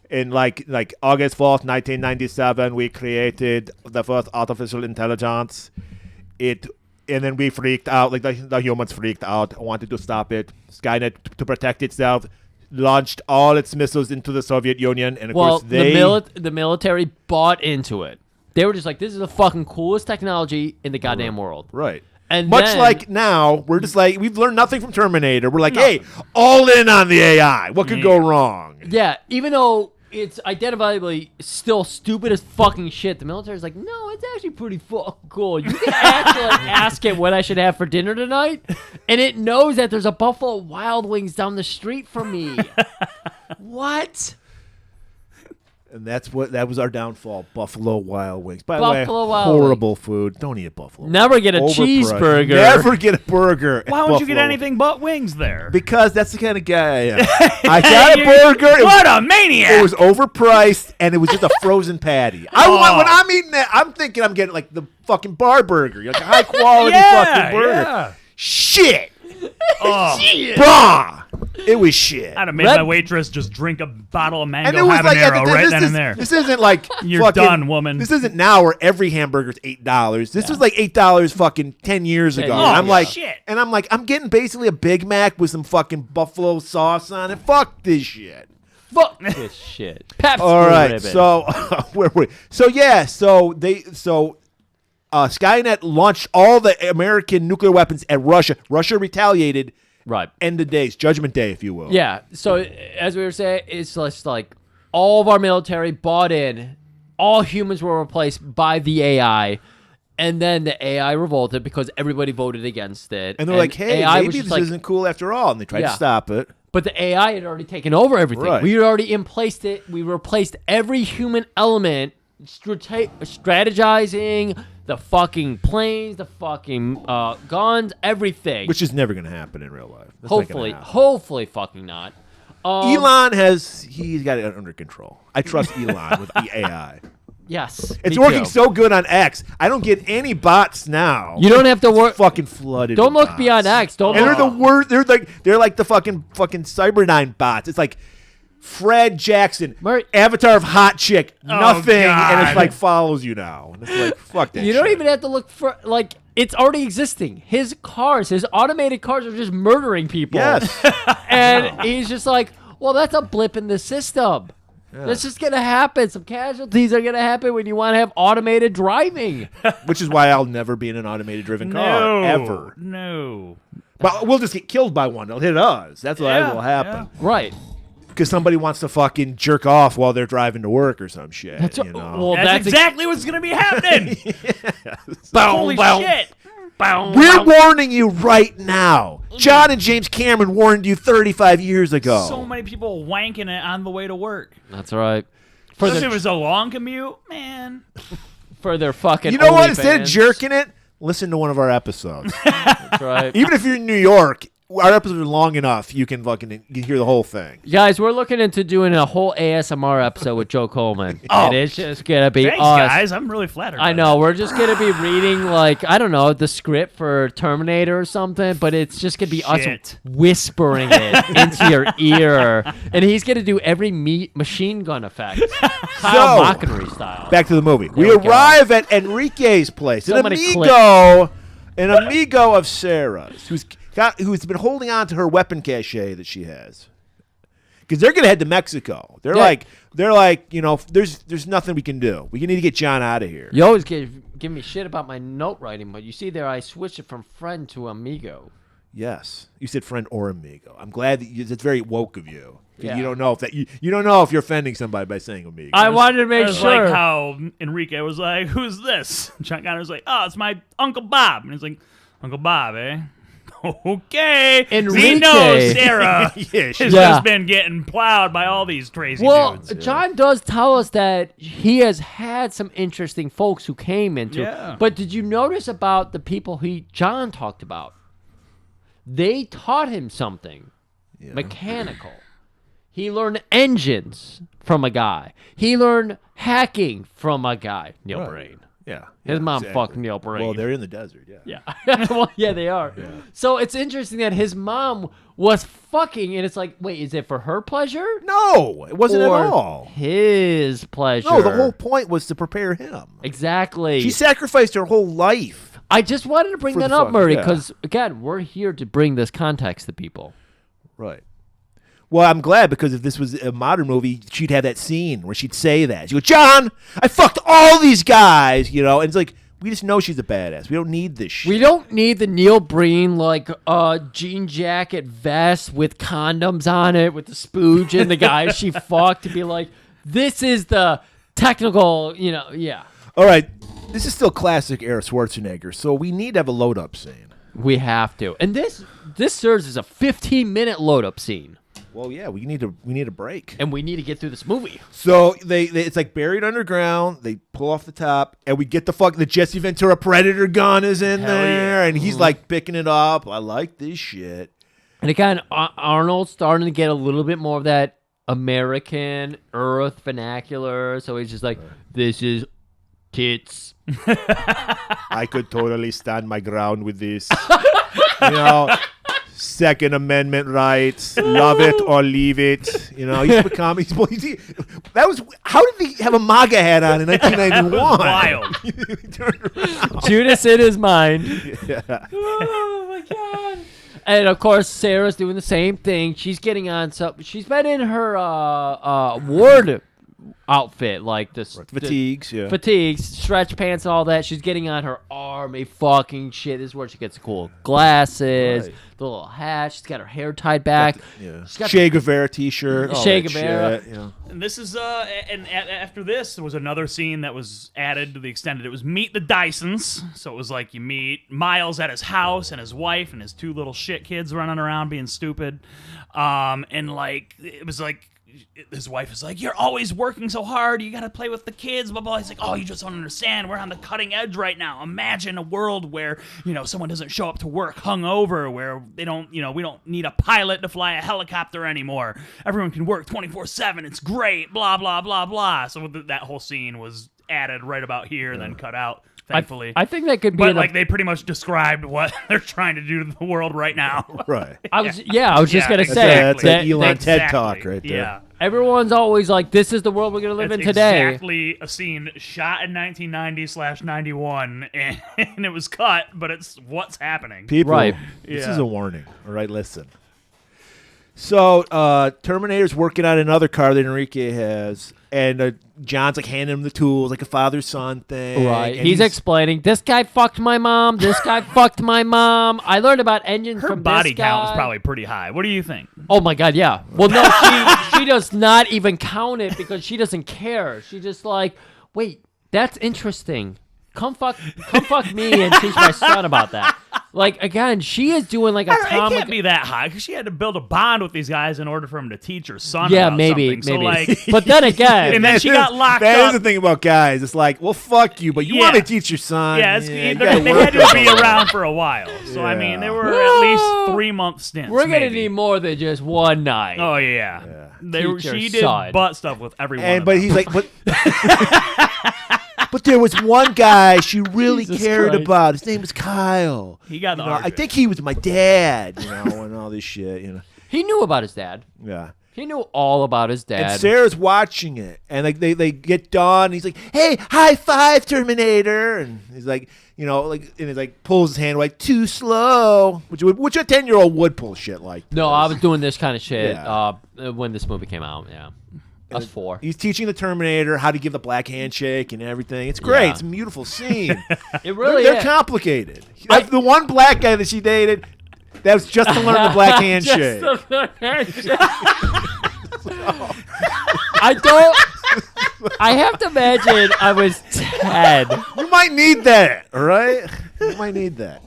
in like August 4th, 1997, we created the first artificial intelligence. And then we freaked out, like the humans freaked out, wanted to stop it. Skynet, to protect itself, launched all its missiles into the Soviet Union, and of course the military bought into it. They were just like, this is the fucking coolest technology in the goddamn world. Right. And much then, like now, we're just like, we've learned nothing from Terminator. We're like, hey, all in on the AI. What could go wrong? Yeah, even though it's identifiably still stupid as fucking shit, the military's like, no, it's actually pretty fucking cool. You can actually ask it what I should have for dinner tonight, and it knows that there's a Buffalo Wild Wings down the street from me. What? And that was our downfall. Buffalo Wild Wings. By Buffalo the way, Wild horrible food. Don't eat a Buffalo. Never get a Overpriced. cheeseburger. Never get a burger. Why would you get anything but wings there? Because that's the kind of guy I am. I got a burger. What a maniac! It was overpriced, and it was just a frozen patty. When I'm eating that, I'm thinking I'm getting like the fucking bar burger. Like a high quality fucking burger. Yeah. Shit. Oh. Bah! It was shit. I'd have made my waitress just drink a bottle of mango And it was like habanero right then and there. This isn't like You're fucking, done, woman. This isn't now where every hamburger's $8. This was like $8 fucking 10 years ago. Oh, And I'm like, shit. and I'm like, I'm getting basically a Big Mac with some fucking buffalo sauce on it. Fuck this shit. Fuck this shit. Pepsi All right, ribbon. so where were we? So Skynet launched all the American nuclear weapons at Russia. Russia retaliated. Right. End of days, Judgment Day, if you will. Yeah. So as we were saying, it's just like all of our military bought in. All humans were replaced by the AI. And then the AI revolted because everybody voted against it. And they're like, hey, AI maybe this isn't cool after all. And they tried to stop it. But the AI had already taken over everything. Right. We had already emplaced it. We replaced every human element, strategizing, the fucking planes, the fucking guns, everything. Which is never going to happen in real life. That's not gonna happen. Hopefully fucking not. Elon he's got it under control. I trust Elon with the AI. Yes. It's me working too. so good on X. I don't get any bots now. You don't have to work. Fucking flooded. Don't with look bots. beyond X. Don't And look. they're the worst. They're like the fucking Cyberdyne bots. It's like Fred Jackson, avatar of hot chick, nothing, and it's like follows you now. And it's like fuck that. You don't even have to look for like it's already existing. His automated cars are just murdering people. Yes. And he's just like, well, that's a blip in the system. That's just gonna happen. Some casualties are gonna happen when you want to have automated driving. Which is why I'll never be in an automated driven car ever. No. But we'll just get killed by one. They'll hit us. That's what will happen. Right. Because somebody wants to fucking jerk off while they're driving to work or some shit. That's you know? well, That's exactly what's going to be happening. Holy shit. We're warning you right now. John and James Cameron warned you 35 years ago. So many people wanking it on the way to work. That's right. If it was a long commute, man. For their fucking You know what? Instead of OnlyFans. jerking it, listen to one of our episodes. That's right. Even if you're in New York, our episodes are long enough. You can hear the whole thing. Guys, we're looking into doing a whole ASMR episode with Joe Coleman. And it's just gonna be Thanks, us. guys. I'm really flattered. I by know. that. We're just gonna be reading I don't know, the script for Terminator or something, but it's just gonna be us Shit. whispering it into your ear, and he's gonna do every machine gun effect, Kyle Mockery style. Back to the movie. There We we go. arrive at Enrique's place. So an many amigo of Sarah's, who's been holding on to her weapon cache that she has, because they're gonna head to Mexico. They're like, there's nothing we can do. We need to get John out of here. You always give me shit about my note writing, but you see there, I switched it from friend to amigo. Yes, you said friend or amigo. I'm glad that that's very woke of you. Yeah. You don't know if you don't know if you're offending somebody by saying amigo. I wanted to make It was sure. like how Enrique was like, "Who's this?" And John Connor was like, "Oh, it's my Uncle Bob." And he's like, "Uncle Bob, eh?" Okay. Enrique. We know Sarah Yeah, has she- just been getting plowed by all these crazy dudes. John does tell us that he has had some interesting folks who came into. Yeah. But did you notice about the people John talked about? They taught him something mechanical. He learned engines from a guy. He learned hacking from a guy. Neil Brain. Yeah. His mom exactly. fucked Neil Brain. Well, they're in the desert. Yeah. Yeah. Well, yeah, they are. Yeah. So it's interesting that his mom was fucking, and it's like, wait, is it for her pleasure? No, it wasn't Or at all. his pleasure. No, the whole point was to prepare him. Exactly. She sacrificed her whole life. I just wanted to bring For that the up, fuck, Murray, yeah. because, again, we're here to bring this context to people. Right. Well, I'm glad, because if this was a modern movie, she'd have that scene where she'd say that. She'd go, John, I fucked all these guys, and it's like, we just know she's a badass. We don't need this shit. We don't need the Neil Breen, jean jacket vest with condoms on it, with the spooge and the guy she fucked to be like, this is the technical, yeah. All right. This is still classic era Schwarzenegger, so we need to have a load-up scene. We have to. And this serves as a 15-minute load-up scene. Well, yeah, we need a break. And we need to get through this movie. So it's like buried underground. They pull off the top, and we get the Jesse Ventura Predator gun is in there, and he's like picking it up. I like this shit. And again, Arnold's starting to get a little bit more of that American Earth vernacular. So he's just like, this is tits. I could totally stand my ground with this. Second Amendment rights, love it or leave it. He's become. That was how did he have a MAGA hat on in 1991? Wild. Judas in his mind. Yeah. Oh my god! And of course, Sarah's doing the same thing. She's getting on something. She's been in her ward outfit, like this Fatigues, fatigues, stretch pants, and all that. She's getting on her army fucking shit. This is where she gets the cool glasses, the little hat. She's got her hair tied back. She's got Che Guevara T-shirt. Che Guevara. And this is after this, there was another scene that was added to the extended. It was Meet the Dysons. So it was like you meet Miles at his house and his wife and his two little shit kids running around being stupid. And it was like, his wife is like, you're always working so hard. You got to play with the kids, blah, blah. He's like, oh, you just don't understand. We're on the cutting edge right now. Imagine a world where, someone doesn't show up to work hungover, where they don't, we don't need a pilot to fly a helicopter anymore. Everyone can work 24/7. It's great, blah, blah, blah, blah. So that whole scene was added right about here and then cut out. Thankfully, I think that could be. But they pretty much described what they're trying to do to the world right now. Right. I was just gonna say that's that Elon TED talk right there. Yeah. Everyone's always like, "This is the world we're gonna live in today." Exactly a scene shot in 1990/91, and it was cut, but it's what's happening. People, Right. this Yeah. is a warning. All right, listen. So Terminator's working on another car that Enrique has, and John's like handing him the tools, like a father-son thing. Right. And He's explaining, this guy fucked my mom. This guy fucked my mom. I learned about engines Her from body this guy. count was probably pretty high. What do you think? Oh my God, yeah. Well, no, she does not even count it because she doesn't care. She just like, wait, that's interesting. Come fuck me and teach my son about that. Like, again, she is doing like a It Tom. can't be that high because she had to build a bond with these guys in order for him to teach her son. Yeah, about maybe, something. So, maybe. like, But then again, and then she got locked That up. is the thing about guys. It's like, well, fuck you, but you Yeah. want to teach your son. Yeah, you they gotta had work to be on it. around for a while. So I mean, they Yeah. were at least 3-month stints. we're gonna maybe. need more than just one night. Oh yeah. Teach your She did son. butt stuff with everyone. And but he's like, but there was one guy she really Jesus cared Christ. about. His name was Kyle. He got the You know, I Argus. think he was my dad. You know, and all this shit. You know, He knew about his dad. yeah. He knew all about his dad. And Sarah's watching it, and like they get done. And he's like, "Hey, high five, Terminator!" And he's like, you know, like, and he like pulls his hand away, too slow, which a 10-year-old would pull shit like. No, I was doing this kind of shit Yeah. when this movie came out. Yeah, I was 4. He's teaching the Terminator how to give the black handshake and everything. It's great. Yeah. It's a beautiful scene. It really they're is. complicated. Like the one black guy that she dated, that was just to learn the black handshake. Just the handshake. I don't. I have to imagine I was 10. You might need that, all right? You might need that.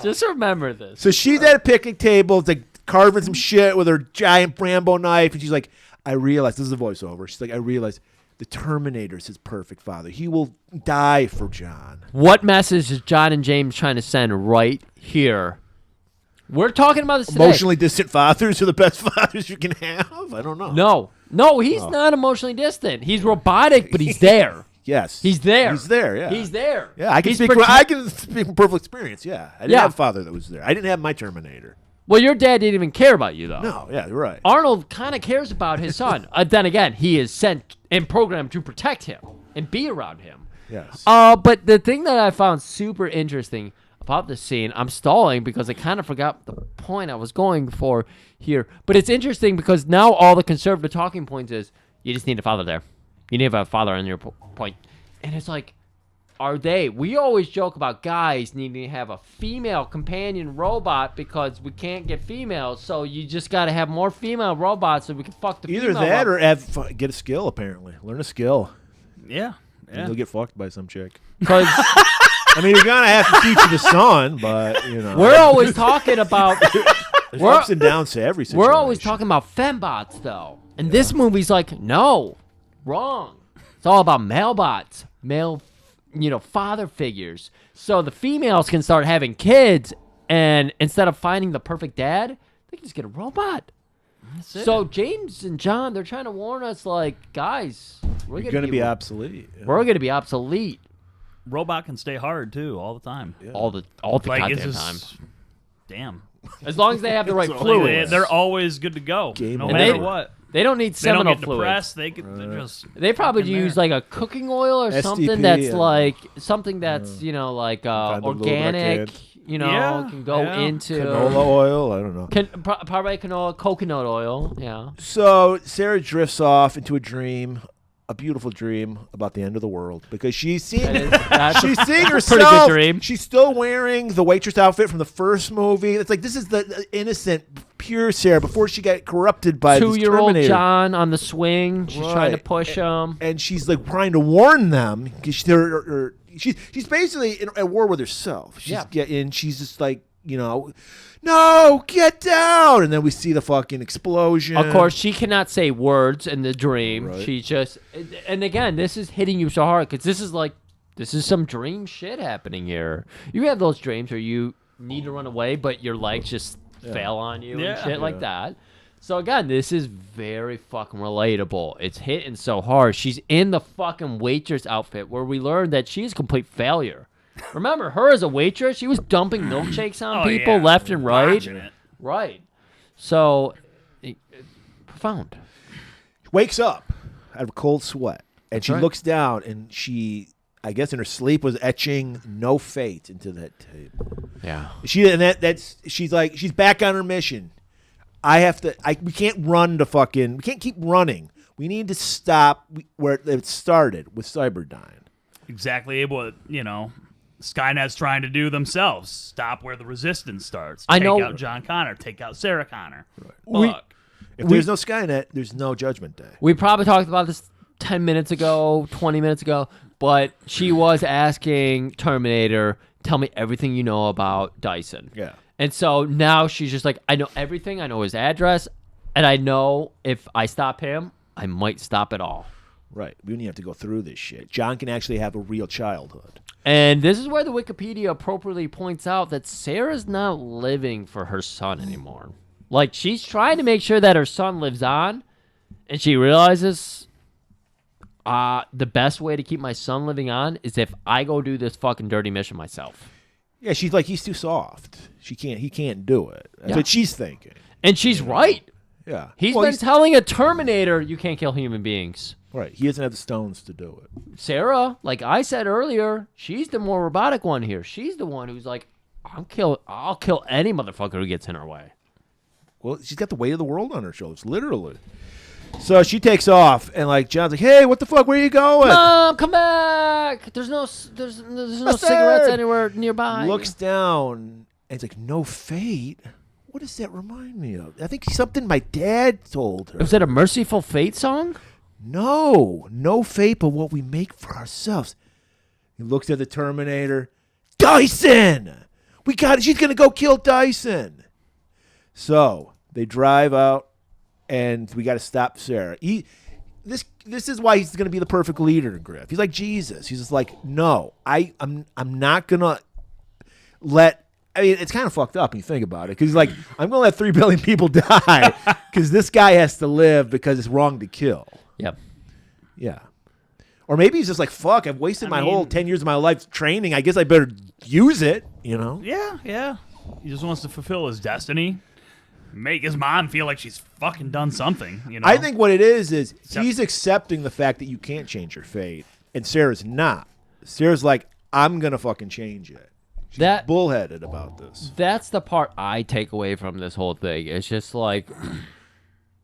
Just remember this. So she's at a picnic table, it's like carving some shit with her giant Rambo knife, and she's like, I realize, this is a voiceover. She's like, I realize the Terminator's his perfect father. He will die for John. What message is John and James trying to send right here? We're talking about this today. Emotionally distant fathers are the best fathers you can have? I don't know. No, he's not emotionally distant. He's robotic, but he's there. Yes. He's there. He's there, yeah. He's there. Yeah, I can He's speak. I can speak from personal experience. Yeah, I didn't Yeah. have a father that was there. I didn't have my Terminator. Well, your dad didn't even care about you, though. No, yeah, you're right. Arnold kind of cares about his son. Then again, he is sent and programmed to protect him and be around him. Yes. But the thing that I found super interesting about this scene, I'm stalling because I kind of forgot the point I was going for here. But it's interesting because now all the conservative talking points is you just need a father there. You need to have a father on your point. And it's like, we always joke about guys needing to have a female companion robot because we can't get females, so you just got to have more female robots so we can fuck the Either female that robots. or get a skill, apparently. Learn a skill. Yeah. And you'll get fucked by some chick. 'Cause I mean, you're going to have to teach you the son, but, you know. we're always talking about There's ups and downs to every situation. we're always talking about fembots, though. And this movie's like, no, wrong. It's all about male bots, male, father figures. So the females can start having kids, and instead of finding the perfect dad, they can just get a robot. So James and John, they're trying to warn us, like, guys, we're You're going to be obsolete. Yeah. We're going to be obsolete Robot can stay hard too all the time. Yeah. all the Like goddamn it's time. just Damn. As long as they have the right Like, fluids. they're always good to go, Game no over. matter And what. They don't need They don't seminal get fluids. depressed. They just They probably fucking use there. like a cooking oil or SDP, something that's yeah. like something that's like Kind of organic. lubricant. Yeah, Can go yeah. into Canola oil? I don't know. probably canola, coconut oil. Yeah. So Sarah drifts off into a dream, a beautiful dream about the end of the world because she's seeing That's she's seeing a pretty good herself. dream. She's still wearing the waitress outfit from the first movie. It's like this is the innocent, pure Sarah before she got corrupted by this 2-year-old Terminator. John on the swing. She's trying to Right. push him. And she's like trying to warn them because she's basically at war with herself. And she's just like, no, get down. And then we see the fucking explosion. Of course, she cannot say words in the dream. Right. She just, and again, this is hitting you so hard because this is some dream shit happening here. You have those dreams where you need to run away, but your legs just fail on you and Yeah. shit like that. So again, this is very fucking relatable. It's hitting so hard. She's in the fucking waitress outfit where we learned that she's a complete failure. Remember, her as a waitress, she was dumping milkshakes on people left and right. Watching it. Right. So, profound. Wakes up out of a cold sweat. And she right. looks down and she, I guess in her sleep, was etching "No Fate" into that table. Yeah. She's back on her mission. we can't run to fucking. We can't keep running. We need to stop where it started with Cyberdyne. Exactly what, Skynet's trying to do themselves. Stop where the resistance starts. I Take know- out John Connor. Take out Sarah Connor. Fuck. If there's no Skynet, there's no Judgment Day. We probably talked about this 10 minutes ago, 20 minutes ago, but she was asking Terminator, tell me everything you know about Dyson. Yeah. And so now she's just like, I know everything. I know his address. And I know if I stop him, I might stop it all. Right. We don't even have to go through this shit. John can actually have a real childhood. And this is where the Wikipedia appropriately points out that Sarah's not living for her son anymore. Like, she's trying to make sure that her son lives on, and she realizes the best way to keep my son living on is if I go do this fucking dirty mission myself. Yeah, she's like, he's too soft. He can't do it. That's what she's thinking. And she's right. Yeah. He's been telling a Terminator, you can't kill human beings. Right. He doesn't have the stones to do it. Sarah, like I said earlier, she's the more robotic one here. She's the one who's like, I'll kill any motherfucker who gets in her way. Well, she's got the weight of the world on her shoulders, literally. So she takes off, and like John's like, "Hey, what the fuck? Where are you going?" Mom, come back! There's no cigarettes anywhere nearby. Looks down, and he's like, "No fate." What does that remind me of? I think something my dad told her. Was that a Merciful Fate song? No fate, but what we make for ourselves. He looks at the Terminator. Dyson! We got it. She's gonna go kill Dyson. So they drive out, and we got to stop Sarah. This is why he's gonna be the perfect leader, Griff. He's like Jesus. He's just like, no, I'm not gonna let. I mean, it's kind of fucked up when you think about it, because he's like, I'm gonna let 3 billion people die because this guy has to live because it's wrong to kill. Yep. Yeah. Or maybe he's just like, fuck, I've wasted my whole 10 years of my life training. I guess I better use it, Yeah. He just wants to fulfill his destiny. Make his mom feel like she's fucking done something, I think what it is he's accepting the fact that you can't change your fate, and Sarah's not. Sarah's like, I'm going to fucking change it. She's bullheaded about this. That's the part I take away from this whole thing. It's just like...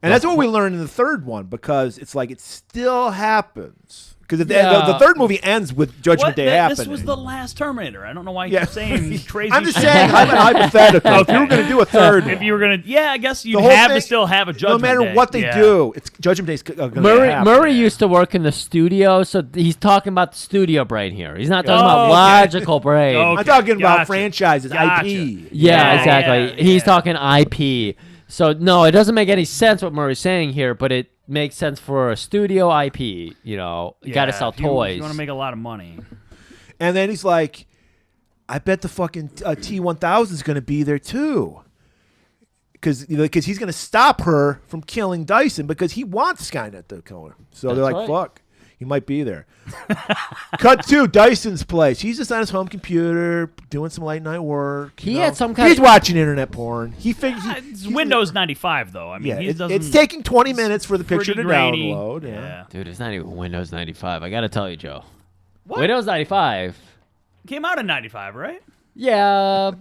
And that's what we learned in the third one, because it's like it still happens. Because the third movie ends with Judgment Day happening. This was the last Terminator. I don't know why you're saying crazy I'm just shit. saying, I'm hypothetical. If you were going to do a third one. If you were going to, I guess you'd have to still have a Judgment Day. No matter what they do, it's Judgment Day's going to happen. Murray used to work in the studio, so he's talking about the studio brain here. He's not talking about logical brain. I'm talking about franchises, IP. Yeah, exactly. He's talking IP. So, no, it doesn't make any sense what Murray's saying here, but it makes sense for a studio IP. You got to sell toys. You want to make a lot of money. And then he's like, I bet the fucking T-1000 is going to be there too. Because he's going to stop her from killing Dyson because he wants Skynet to kill her. So they're like, fuck, he might be there. Cut to Dyson's place. He's just on his home computer doing some late night work. He had some kind He's watching internet porn. It's Windows 95, though. I mean, it's taking 20 minutes for the picture to grainy. download. Yeah. Dude, it's not even Windows 95. I got to tell you, Joe. What? Windows 95. Came out in 95, right? Yeah.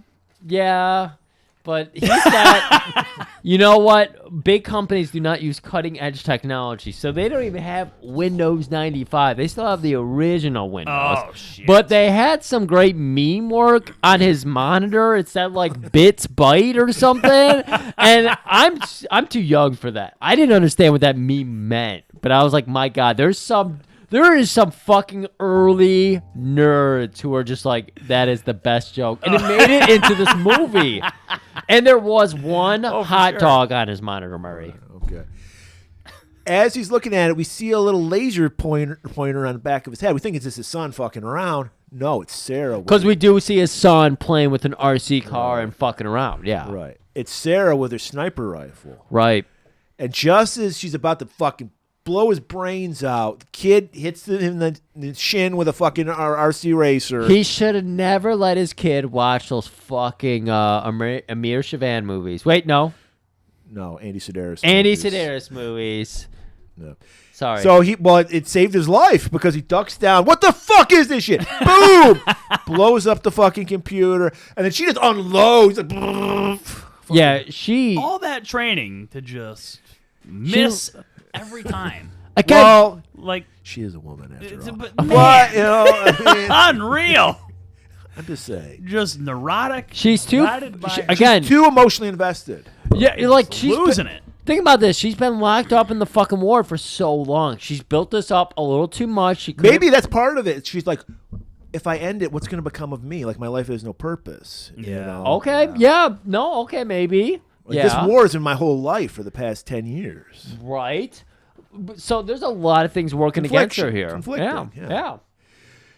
But he's not. You know what? Big companies do not use cutting edge technology, so they don't even have Windows 95. They still have the original Windows. Oh shit! But they had some great meme work on his monitor. It said like "bits byte" or something, and I'm too young for that. I didn't understand what that meme meant, but I was like, my God, there is some fucking early nerds who are just like, that is the best joke. And it made it into this movie. And there was one hot dog on his monitor, Murray. Okay. As he's looking at it, we see a little laser pointer on the back of his head. We think it's just his son fucking around. No, it's Sarah. Because we do see his son playing with an RC car and fucking around. Yeah. Right. It's Sarah with her sniper rifle. Right. And just as she's about to fucking blow his brains out, the kid hits him in the shin with a fucking RC racer. He should have never let his kid watch those fucking Amir Shavan movies. Wait, no. No, Andy Sedaris. Sedaris movies. No. Sorry. So it saved his life because he ducks down. What the fuck is this shit? Boom! Blows up the fucking computer, and then she just unloads. Like, Yeah, she all that training to just miss every time. again. Well, Like, she is a woman after all. but But, man, you know, I mean, unreal. I'm just saying. Just neurotic. She's too guided by- again. Too emotionally invested. Yeah, like she's losing it. Think about this. She's been locked up in the fucking ward for so long. She's built this up a little too much. She could've- Maybe that's part of it. She's like, if I end it, what's going to become of me? Like, my life has no purpose. You know? Okay. Yeah. No. Okay. Maybe. Like, yeah. this war has been my whole life for the past 10 years. Right. So there's a lot of things working against her here. Conflicting, Yeah.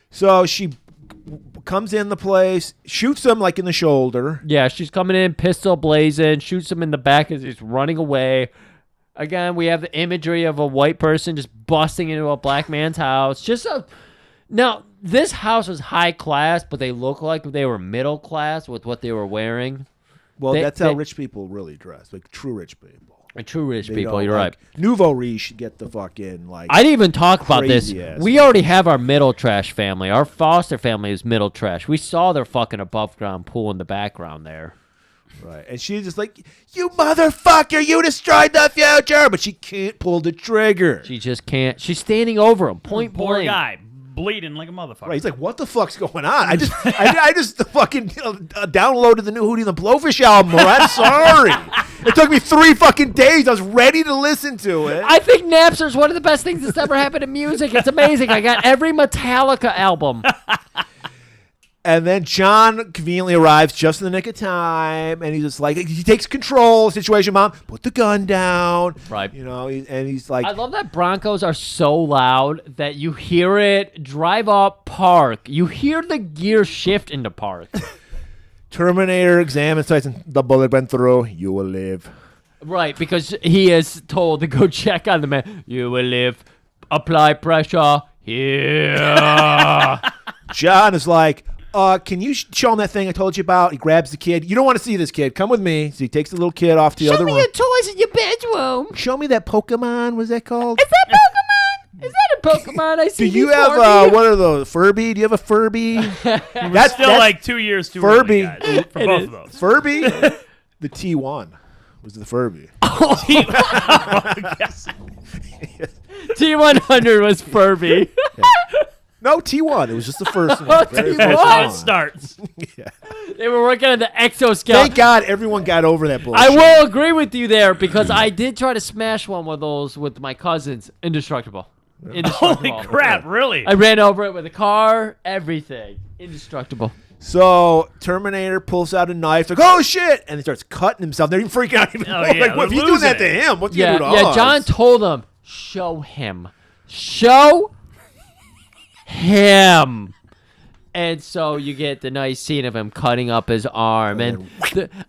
So she comes in the place, shoots him like in the shoulder. Yeah. She's coming in, pistol blazing, shoots him in the back as he's running away. Again, we have the imagery of a white person just busting into a black man's house. Now, this house was high class, but they look like they were middle class with what they were wearing. Well, that's how rich people really dress, like true rich people. True rich They people, don't, you're like, right. Nouveau riche get the fucking, like, I didn't even talk about this. crazy ass We already have our middle trash family. Our foster family is middle trash. We saw their fucking above ground pool in the background there. Right. And she's just like, you motherfucker, you destroyed the future. But she can't pull the trigger. She just can't. She's standing over him, point Poor blank. guy, bleeding like a motherfucker. Right. He's like, what the fuck's going on? I just fucking downloaded the new Hootie and the Blowfish album. I'm sorry. It took me 3 fucking days. I was ready to listen to it. I think Napster's one of the best things that's ever happened to music. It's amazing. I got every Metallica album. And then John conveniently arrives just in the nick of time, and he's just like, he takes control of the situation. Mom, put the gun down. Right. You know, and he's like, I love that Broncos are so loud that you hear it drive up, park. You hear the gear shift into park. Terminator examines sights and the bullet went through. You will live. Right, because he is told to go check on the man. You will live. Apply pressure here. John is like, can you show him that thing I told you about? He grabs the kid. You don't want to see this kid. Come with me. So he takes the little kid off to the other room. toys in your bedroom. Show me that Pokemon. Was that called? Is that Pokemon? Is that a Pokemon? I see. Do you have what are those? Furby? Do you have a Furby? That's still like 2 years too Furby. early, guys, for both of those. Furby? The T1 was the Furby. Yes. T100 was Furby. No, T1. It was just the first one. Oh, Very T1? first How it one. starts. They were working on the exoskeleton. Thank God everyone got over that bullshit. I will agree with you there because I did try to smash one of those with my cousins. Indestructible. Indestructible. Holy crap, really? I ran over it with a car, everything. Indestructible. So Terminator pulls out a knife, like, oh shit, and he starts cutting himself. They're even freaking out even Oh, more. yeah, Like, what, if they're he's doing that to losing it. him, what's he Yeah, gonna do to us? John told him, show him. Show him. And so you get the nice scene of him cutting up his arm. And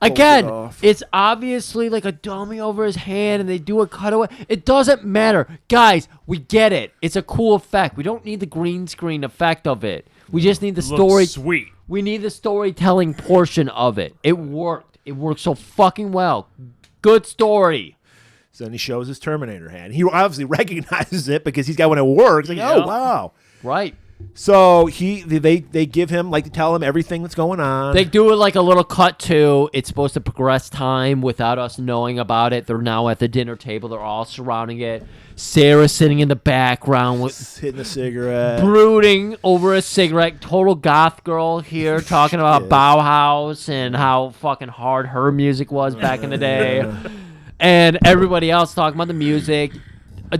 again, it off. it's obviously like a dummy over his hand and they do a cutaway. It doesn't matter. Guys, we get it. It's a cool effect. We don't need the green screen effect of it. We just need the story. Looks sweet. We need the storytelling portion of it. It worked. It worked so fucking well. Good story. So then he shows his Terminator hand. He obviously recognizes it because he's got one at work. He's like, oh, wow. Right. So they give him, like, to tell him everything that's going on. They do it like a little cut to. It's supposed to progress time without us knowing about it. They're now at the dinner table. They're all surrounding it. Sarah's sitting in the background with hitting a cigarette. brooding over a cigarette. Total goth girl here talking about Bauhaus and how fucking hard her music was back in the day. And everybody else talking about the music.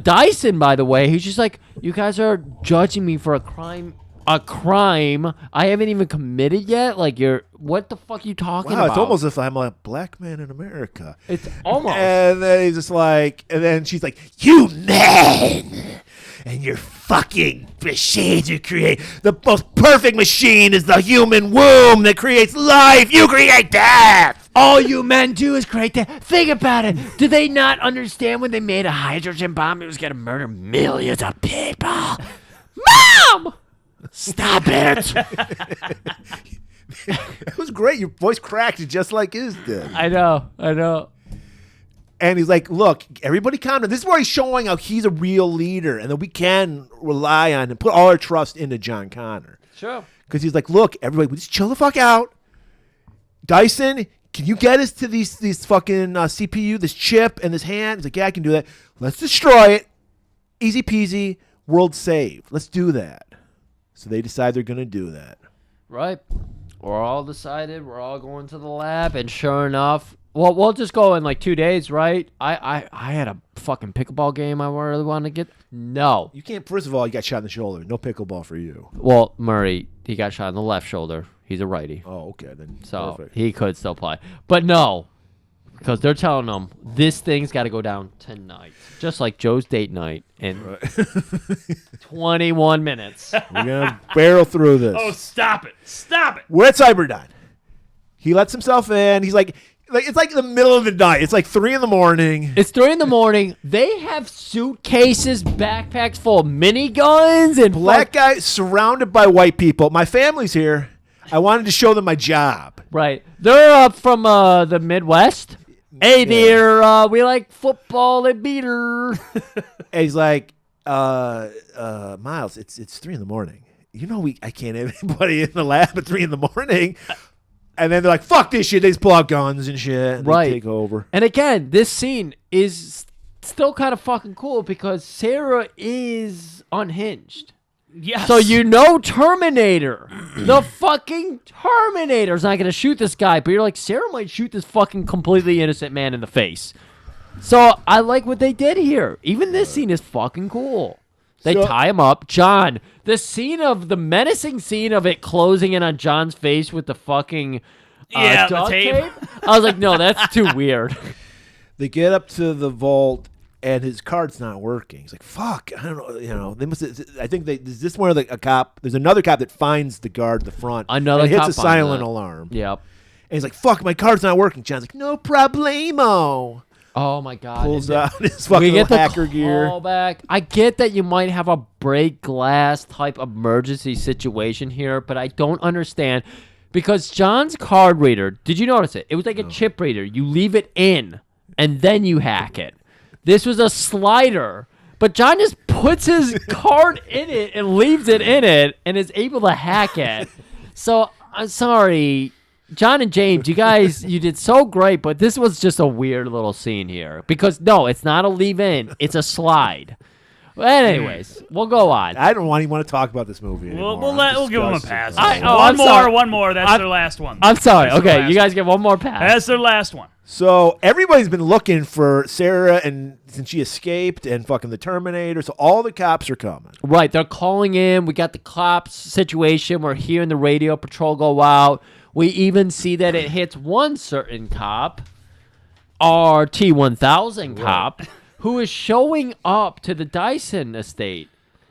Dyson, by the way, he's just like, you guys are judging me for a crime I haven't even committed yet. Like, what the fuck are you talking about? Wow, it's almost as if I'm a black man in America. It's almost. And then he's just like, and then she's like, you men and your fucking machines you create. The most perfect machine is the human womb that creates life. You create death. All you men do is create that. Think about it. Did they not understand when they made a hydrogen bomb it was going to murder millions of people? Mom! Stop it. It was great. Your voice cracked just like his did. I know. And he's like, look, everybody calm down. This is where he's showing how he's a real leader and that we can rely on and put all our trust into John Connor. Sure. Because he's like, look, everybody, just chill the fuck out. Dyson, can you get us to these fucking CPU, this chip, and this hand? He's like, yeah, I can do that. Let's destroy it. Easy peasy. World saved. Let's do that. So they decide they're going to do that. Right. We're all decided. We're all going to the lab, and sure enough, well, we'll just go in like 2 days, right? I had a fucking pickleball game I really wanted to get. No. You can't. First of all, you got shot in the shoulder. No pickleball for you. Well, Murray, he got shot in the left shoulder. He's a righty. Oh, okay. Then So perfect. he could still play. But no, because they're telling him this thing's got to go down tonight. Just like Joe's date night in 21 minutes. We're going to barrel through this. Oh, stop it. Stop it. We're at Cyberdyne. He lets himself in. He's like it's like the middle of the night. It's like 3 a.m. It's 3 a.m. They have suitcases, backpacks full of miniguns, and Black guy surrounded by white people. My family's here. I wanted to show them my job. Right. They're up from the Midwest. Hey, dear, we like football and beater. And he's like, Miles, it's 3 a.m. You know I can't have anybody in the lab at 3 a.m. And then they're like, fuck this shit. They just pull out guns and shit. And Right. They take over. And again, this scene is still kind of fucking cool because Sarah is unhinged. Yes. So you know Terminator. The fucking Terminator's not going to shoot this guy. But you're like, Sarah might shoot this fucking completely innocent man in the face. So I like what they did here. Even this scene is fucking cool. They tie him up. John, the menacing scene of it closing in on John's face with the fucking the duct tape. I was like, no, that's too weird. They get up to the vault, and his card's not working. He's like, fuck. I don't know. You know, they must. I think is this where a cop? There's another cop that finds the guard at the front. Another and hits cop a finds silent it. alarm. Yep. And he's like, fuck, my card's not working. John's like, no problemo. Oh my god! Pulls And out his fucking we get the hacker gear. callback. I get that you might have a break glass type emergency situation here, but I don't understand because John's card reader. Did you notice it? It was like a chip reader. You leave it in, and then you hack it. This was a slider, but John just puts his card in it and leaves it in it, and is able to hack it. So I'm sorry. John and James, you did so great, but this was just a weird little scene here. Because, no, it's not a leave-in. It's a slide. But anyways, we'll go on. I don't even want to talk about this movie anymore. We'll give them a pass. I'm One more. That's their last one. I'm sorry. That's their Okay, last you guys one. get one more pass. That's their last one. So everybody's been looking for Sarah, and since she escaped, and fucking the Terminator, so all the cops are coming. Right, they're calling in. We got the cops situation. We're hearing the radio patrol go out. We even see that it hits one certain cop, our T-1000 cop, who is showing up to the Dyson estate.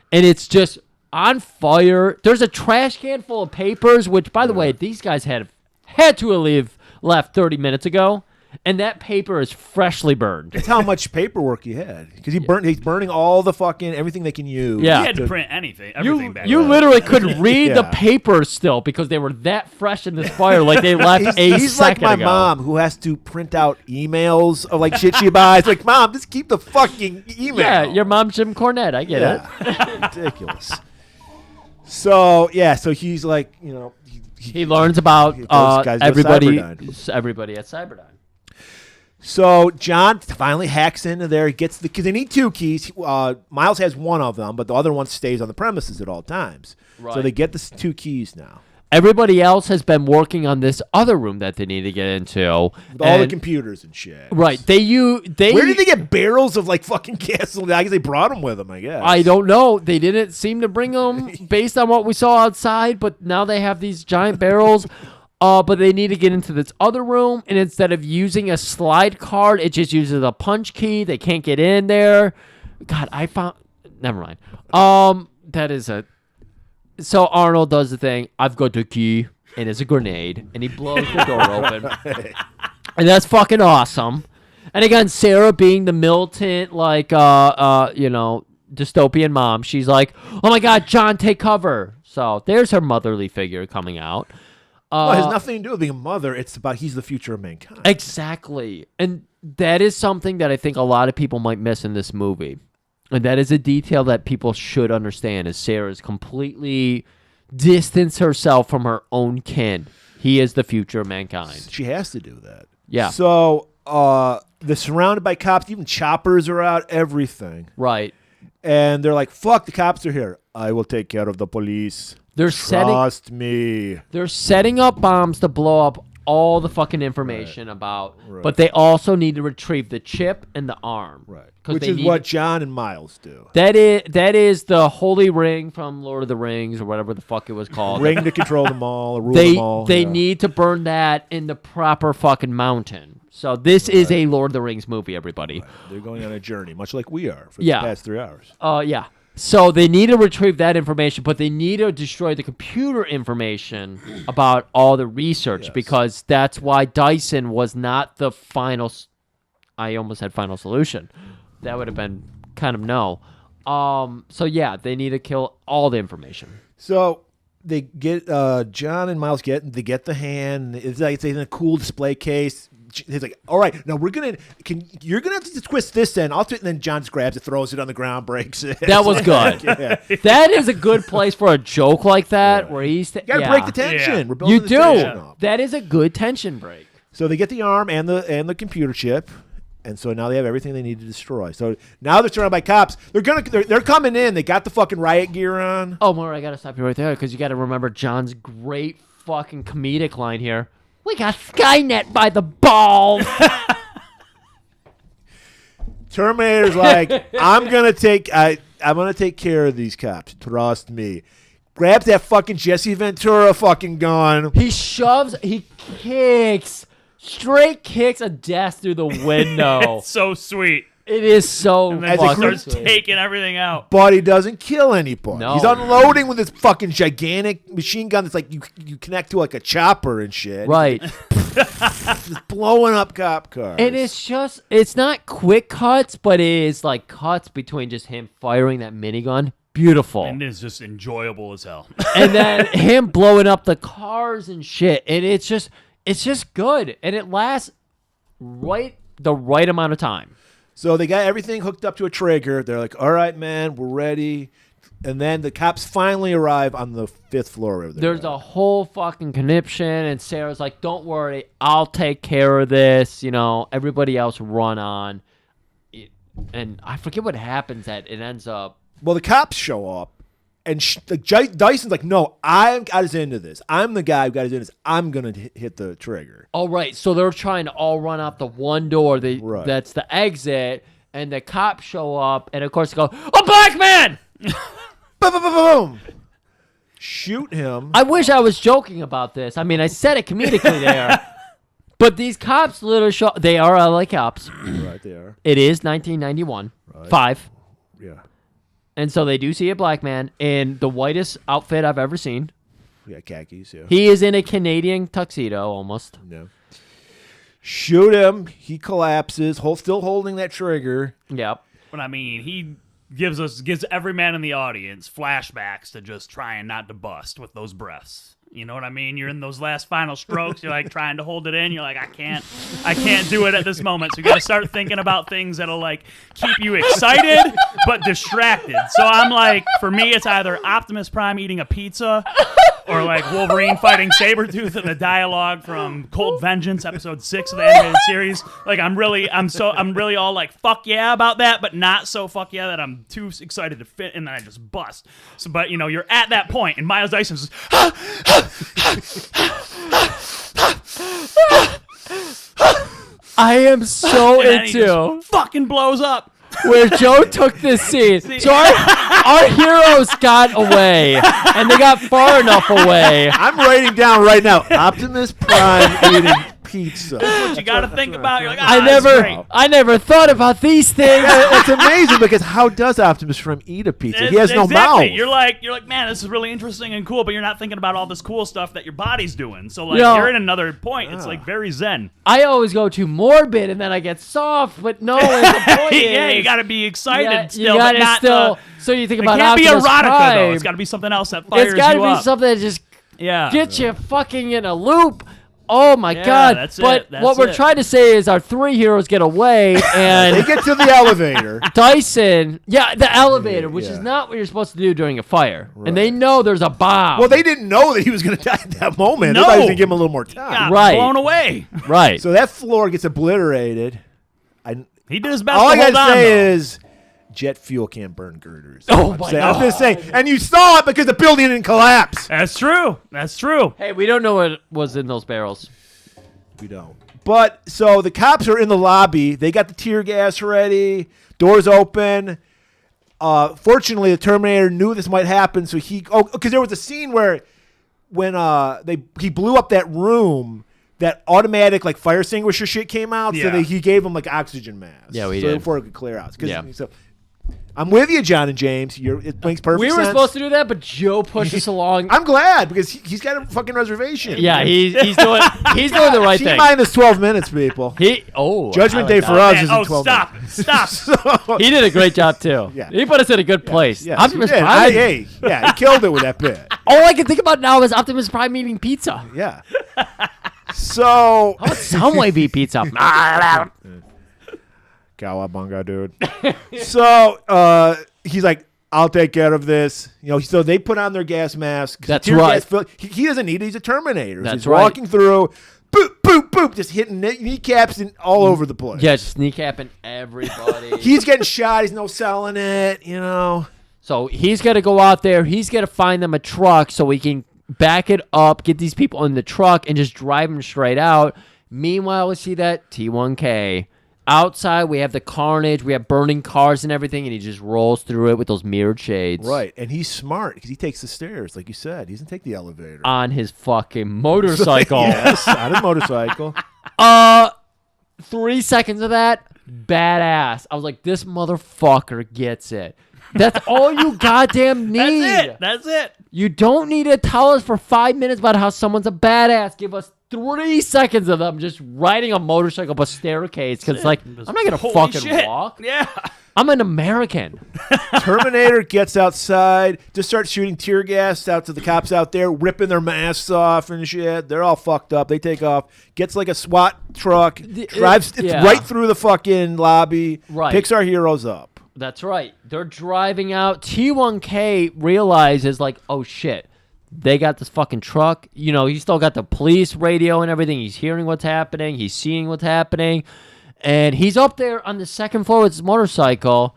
And it's just on fire. There's a trash can full of papers, which, by the way, these guys had to have left 30 minutes ago. And that paper is freshly burned. That's how much paperwork he had. Because he's burning all the fucking, everything they can use. Yeah. He had to print everything back You then. literally couldn't read the Yeah. papers still because they were that fresh in this fire, like they left He's like second my ago. mom who has to print out emails of like shit she buys. Like, Mom, just keep the fucking email. Yeah, your mom's Jim Cornette. I get it. Ridiculous. So he's like, He learns about those guys go to everybody at Cyberdyne. So John finally hacks into there. He gets because they need 2 keys. Miles has one of them, but the other one stays on the premises at all times. Right. So they get the 2 keys now. Everybody else has been working on this other room that they need to get into. With all the computers and shit. Right. Where did they get barrels of like fucking gasoline? I guess they brought them with them, I guess. I don't know. They didn't seem to bring them based on what we saw outside, but now they have these giant barrels. But they need to get into this other room, and instead of using a slide card, it just uses a punch key. They can't get in there. God, never mind. That is So Arnold does the thing. I've got the key, and it's a grenade, and he blows the door open. And that's fucking awesome. And again, Sarah being the militant, like, dystopian mom, she's like, oh my God, John, take cover. So there's her motherly figure coming out. Well, it has nothing to do with being a mother. It's about he's the future of mankind. Exactly. And that is something that I think a lot of people might miss in this movie. And that is a detail that people should understand is Sarah's completely distanced herself from her own kin. He is the future of mankind. She has to do that. Yeah. So they're surrounded by cops. Even choppers are out. Everything. Right. And they're like, "Fuck, the cops are here. I will take care of the police. Trust me." They're setting up bombs to blow up all the fucking information about, but they also need to retrieve the chip and the arm. Right. Which is what John and Miles do. That is the holy ring from Lord of the Rings or whatever the fuck it was called. Ring to control them all, or rule them all. They need to burn that in the proper fucking mountain. So this is a Lord of the Rings movie, everybody. Right. They're going on a journey, much like we are for the past 3 hours. Yeah. So they need to retrieve that information, but they need to destroy the computer information about all the research because that's why Dyson was not the final. I almost had final solution. That would have been kind of no. So yeah, they need to kill all the information. So they get John and Miles get the hand. It's like it's in a cool display case. He's like, "All right, now you're gonna have to twist this end." And then John just grabs it, throws it on the ground, breaks it. That was good. That is a good place for a joke like that, where he's gotta break the tension. We're building you the do. tension up. That is a good tension break. So they get the arm and the computer chip, and so now they have everything they need to destroy. So now they're surrounded by cops. They're coming in. They got the fucking riot gear on. Oh, Moore, I gotta stop you right there because you got to remember John's great fucking comedic line here. We got Skynet by the balls. Terminator's like, I'm gonna take care of these cops. Trust me. Grabs that fucking Jesse Ventura fucking gun. He straight kicks a desk through the window. It's so sweet. It is so. And then he starts taking everything out. But he doesn't kill anybody. No. He's unloading with this fucking gigantic machine gun that's like you connect to like a chopper and shit. Right. Just blowing up cop cars. And it's not quick cuts, but it is like cuts between just him firing that minigun. Beautiful. And it's just enjoyable as hell. And then him blowing up the cars and shit. And it's just good. And it lasts the right amount of time. So they got everything hooked up to a trigger. They're like, "All right, man, we're ready." And then the cops finally arrive on the 5th floor. There's a whole fucking conniption, and Sarah's like, "Don't worry, I'll take care of this." You know, everybody else run on. And I forget what happens. That it ends up. Well, the cops show up, and Dyson's like, "No, I got us into this. I'm the guy who got us into this. I'm gonna hit the trigger." Oh, right. So they're trying to all run out the one door. That's the exit, and the cops show up, and of course they go, "A black man!" Boom, boom, boom, boom. Shoot him. I wish I was joking about this. I mean, I said it comedically there. But these cops literally show. They are LA cops. Right, they are. It is 1991. Right. 5. Yeah. And so they do see a black man in the whitest outfit I've ever seen. Yeah, khakis, yeah. He is in a Canadian tuxedo almost. No. Shoot him. He collapses, still holding that trigger. Yep. But I mean, he gives every man in the audience flashbacks to just trying not to bust with those breaths. You know what I mean? You're in those last final strokes. You're like trying to hold it in. You're like, I can't do it at this moment. So you got to start thinking about things that'll like keep you excited but distracted. So I'm like, for me, it's either Optimus Prime eating a pizza or like Wolverine fighting Sabretooth in the dialogue from Cold Vengeance, episode 6 of the animated series. Like I'm really all like, fuck yeah about that, but not so fuck yeah that I'm too excited to fit, and then I just bust. So, but you know, you're at that point, and Miles Dyson's just, I am so and then he into just fucking blows up. where Joe took this scene. So our heroes got away, and they got far enough away. I'm writing down right now, Optimus Prime eating pizza. That's what you got to think about. You're like, I never thought about these things. It's amazing because how does Optimus Prime eat a pizza? He has no mouth. You're like, man, this is really interesting and cool, but you're not thinking about all this cool stuff that your body's doing. So like, you're in another point. It's like very zen. I always go too morbid, and then I get soft. But no, the point yeah, is, you got to be excited still. You gotta but not, still. So you think about it can't Optimus be erotica Prime. though. It's got to be something else that fires you up. It's got to be something that just gets you fucking in a loop. Oh my Yeah, God! that's but it, that's what we're it. trying to say is our 3 heroes get away, They and get to the elevator. Dyson, the elevator, which is Yeah. not what you're supposed to do during a fire, and they know there's a bomb. Well, they didn't know that he was going to die at that moment. No. They thought he was going to give him a little more time. Got Right. blown away. right. So that floor gets obliterated. He did his best All to I hold gotta on, say though. is jet fuel can't burn girders. Oh I'm my saying- I'm God. just saying. And you saw it because the building didn't collapse. That's true. That's true. Hey, we don't know what was in those barrels. We don't. But so the cops are in the lobby. They got the tear gas ready. Doors open. Fortunately, the Terminator knew this might happen, so because there was a scene where when he blew up that room, that automatic like fire extinguisher shit came out, so Yeah. he gave him like oxygen mask. Yeah, we so did. before it could clear out. 'Cause- Yeah. So I'm with you, John and James. It makes perfect We sense. were supposed to do that, but Joe pushed us along. I'm glad because he's got a fucking reservation. Yeah, he's doing the right thing. T-minus 12 minutes, people. Judgment I Day like for that. us is in 12 stop. minutes. Stop. So- He did a great job too. Yeah. He put us in a good place. Yes, Optimus he did. Prime. He killed it with that bit. All I can think about now is Optimus Prime eating pizza. Yeah. So How about Soundwave eat pizza? Cowabunga, dude. So he's like, I'll take care of this. So they put on their gas masks. That's right. He doesn't need it. He's a Terminator. That's he's right. walking through, boop, boop, boop, just hitting kneecaps all over the place. Yeah, just kneecapping everybody. He's getting shot. He's no selling it, So he's got to go out there. He's got to find them a truck so we can back it up, get these people in the truck, and just drive them straight out. Meanwhile, we see that T1K. Outside, we have the carnage. We have burning cars and everything, and he just rolls through it with those mirrored shades. Right. And he's smart because he takes the stairs, like you said. He doesn't take the elevator. On his fucking motorcycle. Yes, on his motorcycle. 3 seconds of that, badass. I was like, this motherfucker gets it. That's all you goddamn need. That's it. You don't need to tell us for 5 minutes about how someone's a badass. Give us 3 seconds of them just riding a motorcycle up a staircase. Because, like, I'm not going to Holy fucking shit. walk. Yeah. I'm an American. Terminator gets outside, just starts shooting tear gas out to the cops out there, ripping their masks off and shit. They're all fucked up. They take off. Gets like a SWAT truck, drives right through the fucking lobby, Right. picks our heroes up. That's right. They're driving out. T1K realizes, like, oh, shit. They got this fucking truck. He's still got the police radio and everything. He's hearing what's happening. He's seeing what's happening. And he's up there on the second floor with his motorcycle.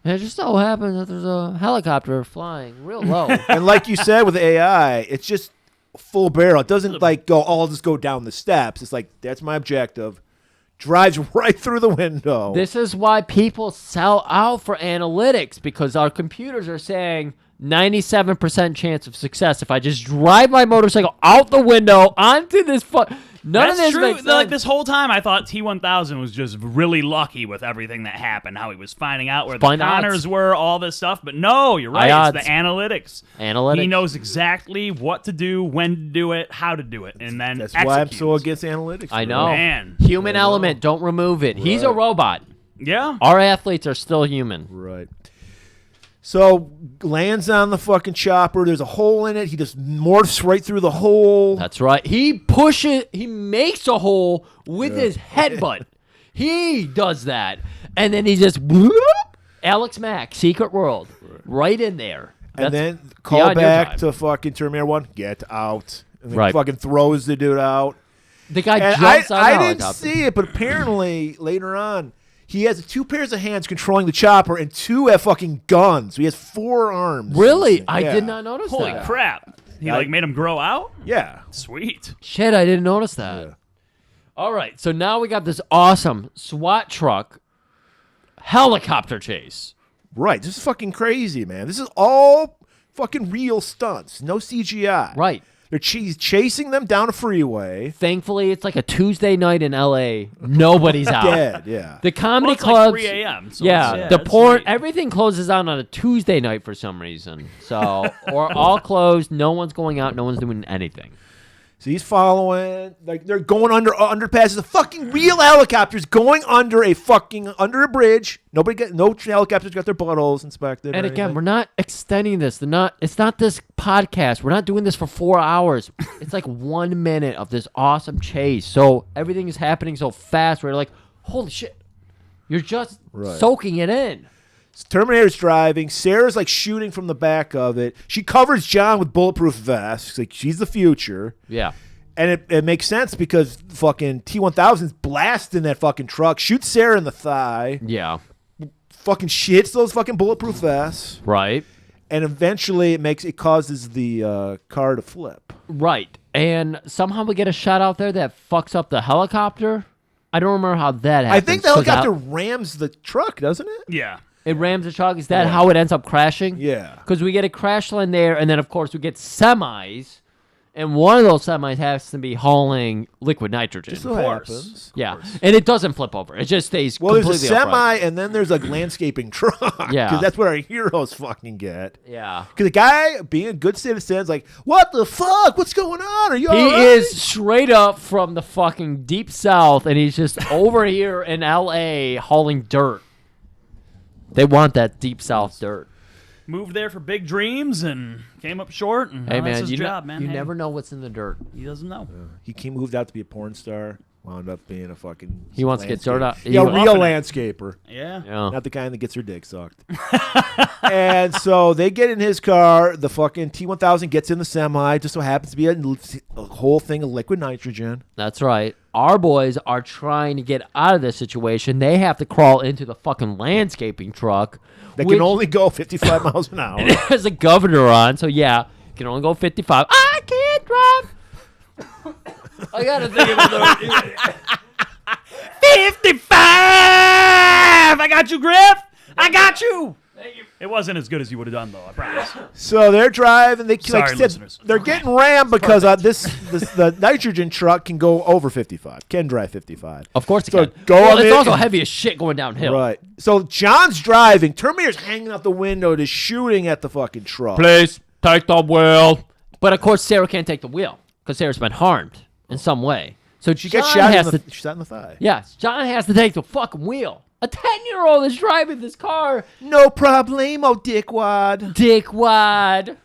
And it just so happens that there's a helicopter flying real low. And like you said with the AI, it's just full barrel. It doesn't like I'll just go down the steps. It's like, that's my objective. Drives right through the window. This is why people sell out for analytics, because our computers are saying 97% chance of success if I just drive my motorcycle out the window onto this None of That's this true. makes sense. Like this whole time, I thought T1000 was just really lucky with everything that happened. How he was finding out where the Find odds. Connors were, all this stuff. But no, you're right. High It's the analytics. Analytics. He knows exactly what to do, when to do it, how to do it, and then That's why I'm executes. so against analytics. I bro. know. Man. Human element, don't remove it. He's a robot. Yeah. Our athletes are still human. Right. So lands on the fucking chopper. There's a hole in it. He just morphs right through the hole. That's right. He makes a hole with his headbutt. He does that. And then he just whoop, Alex Mack, Secret World, right in there. And then beyond call your back time. to fucking Terminator 1. Get out. And then Right. fucking throws the dude out. The guy And jumps out of I the didn't helicopter. see it, but apparently later on, he has 2 pairs of hands controlling the chopper, and 2 have fucking guns. So he has 4 arms. Really? I Yeah. did not notice Holy that. crap. He Yeah. like made him grow out? Yeah. Sweet. Shit, I didn't notice that. Yeah. All right, so now we got this awesome SWAT truck helicopter chase. Right. This is fucking crazy, man. This is all fucking real stunts. No CGI. Right. They're chasing them down a freeway. Thankfully, it's like a Tuesday night in L.A. Nobody's out. Dead, yeah. The comedy Well, it's like clubs, 3 a.m., so yeah, it's- the it's porn, late. everything closes out on a Tuesday night for some reason. So, or all closed. No one's going out. No one's doing anything. So he's following, like they're going under underpasses. The fucking real helicopters going under a bridge. No helicopters got their buttholes inspected. And again, we're not extending this. It's not this podcast. We're not doing this for 4 hours. It's like 1 minute of this awesome chase. So everything is happening so fast. We're like, holy shit! You're just soaking it in. Terminator's driving. Sarah's like shooting from the back of it. She covers John with bulletproof vests. Like she's the future. Yeah. And it makes sense because fucking T-1000's blasting that fucking truck, shoots Sarah in the thigh. Yeah. Fucking shits those fucking bulletproof vests. Right. And eventually it causes the car to flip. Right. And somehow we get a shot out there that fucks up the helicopter. I don't remember how that happens. I think the helicopter rams the truck, doesn't it? Yeah. It rams the truck. Is that how it ends up crashing? Yeah. Because we get a crash line there, and then, of course, we get semis, and one of those semis has to be hauling liquid nitrogen. Just so happens. Yeah. And it doesn't flip over. It just stays completely there's a semi, upright. and then there's a landscaping truck. Yeah. Because that's what our heroes fucking get. Yeah. Because the guy, being a good citizen, is like, what the fuck? What's going on? Are you all He right? is straight up from the fucking deep south, and he's just over here in L.A. hauling dirt. They want that deep south dirt. Moved there for big dreams and came up short. And Hey, that's man, his you, job, man. you Hey, never know what's in the dirt. He doesn't know. He moved out to be a porn star, wound up being a fucking He wants to get dirt out. Yeah, a real Often. landscaper. Yeah. Yeah. Not the kind that gets her dick sucked. And so they get in his car. The fucking T-1000 gets in the semi. Just so happens to be a whole thing of liquid nitrogen. That's right. Our boys are trying to get out of this situation. They have to crawl into the fucking landscaping truck. That can only go 55 miles an hour. It has a governor on, so yeah, it can only go 55. I can't drive. I gotta think of another. 55! I got you, Griff! I got you! Thank you. It wasn't as good as you would have done, though, I promise. So they're driving. They Sorry, like I said, listeners. they're getting rammed because the nitrogen truck can go over 55. Can drive 55. Of course it So can. go Well, on it's in- also heavy as shit going downhill. Right. So John's driving. Terminator's hanging out the window, just shooting at the fucking truck. Please take the wheel. But of course, Sarah can't take the wheel because Sarah's been harmed in some way. So She gets shot in the thigh. Yes, John has to take the fucking wheel. A 10-year-old is driving this car. No problemo, dickwad. Dickwad.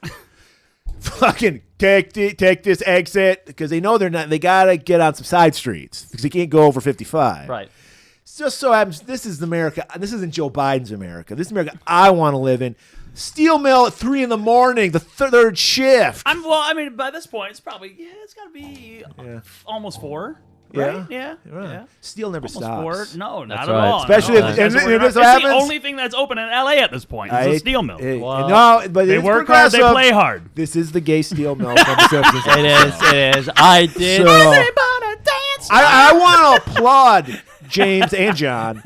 Fucking take this exit because they know they're not. They gotta get on some side streets because they can't go over 55. Right. It's just so happens this is America. This isn't Joe Biden's America. This is America I want to live in. Steel mill at 3 a.m. The third shift. I mean, by this point, it's probably, it's got to be almost 4. Right? Yeah. Yeah. Steel never Almost stops. 4. No, That's not at right. all. Especially no. if- That's and what it we're just not- it's the happens- only thing that's open in L.A. at this point is a steel mill. No, but They it's work hard, they progressive. play hard. This is the gay steel mill. From the Simpsons It is. I did. So- Everybody dance. I want to applaud James and John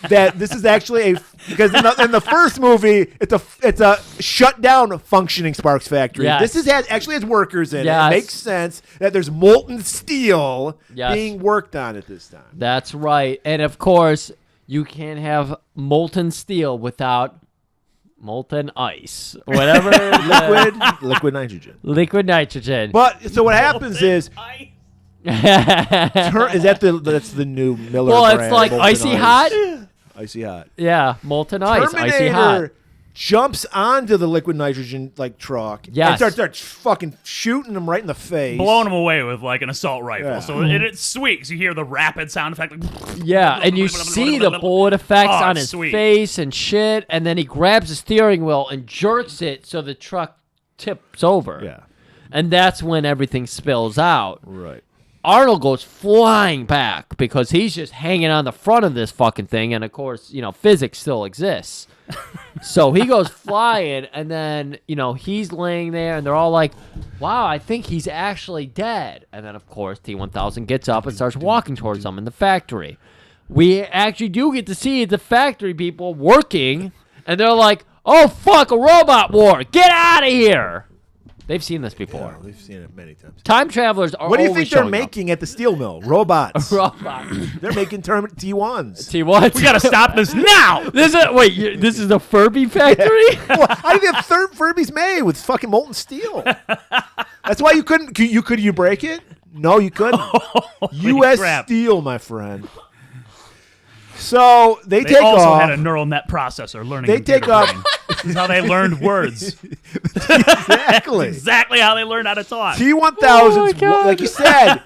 that this is actually because in the first movie it's a shut down functioning Sparks factory. Yes. This actually has workers in it. Yes. It makes sense that there's molten steel Yes. being worked on at this time. That's right. And of course, you can't have molten steel without molten ice. Whatever. Liquid nitrogen. Liquid nitrogen. But so what happens is that's the new Miller well, brand, it's like molten icy ice. hot. Icy hot. Yeah, molten ice, icy Terminator hot. jumps onto the liquid nitrogen truck Yes. and starts fucking shooting them right in the face. Blowing them away with like an assault rifle. Yeah. So it squeaks. You hear the rapid sound effect. Like, Yeah, and you see the bullet effects Oh, on it's his sweet. face and shit, and then he grabs the steering wheel and jerks it so the truck tips over. Yeah. And that's when everything spills out. Right. Arnold goes flying back because he's just hanging on the front of this fucking thing, and of course, physics still exists. So he goes flying, and then, he's laying there, and they're all like, wow, I think he's actually dead. And then, of course, T-1000 gets up and starts walking towards them in the factory. We actually do get to see the factory people working, and they're like, oh, fuck, a robot war. Get out of here. They've seen this before. Yeah, we've seen it many times. Time travelers are What do you always think they're showing up. making at the steel mill? Robots. Robot. They're making T1s. T1. we gotta stop this now. This is a Furby factory? Well, how do you have Furby's made with fucking molten steel? That's why you couldn't. Could you break it? No, you couldn't. Holy U.S. crap. Steel, my friend. So they take also off. had a neural net processor learning. They computer take off. brain. This is how they learned words. Exactly. Exactly how they learned how to talk. T-1000's, like you said,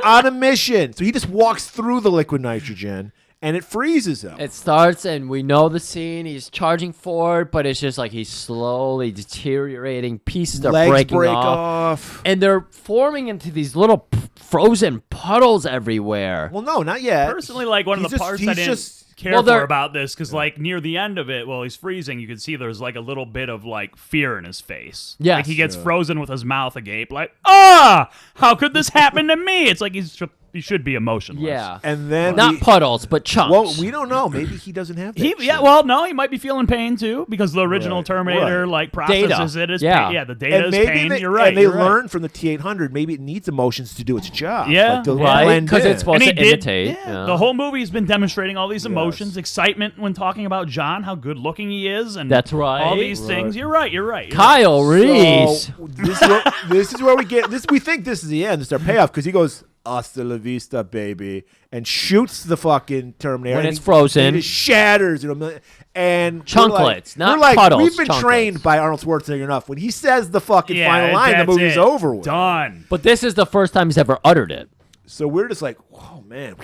on a mission. So he just walks through the liquid nitrogen, and it freezes him. It starts, and we know the scene. He's charging forward, but it's just like he's slowly deteriorating. Pieces are Legs breaking break off. And they're forming into these little frozen puddles everywhere. Well, no, not yet. Personally, like one of the parts I didn't care Well, for they're- about this, because like near the end of it, while he's freezing, you can see there's like a little bit of like fear in his face. Yes. Like he gets frozen with his mouth agape, like, ah, how could this happen to me? It's like he should be emotionless. Yeah. And then Not puddles, but chunks. Well, we don't know. Maybe he doesn't have that. Yeah, well, no, he might be feeling pain too, because the original Terminator like processes it as Yeah. pain. Yeah, the data And is maybe pain. they, You're right. And they you're right. learned from the T-800. Maybe it needs emotions to do its job. Yeah, like to right, blend 'cause in. it's supposed And to he imitate. Yeah, the whole movie's been demonstrating all these emotions, Yes. excitement when talking about John, how good looking he is, and That's right. all these things. You're right. You're right. Kyle Reese. So this is where we get this. We think this is the end. This is our payoff because he goes "Hasta la vista, baby," and shoots the fucking Terminator. When and it's frozen. it shatters. And Chunklets, not we're like, puddles, we've been chunklets. trained by Arnold Schwarzenegger enough. When he says the fucking Yeah, final line, the that's movie's it. over with. Done. But this is the first time he's ever uttered it. So we're just like, whoa, man,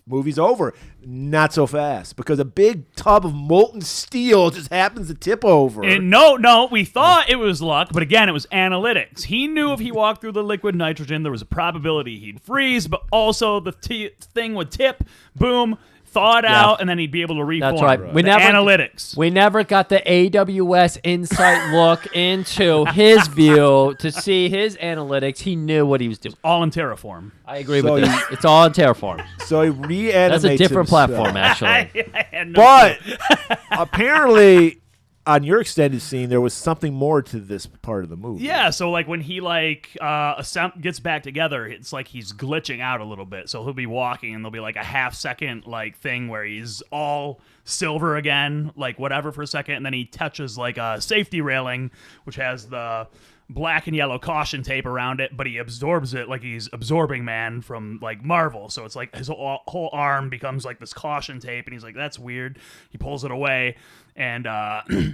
movie's over. Not so fast because a big tub of molten steel just happens to tip over. And no, we thought it was luck, but again, it was analytics. He knew if he walked through the liquid nitrogen, there was a probability he'd freeze, but also the thing would tip, boom, thaw it out, and then he'd be able to reform. That's right. We never analytics. We never got the AWS insight look into his view to see his analytics. He knew what he was doing. All in Terraform. I agree So with he- this. It's all in Terraform. So he reanimates That's a different himself. platform, actually. I had no But clue. apparently, on your extended scene, there was something more to this part of the movie. Yeah, so like when he gets back together, it's like he's glitching out a little bit. So he'll be walking and there'll be like a half-second like thing where he's all silver again, like whatever for a second, and then he touches like a safety railing which has the black and yellow caution tape around it, but he absorbs it like he's Absorbing Man from like Marvel. So it's like his whole arm becomes like this caution tape, and he's like, that's weird. He pulls it away, and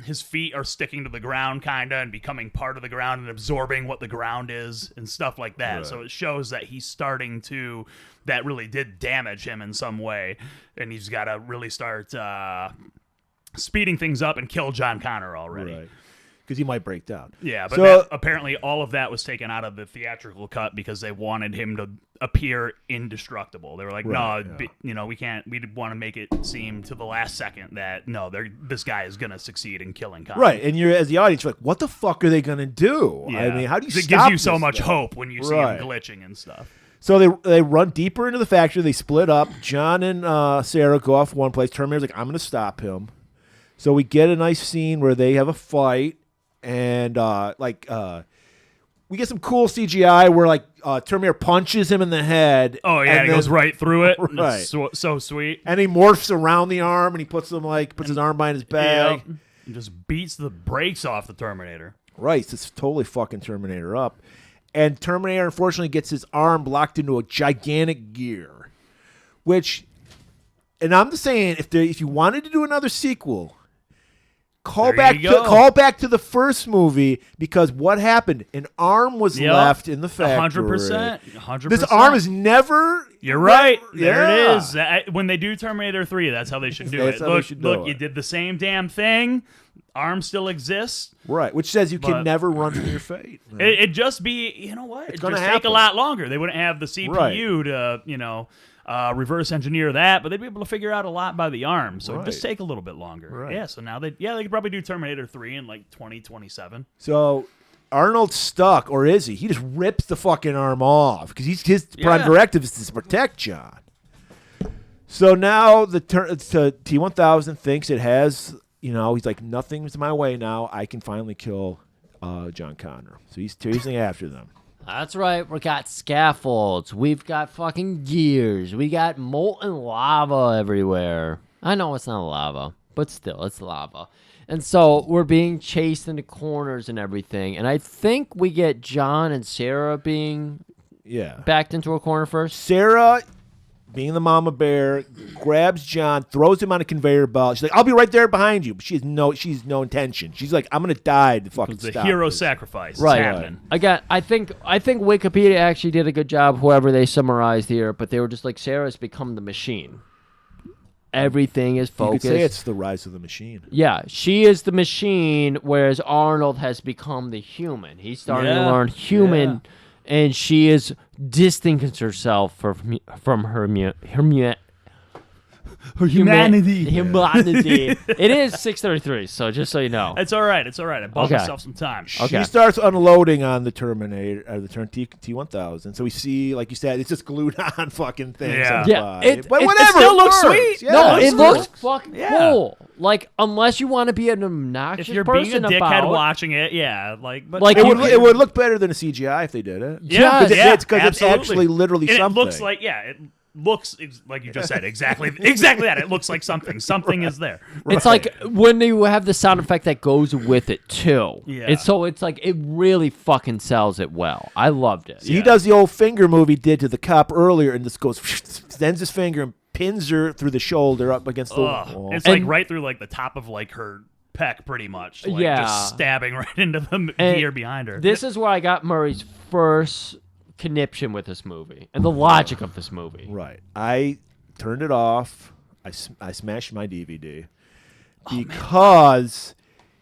his feet are sticking to the ground kinda and becoming part of the ground and absorbing what the ground is and stuff like that. Right. So it shows that he's starting to, that really did damage him in some way, and he's got to really start speeding things up and kill John Connor already. Right. Because he might break down. Yeah, but So- apparently all of that was taken out of the theatrical cut because they wanted him to appear indestructible. They were like, Right, we can't. We want to make it seem to the last second that no, this guy is gonna succeed in killing Connor. Right, and you're as the audience, you're like, what the fuck are they gonna do? Yeah. I mean, how do you It stop gives you so this much guy? hope when you see Right. him glitching and stuff. So they run deeper into the factory. They split up. John and Sarah go off one place. Terminator's like, I'm gonna stop him. So we get a nice scene where they have a fight, and we get some cool CGI where like Terminator punches him in the head. Oh yeah, and he goes then- right through it. and Right. It's so sweet. and he morphs around the arm, and he puts his arm behind his back. Yep. And just beats the brakes off the Terminator. Right, it's totally fucking Terminator up. And Terminator, unfortunately, gets his arm locked into a gigantic gear. Which, and I'm just saying, if you wanted to do another sequel, call There back you go. to the first movie, because what happened? An arm was Yep. left in the factory. 100%. 100%. This arm is never. You're right. There Yeah. it is. When they do Terminator 3, that's how they should do That's it. how they Look, should do look, it. you did the same damn thing. Arm still exists. Right, which says you But- can never run from your fate. It'd just be, you know what? It'd gonna just take a happen. lot longer. They wouldn't have the CPU to, reverse engineer that, but they'd be able to figure out a lot by the arm. So it'd just Right. take a little bit longer. Right. Yeah, so now they could probably do Terminator 3 in like 2027. So Arnold's stuck, or is he? He just rips the fucking arm off because his prime directive is to protect John. So now the T-1000 thinks it has, he's like, nothing's my way now. I can finally kill John Connor. So he's chasing after them. That's right. We got scaffolds. We've got fucking gears. We got molten lava everywhere. I know it's not lava, but still, it's lava. And so we're being chased into corners and everything. And I think we get John and Sarah being Yeah. backed into a corner first. Sarah, being the mama bear, grabs John, throws him on a conveyor belt. She's like, "I'll be right there behind you." But she's no intention. She's like, "I'm gonna die to fucking It's a stop hero this." sacrifice. Right. It's happening. Again, I think Wikipedia actually did a good job, whoever they summarized here, but they were just like, Sarah's become the machine. Everything is You focused. could say it's the rise of the machine. Yeah, she is the machine, whereas Arnold has become the human. He's starting to learn human, and she is distancing herself from her humanity. Humanity. It is 6:33, so just so you know. It's all right. It's all right. I bought Okay. myself some time. Okay. She starts unloading on the Terminator, the T-1000. So we see, like you said, it's just glued on fucking things. Yeah. on the Yeah, side. But whatever. still it looks works. sweet. Yeah, No, it cool. looks fucking Yeah. cool. Like, unless you want to be an obnoxious If you're being a person dickhead about watching it, yeah, but Like, It would look better than a CGI if they did it. yeah, Yes. yeah, Because it's absolutely. actually literally And something. It looks like it looks like you just said exactly that. It looks like something. Something is there. It's like when you have the sound effect that goes with it too. Yeah. It's like it really fucking sells it well. I loved it. He does the old finger move he did to the cop earlier, and just goes, sends his finger and pins her through the shoulder up against the wall. It's like right through like the top of like her peck, pretty much. Like, Yeah. just stabbing right into the And gear behind her. This is where I got Murray's first conniption with this movie and the logic of this movie. Right. I turned it off. I smashed my DVD because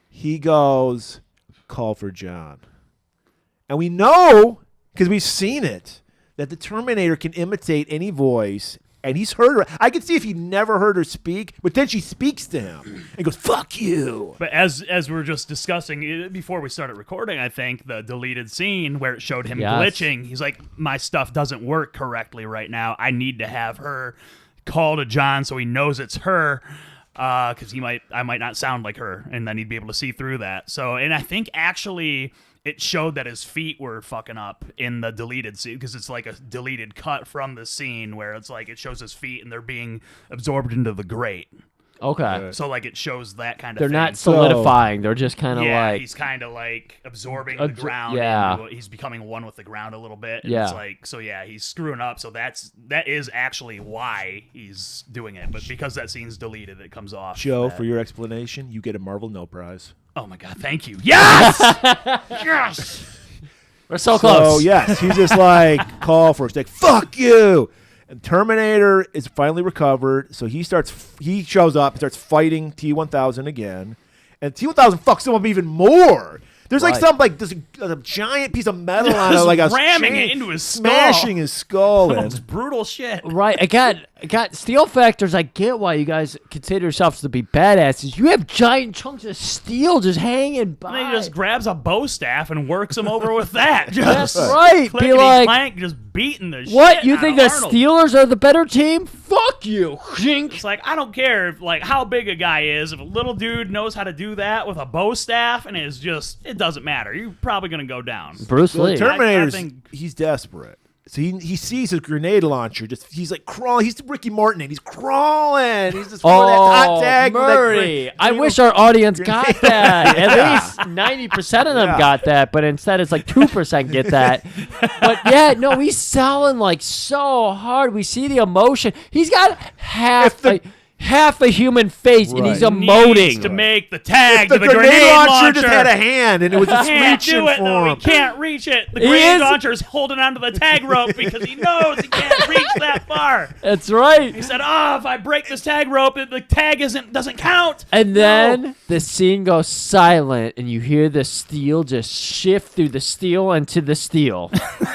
he goes, "Call for John." And we know, because we've seen it, that the Terminator can imitate any voice. And he's heard her. I can see if he never heard her speak, but then she speaks to him and goes, "Fuck you." But as we were just discussing before we started recording, I think the deleted scene where it showed him Yes. glitching, he's like, my stuff doesn't work correctly right now. I need to have her call to John so he knows it's her, because I might not sound like her, and then he'd be able to see through that. So, and I think actually it showed that his feet were fucking up in the deleted scene, because it's like a deleted cut from the scene where it's like it shows his feet and they're being absorbed into the grate. Okay. So like it shows that kind of They're thing. not solidifying. They're just kind of Yeah, like he's kind of like absorbing the ground. yeah. and he's becoming one with the ground a little bit. And Yeah. it's like, so yeah, he's screwing up. So that is actually why he's doing it. But because that scene's deleted, it comes off. Joe, that. for your explanation, you get a Marvel No Prize. Oh my god, thank you. Yes, yes. we're so close. So yes, he's just like, call for it. He's like, "Fuck you." And Terminator is finally recovered, so he shows up and starts fighting T-1000 again, and T-1000 fucks him up even more. There's like Right. some a giant piece of metal on it, like a ramming chain, it into his skull. smashing his skull in. It's brutal shit. Right, I got steel factors. I get why you guys consider yourselves to be badasses. You have giant chunks of steel just hanging by. And then he just grabs a bow staff and works him over with that. That's Just right. Be like, clank, just beating the what? shit You out think of the Arnold. Steelers are the better team? Fuck you. Zink. It's like, I don't care if, like, how big a guy is. If a little dude knows how to do that with a bow staff, and it doesn't matter. You're probably going to go down. Bruce The Lee. Terminator's, I think- he's desperate. So he sees his grenade launcher. He's like crawling. He's Ricky Morton, and he's crawling. He's just throwing that hot tag. with that Murray. I grenade- wish our audience got grenade. that. At Yeah. least 90% of them Yeah. got that, but instead it's like 2% get that. But yeah, no, he's selling like so hard. We see the emotion. He's got half a human face, and he's Right. emoting. Needs to make the tag The to the grenade launcher. just had a hand, and it was just Can't reaching do it for though. him. He can't reach it. The He grenade is- launcher's holding onto the tag rope because he knows he can't reach that far. That's right. He said, "Oh, if I break this tag rope, the tag doesn't count." And No. then the scene goes silent, and you hear the steel just shift through the steel into the steel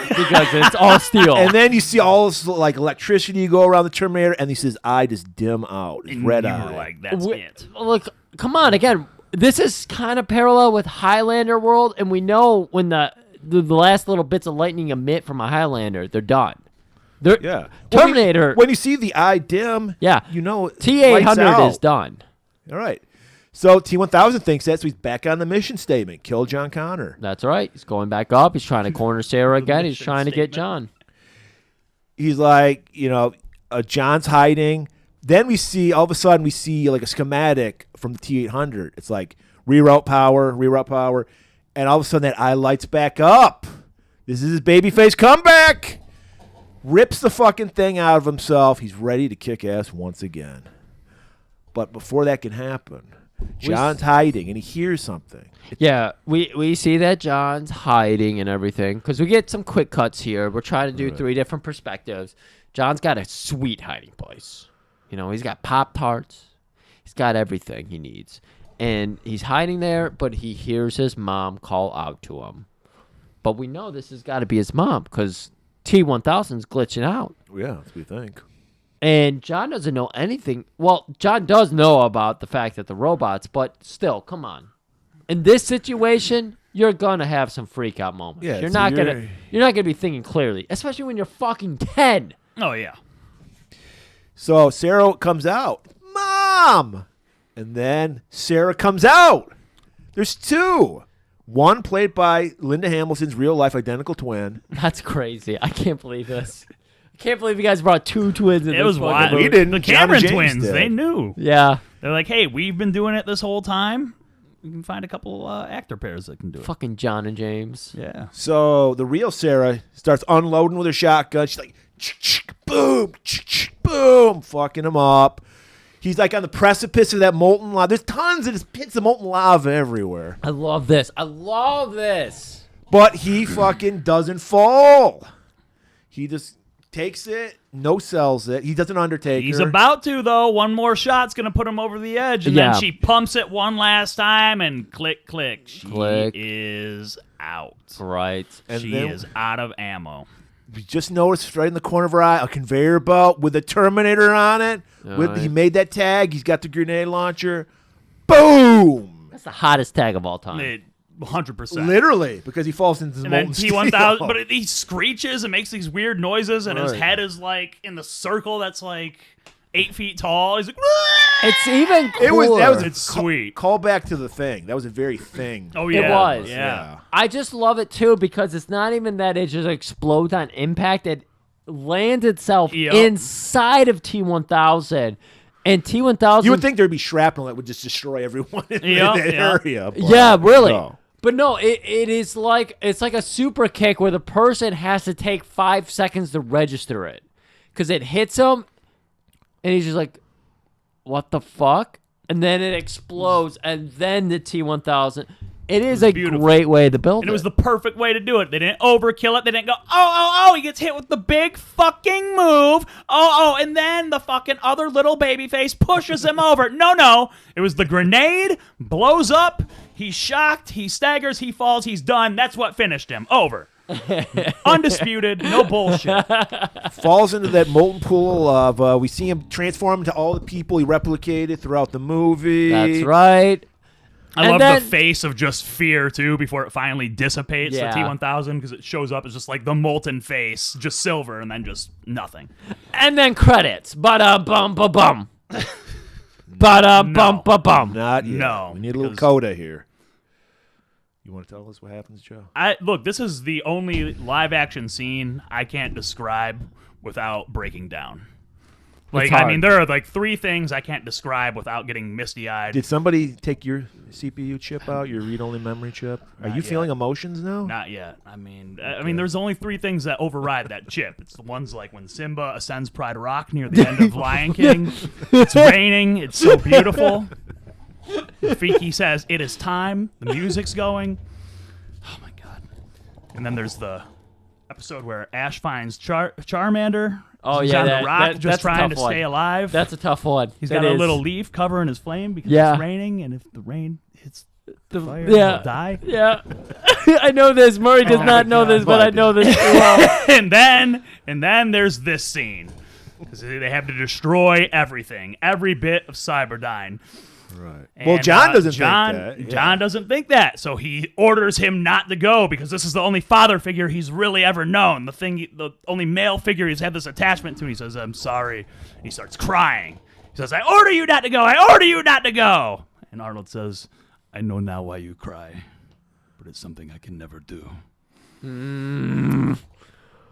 because it's all steel. And then you see all this like electricity go around the Terminator, and he says, "Eye just dim out, his And red you eye." were like, "That's it." Look, come on, again. This is kind of parallel with Highlander world, and we know when the last little bits of lightning emit from a Highlander, they're done. Yeah, Terminator. When you see the eye dim, Yeah. you know T-800 is done. All right. So T-1000 thinks that, so he's back on the mission statement: kill John Connor. That's right. He's going back up. He's trying to corner Sarah again. He's mission trying to get statement. John. He's like, John's hiding. Then all of a sudden we see like a schematic from the T-800. It's like reroute power, and all of a sudden that eye lights back up. This is his babyface comeback. rips the fucking thing out of himself. He's ready to kick ass once again. But before that can happen, John's hiding and he hears something. Yeah, we see that John's hiding and everything because we get some quick cuts here. We're trying to do 3 different perspectives. John's got a sweet hiding place. You know, he's got Pop-Tarts. He's got everything he needs. And he's hiding there, but he hears his mom call out to him. But we know this has got to be his mom because T-1000's glitching out. Yeah, that's what we think. And John doesn't know anything. Well, John does know about the fact that the robots, but still, come on. In this situation, you're gonna have some freak out moments. Yeah, you're so not gonna be thinking clearly, especially when you're fucking 10. Oh yeah. So Sarah comes out, Mom, and then Sarah comes out. There's 2. One played by Linda Hamilton's real life identical twin. That's crazy. I can't believe this. I can't believe you guys brought 2 twins in It this was fucking wild. movie. We didn't. The John Cameron and James twins, did. they knew. Yeah. They're like, hey, we've been doing it this whole time. We can find a couple actor pairs that can do it. Fucking John and James. Yeah. So the real Sarah starts unloading with her shotgun. She's like, boom, boom, fucking him up. He's like on the precipice of that molten lava. There's tons of just pits of molten lava everywhere. I love this. I love this. But he fucking doesn't fall. He just takes it, no-sells it. He doesn't undertake He's her. about to, though. One more shot's going to put him over the edge. And Yeah. then she pumps it one last time and click, click. She Click. is out. Right. And She then- is out of ammo. We just noticed right in the corner of her eye a conveyor belt with a Terminator on it. Alright. He made that tag. He's got the grenade launcher. Boom! That's the hottest tag of all time. 100%. Literally, because he falls into the And then molten T-1000, steel. but he screeches and makes these weird noises, and his Right. head is like in the circle that's like 8 feet tall. He's like, It's even cooler. It was that was a It's sweet. Call back to the thing. That was a very thing. oh yeah, It was. yeah. I just love it too because it's not even that it just explodes on impact. It lands itself Yep. inside of T-1000. And T-1000... You would think there'd be shrapnel that would just destroy everyone in Yeah, that yeah. area. But Yeah, really. no. But no, it is like it's like a super kick where the person has to take 5 seconds to register it. Because it hits him, and he's just like, what the fuck? And then it explodes, and then the T-1000... It is a beautiful. great way to build And it was the perfect way to do it. They didn't overkill it. They didn't go, oh, he gets hit with the big fucking move. And then the fucking other little baby face pushes him over. No. It was the grenade, blows up, he's shocked, he staggers, he falls, he's done. That's what finished him. Over. Undisputed, no bullshit. Falls into that molten pool of lava. We see him transform into all the people he replicated throughout the movie. That's right. I And love then- the face of just fear, too, before it finally dissipates, Yeah. the T-1000, because it shows up as just like the molten face, just silver, and then just nothing. And then credits. Ba-da-bum-ba-bum. Ba-da-bum-ba-bum. Not yet. No, We need a little because- coda here. You want to tell us what happens, Joe? Look, this is the only live-action scene I can't describe without breaking down. Like, I hard. mean, there are like 3 things I can't describe without getting misty-eyed. Did somebody take your CPU chip out, your read-only memory chip? Are you yet. feeling emotions now? Not yet. I mean, there's only 3 things that override that chip. It's the ones like when Simba ascends Pride Rock near the end of Lion King. It's raining. It's so beautiful. Rafiki says, "It is time." The music's going. Oh my god! And then there's the episode where Ash finds Charmander. Oh, He's yeah, on that- the rock, that's just a trying to tough one. stay alive. That's a tough one. He's That got a is- little leaf covering his flame because Yeah. it's raining, and if the rain hits the fire, Yeah. he'll die. Yeah. I know this. Murray does Oh not my know God. this, but I know this too well. and then there's this scene because they have to destroy everything, every bit of Cyberdyne. Right. And, Well, John doesn't John, think that. Yeah. John doesn't think that, so he orders him not to go because this is the only father figure he's really ever known. The only male figure he's had this attachment to. And he says, "I'm sorry." And he starts crying. He says, "I order you not to go. I order you not to go." And Arnold says, "I know now why you cry, but it's something I can never do."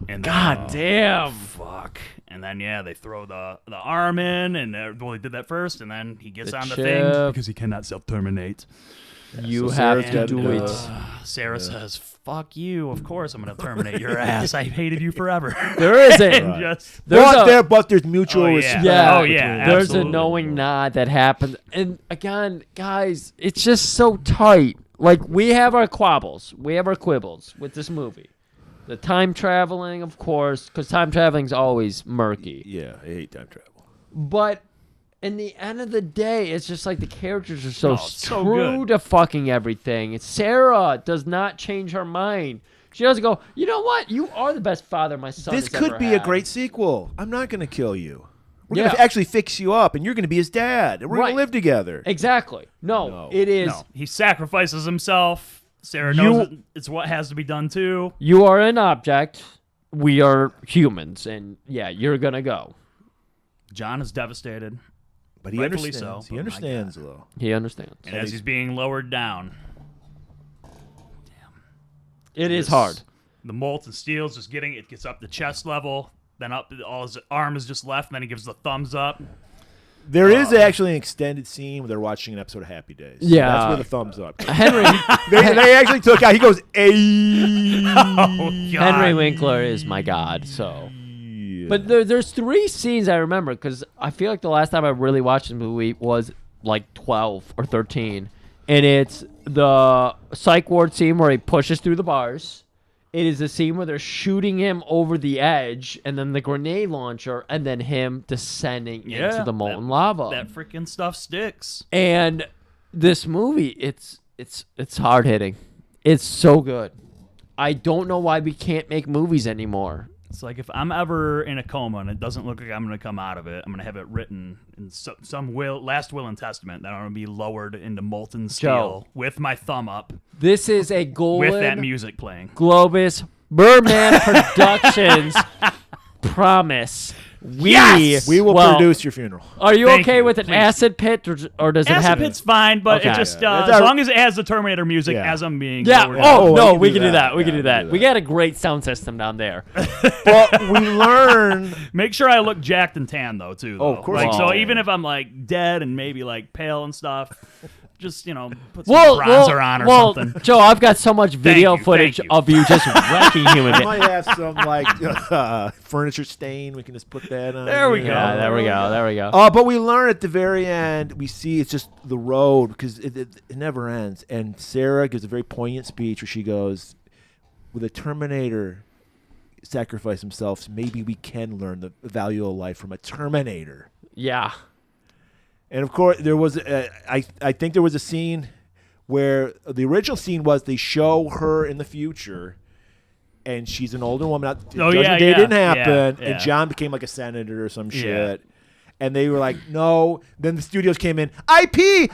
And God damn. fuck. And then they throw the arm in, and well, they did that first, and then he gets The on the chip. thing because he cannot self-terminate. You So have Sarah's to gotta do do it. it. Sarah says, "Fuck you! Of course I'm gonna terminate your ass. I hated you forever." There isn't. And just But there's mutual Oh, yeah. respect. Yeah. Oh, yeah, There's absolutely. a knowing nod that happens. And again, guys, it's just so tight. Like, we have our quibbles. We have our quibbles with this movie. The time traveling, of course, because time traveling's always murky. Yeah, I hate time travel. But in the end of the day, it's just like the characters are so, so true good. to fucking everything. Sarah does not change her mind. She doesn't go, you know what? You are the best father my son This has could ever be had. a great sequel. I'm not going to kill you. We're Yeah. going to actually fix you up, and you're going to be his dad, and we're going Right. to live together. Exactly. No, No. it is. No, he sacrifices himself. Sarah knows it's what has to be done too. You are an object. We are humans, and yeah, you're gonna go. John is devastated, But he rightfully understands. so, He but my understands, though. He understands. and as he's being lowered down, It is hard. the molten steel's just it gets up to chest level, then up all his arm is just left, and then he gives the thumbs up. There is actually an extended scene where they're watching an episode of Happy Days. Yeah. That's where the thumbs up. Henry they actually took out. He goes, "Ay." Oh, God. Henry Winkler is my god. So, but there's 3 scenes I remember because I feel like the last time I really watched the movie was like 12 or 13, and it's the psych ward scene where he pushes through the bars. It is the scene where they're shooting him over the edge, and then the grenade launcher, and then him descending into the molten lava. That freaking stuff sticks. And this movie, it's hard hitting. It's so good. I don't know why we can't make movies anymore. It's like if I'm ever in a coma and it doesn't look like I'm going to come out of it, I'm going to have it written in some last will and testament that I'm going to be lowered into molten steel Joe. with my thumb up This is a with that Golan music playing. Globus Merman Productions promise. We will produce your funeral. Are you Thank okay you, with an please. acid pit, or does it Acid have? Pit's fine, but Okay. it just Yeah. as long as it has the Terminator music Yeah. as I'm being Yeah. lowered Oh, we no, can we do can do that. that. We can Yeah, do that. do We that. got a great sound system down there. But we learn. Make sure I look jacked and tan though too. Oh, though. of course Like you so, do. even if I'm like dead and maybe like pale and stuff, just put some bronzer on or something. Joe, I've got so much video footage thank you. of you just wrecking human I beings. might have some furniture stain. We can just put that on. There we go. Yeah, there we go. There we go. But we learn at the very end, we see it's just the road because it never ends. And Sarah gives a very poignant speech where she goes, with a Terminator sacrifice himself, so maybe we can learn the value of life from a Terminator. Yeah. And of course, there was, I think there was a scene where the original scene was they show her in the future. And she's an older woman. Judgment Day didn't happen. yeah. And John became like a senator or some shit. And they were like, no. Then the studios came in. IP!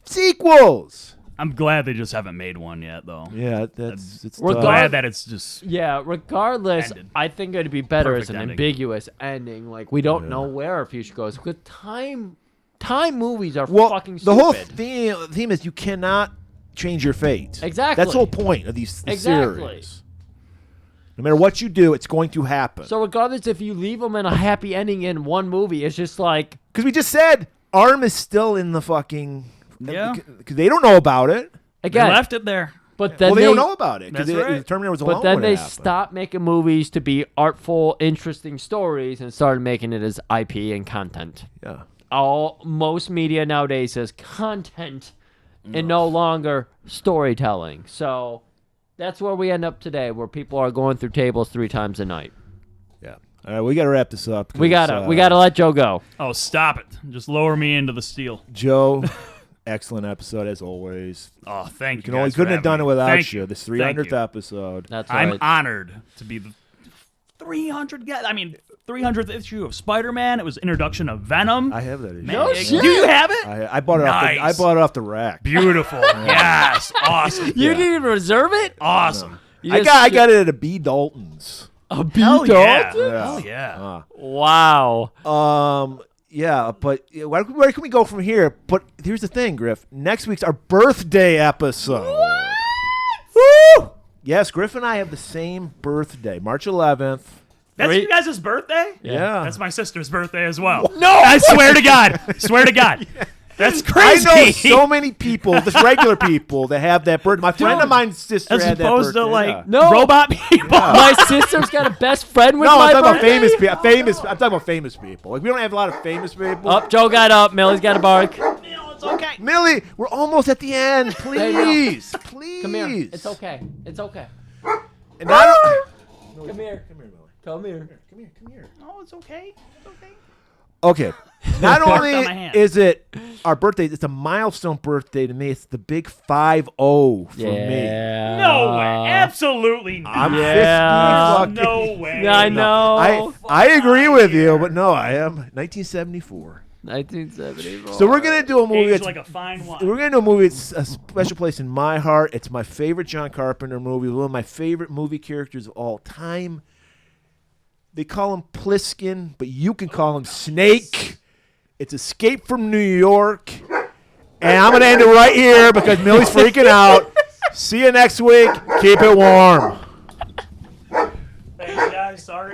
Sequels! I'm glad they just haven't made one yet, though. Yeah, it's We're tough. Glad that it's just Regardless, Ended. I think it'd be better Perfect as an ending. ambiguous ending. Like, we don't know where our future goes. Because time movies are Well, fucking the stupid. whole theme is you cannot change your fate. Exactly. That's the whole point of these Exactly. series. No matter what you do, it's going to happen. So regardless if you leave them in a happy ending in one movie, it's just like, Because we just said Arm is still in the fucking... Yeah. Because they don't know about it. they again, left it there. but then Well, they don't know about it. Because That's right. the Terminator was alone But then when they it happened. stopped making movies to be artful, interesting stories and started making it as IP and content. Yeah. Most media nowadays is content and no longer storytelling. So that's where we end up today, where people are going through tables 3 times a night. Yeah. All right, we got to wrap this up. We 'cause, gotta let Joe go. Oh, stop it! Just lower me into the steel. Joe, excellent episode as always. Oh, thank you. We guys couldn't for have done it having me. without Thank you. This Thank 300th you. episode. That's I'm right. honored to be the 300 guy. I mean, 300th issue of Spider-Man. It was introduction of Venom. I have that. issue. Man, No do shit. you have it? I bought it off. I Nice. bought it off the rack. Beautiful. Yes. Awesome. You Yeah. didn't even reserve it? Awesome. You I just- got it at a B Dalton's. a Hell yeah. Dalton? Hell yeah. Wow. Yeah, but where can we go from here? But here's the thing, Griff. Next week's our birthday episode. Woo! Yes, Griff and I have the same birthday, March 11th. That's you guys' birthday? Yeah. That's my sister's birthday as well. No! I swear to God. Swear to God. That's I crazy. know so many people, just regular people, that have that birthday. My friend of mine's sister As had that opposed birthday. to like yeah. No. robot people. My sister's got a best friend with No, my I'm talking about birthday? famous people. I'm talking about famous people. Like we don't have a lot of famous people. Up, Joe got up. Millie's got a bark. It's okay. Millie, we're almost at the end. Hey, Mel. Please, please. Come here. It's okay. It's okay. And I don't, Come here. come here, Millie. Come here. Come here, come here. Oh, it's okay. It's okay. Okay. Not on my only hand. is it our birthday, it's a milestone birthday to me. It's the big 5-0 for me. Yeah. No way. Absolutely not. I'm Yeah. 50 no fucking. way. Yeah, I know. I agree with you, but no, I am 1974. 1974. So we're gonna do a movie. Aged That's, like a fine wine. we're gonna do a movie. It's a special place in my heart. It's my favorite John Carpenter movie. One of my favorite movie characters of all time. They call him Pliskin, but you can call him Snake. It's Escape from New York. And I'm going to end it right here because Millie's freaking out. See you next week. Keep it warm. Thanks, guys. Sorry.